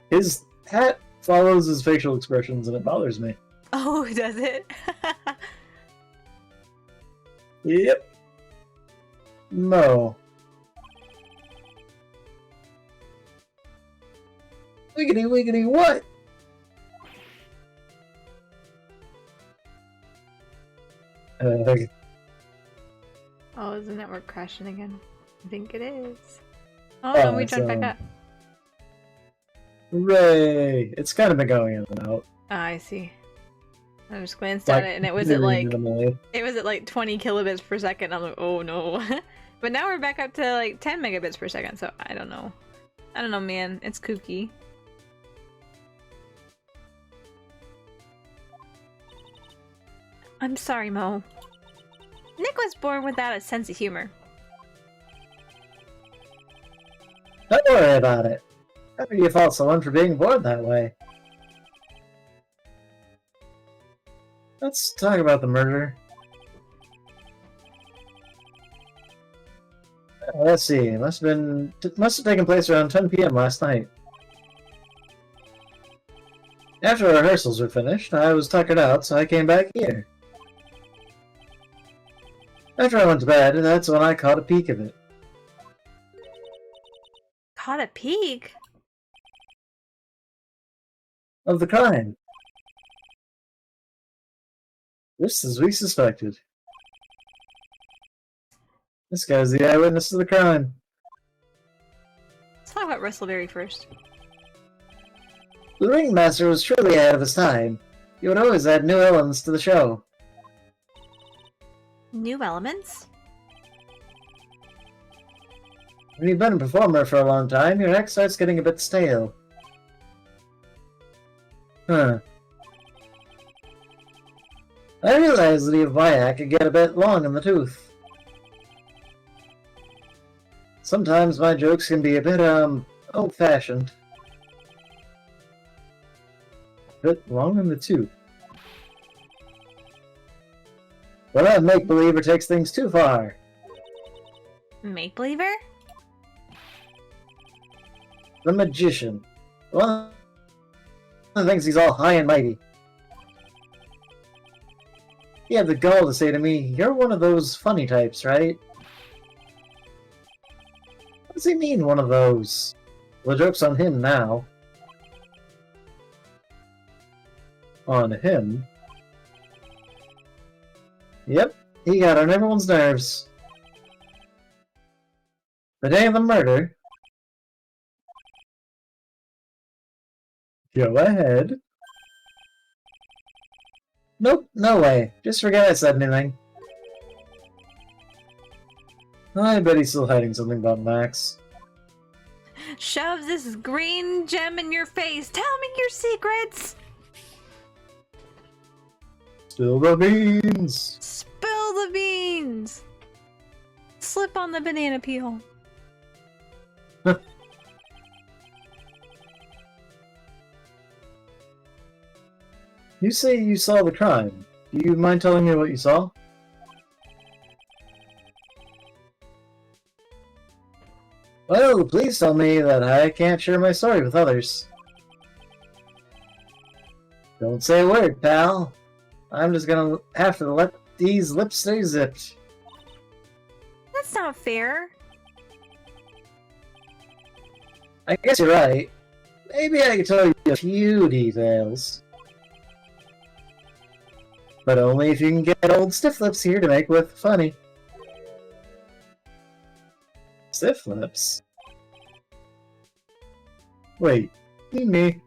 Speaker 2: His hat follows his facial expressions and it bothers me.
Speaker 1: Oh, does it?
Speaker 2: Yep. No.
Speaker 3: Wiggity wiggity what?
Speaker 1: Oh, is the network crashing again? I think it is. Oh,
Speaker 2: Oh,
Speaker 1: no, we
Speaker 2: it's,
Speaker 1: jumped back up.
Speaker 2: Hooray! It's kind of been going in and out.
Speaker 1: Ah, I see. I just glanced at it and it was at
Speaker 2: very
Speaker 1: like
Speaker 2: minimally.
Speaker 1: 20 kilobits per second. I'm like, oh no. But now we're back up to like 10 megabits per second, so I don't know. I don't know, man. It's kooky. I'm sorry, Mo. Nick was born without a sense of humor.
Speaker 3: Don't worry about it. How do you fault someone for being born that way?
Speaker 2: Let's talk about the murder.
Speaker 3: Let's see. It must have taken place around 10 p.m. last night. After rehearsals were finished, I was tuckered out, so I came back here. After I went to bed, that's when I caught a peek of it.
Speaker 1: Caught a peek?
Speaker 3: Of the crime.
Speaker 2: Just as we suspected. This guy's the eyewitness to the crime.
Speaker 1: Let's talk about Russellberry first.
Speaker 3: The ringmaster was truly ahead of his time. He would always add new elements to the show.
Speaker 1: New elements?
Speaker 3: When you've been a performer for a long time, your act starts getting a bit stale. Huh. I realize that my act can get a bit long in the tooth. Sometimes my jokes can be a bit, old-fashioned.
Speaker 2: Bit long in the tooth.
Speaker 3: But a make-believer takes things too far.
Speaker 1: Make-believer?
Speaker 3: The magician. One thinks he's all high and mighty. He had the gall to say to me, "You're one of those funny types, right?" does he mean, one of those? Well, the joke's on him now. On him? Yep, he got on everyone's nerves. The day of the murder. Go ahead. Nope, no way. Just forget I said anything. I bet he's still hiding something about Max.
Speaker 1: Shove this green gem in your face. Tell me your secrets.
Speaker 3: Spill the beans!
Speaker 1: Spill the beans. Slip on the banana peel.
Speaker 3: You say you saw the crime. Do you mind telling me what you saw? Well, please tell me that I can't share my story with others. Don't say a word, pal. I'm just gonna have to let these lips stay zipped.
Speaker 1: That's not fair.
Speaker 3: I guess you're right. Maybe I can tell you a few details. But only if you can get old Stiff Lips here to make with funny. Stiff Lips? Wait, you mean me?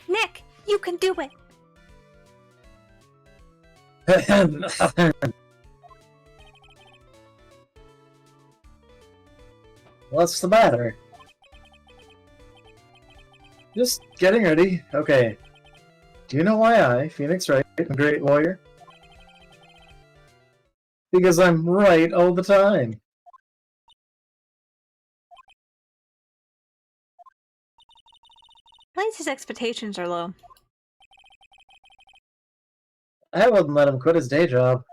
Speaker 1: Nick, you can do it.
Speaker 3: What's the matter? Just getting ready. Okay. Do you know why I, Phoenix Wright, am a great lawyer? Because I'm right all the time.
Speaker 1: At least his expectations are low.
Speaker 3: I wouldn't let him quit his day job.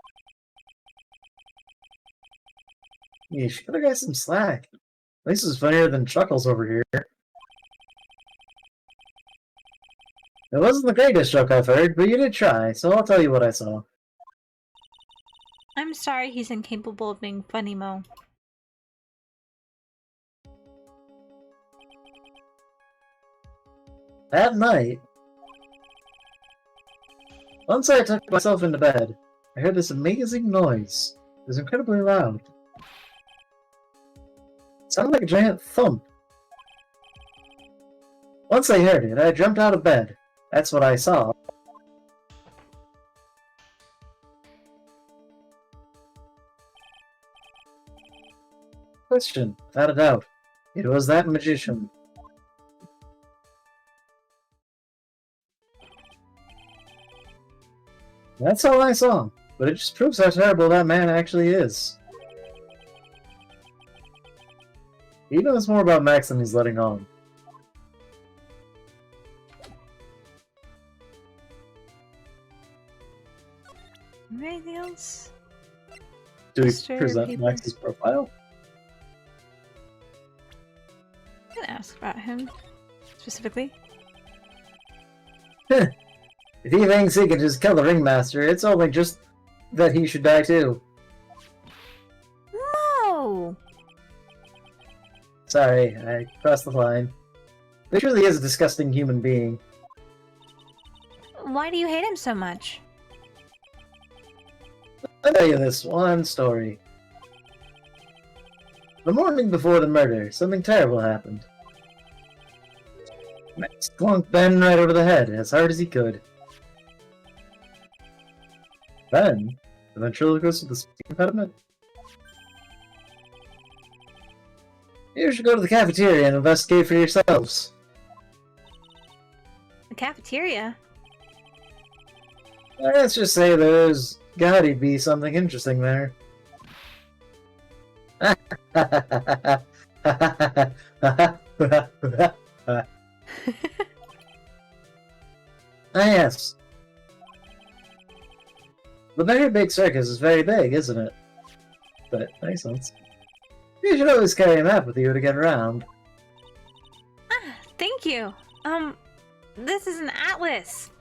Speaker 3: You should have got some slack. At least it's funnier than Chuckles over here. It wasn't the greatest joke I've heard, but you did try, so I'll tell you what I saw.
Speaker 1: I'm sorry he's incapable of being funny, Mo.
Speaker 3: That night, once I took myself into bed, I heard this amazing noise. It was incredibly loud. It sounded like a giant thump. Once I heard it, I jumped out of bed. That's what I saw. Question, without a doubt. It was that magician. That's all I saw, but it just proves how terrible that man actually is. He knows more about Max than he's letting on.
Speaker 1: Anything else?
Speaker 3: Do we
Speaker 1: Mr.
Speaker 3: present
Speaker 1: Paper.
Speaker 3: Max's profile?
Speaker 1: I can ask about him specifically.
Speaker 3: If he thinks he can just kill the ringmaster, it's only just that he should die too.
Speaker 1: No!
Speaker 3: Sorry, I crossed the line. He truly is a disgusting human being.
Speaker 1: Why do you hate him so much?
Speaker 3: I'll tell you this one story. The morning before the murder, something terrible happened. Max clunked Ben right over the head, as hard as he could. Ben? The ventriloquist with the speaking impediment? You should go to the cafeteria and investigate for yourselves.
Speaker 1: The cafeteria?
Speaker 3: Let's just say there's gotta be something interesting there. Yes. The Very Big Circus is very big, isn't it? But makes sense. You should always carry a map with you to get around.
Speaker 1: Ah, thank you. This is an atlas.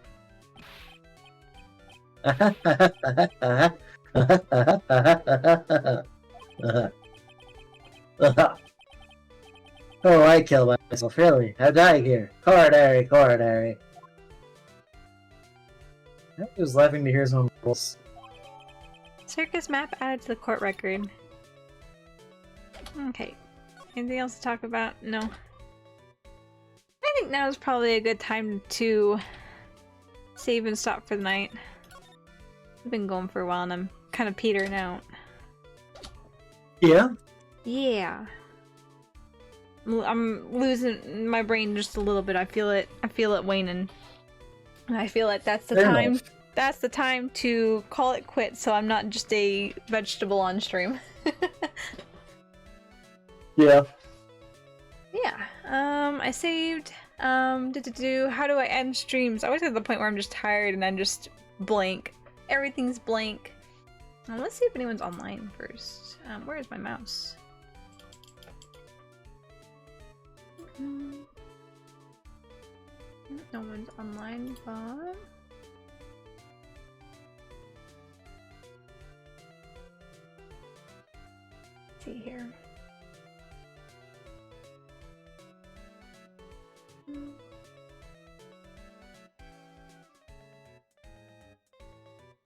Speaker 3: Oh, I killed myself, really? I die here. Coronary, coronary. I was laughing to hear some rules.
Speaker 1: Circus map added to the court record. Okay. Anything else to talk about? No. I think now is probably a good time to save and stop for the night. I've been going for a while and I'm kind of petering out.
Speaker 3: Yeah?
Speaker 1: Yeah. I'm losing my brain just a little bit. I feel it waning. And I feel like that's the
Speaker 3: Fair
Speaker 1: time.
Speaker 3: enough.
Speaker 1: That's the time to call it quits, so I'm not just a vegetable on stream.
Speaker 2: Yeah.
Speaker 1: Yeah. I saved. How do I end streams? I always get to the point where I'm just tired and I'm just blank. Everything's blank. Let's see if anyone's online first. Where is my mouse? No one's online, but... Let's see here.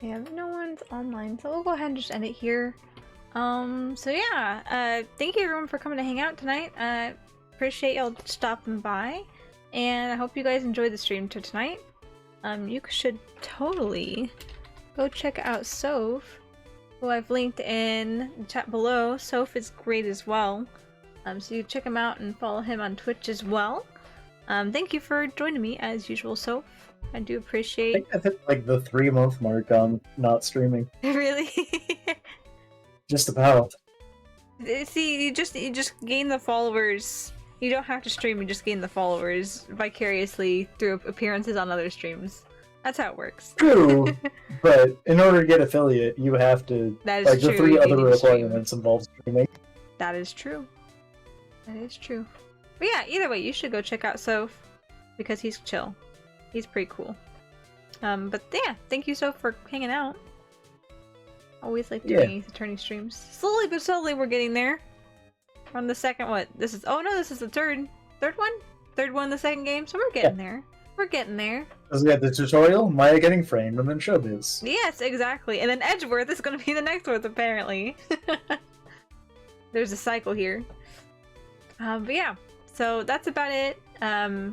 Speaker 1: Yeah, no one's online, so we'll go ahead and just end it here. So yeah, thank you everyone for coming to hang out tonight. Appreciate y'all stopping by, and I hope you guys enjoyed the stream tonight. You should totally go check out Soph, who I've linked in the chat below. Soph is great as well. So you check him out and follow him on Twitch as well. Thank you for joining me as usual, Soph. I do
Speaker 2: I
Speaker 1: appreciate.
Speaker 2: think I've hit like the 3-month mark on not streaming.
Speaker 1: Really.
Speaker 2: Just about.
Speaker 1: See, you just gain the followers. You don't have to stream, you just gain the followers vicariously through appearances on other streams. That's how it works.
Speaker 2: True, but in order to get affiliate, you have to.
Speaker 1: That is
Speaker 2: like
Speaker 1: true.
Speaker 2: the 3
Speaker 1: you
Speaker 2: other
Speaker 1: need to stream.
Speaker 2: requirements involve streaming.
Speaker 1: That is true. That is true. But yeah, either way, you should go check out Soph because he's chill. He's pretty cool. But yeah, thank you, Soph, for hanging out. Always like doing Ace Attorney streams. Slowly but slowly, we're getting there. We're on the second, what? This is, oh no, this is the third one? Third one in the second game, so we're getting there. We're getting there.
Speaker 2: Because we had the tutorial, Maya getting framed, and then showbiz.
Speaker 1: Yes, exactly. And then Edgeworth is going to be the next one, apparently. There's a cycle here. But yeah, so that's about it.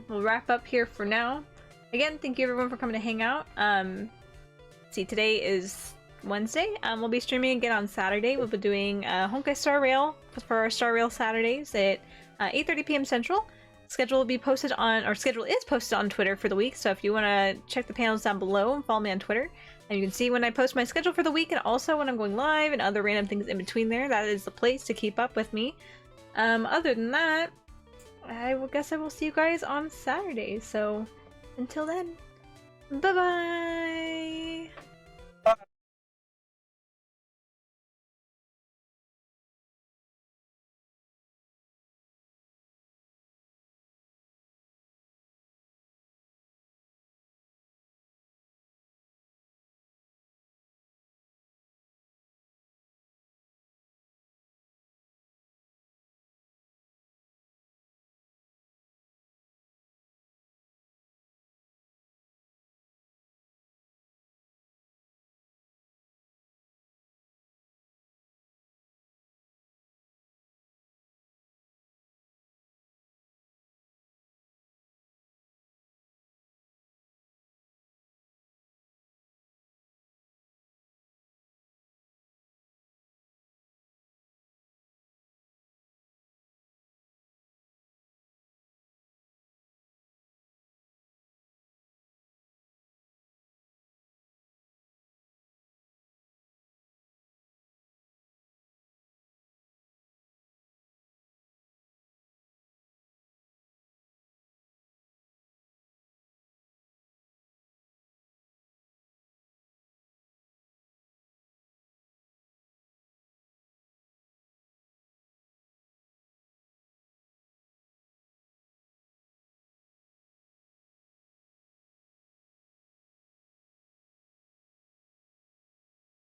Speaker 1: We'll wrap up here for now. Again, thank you everyone for coming to hang out. See, today is Wednesday. We'll be streaming again on Saturday. We'll be doing Honkai Star Rail for our Star Rail Saturdays at 8:30 p.m. Central. Schedule will be posted on, or schedule is posted on Twitter for the week. So if you want to check the panels down below and follow me on Twitter, and you can see when I post my schedule for the week and also when I'm going live and other random things in between there. That is the place to keep up with me. Other than that, I guess I will see you guys on Saturday. So until then, bye bye.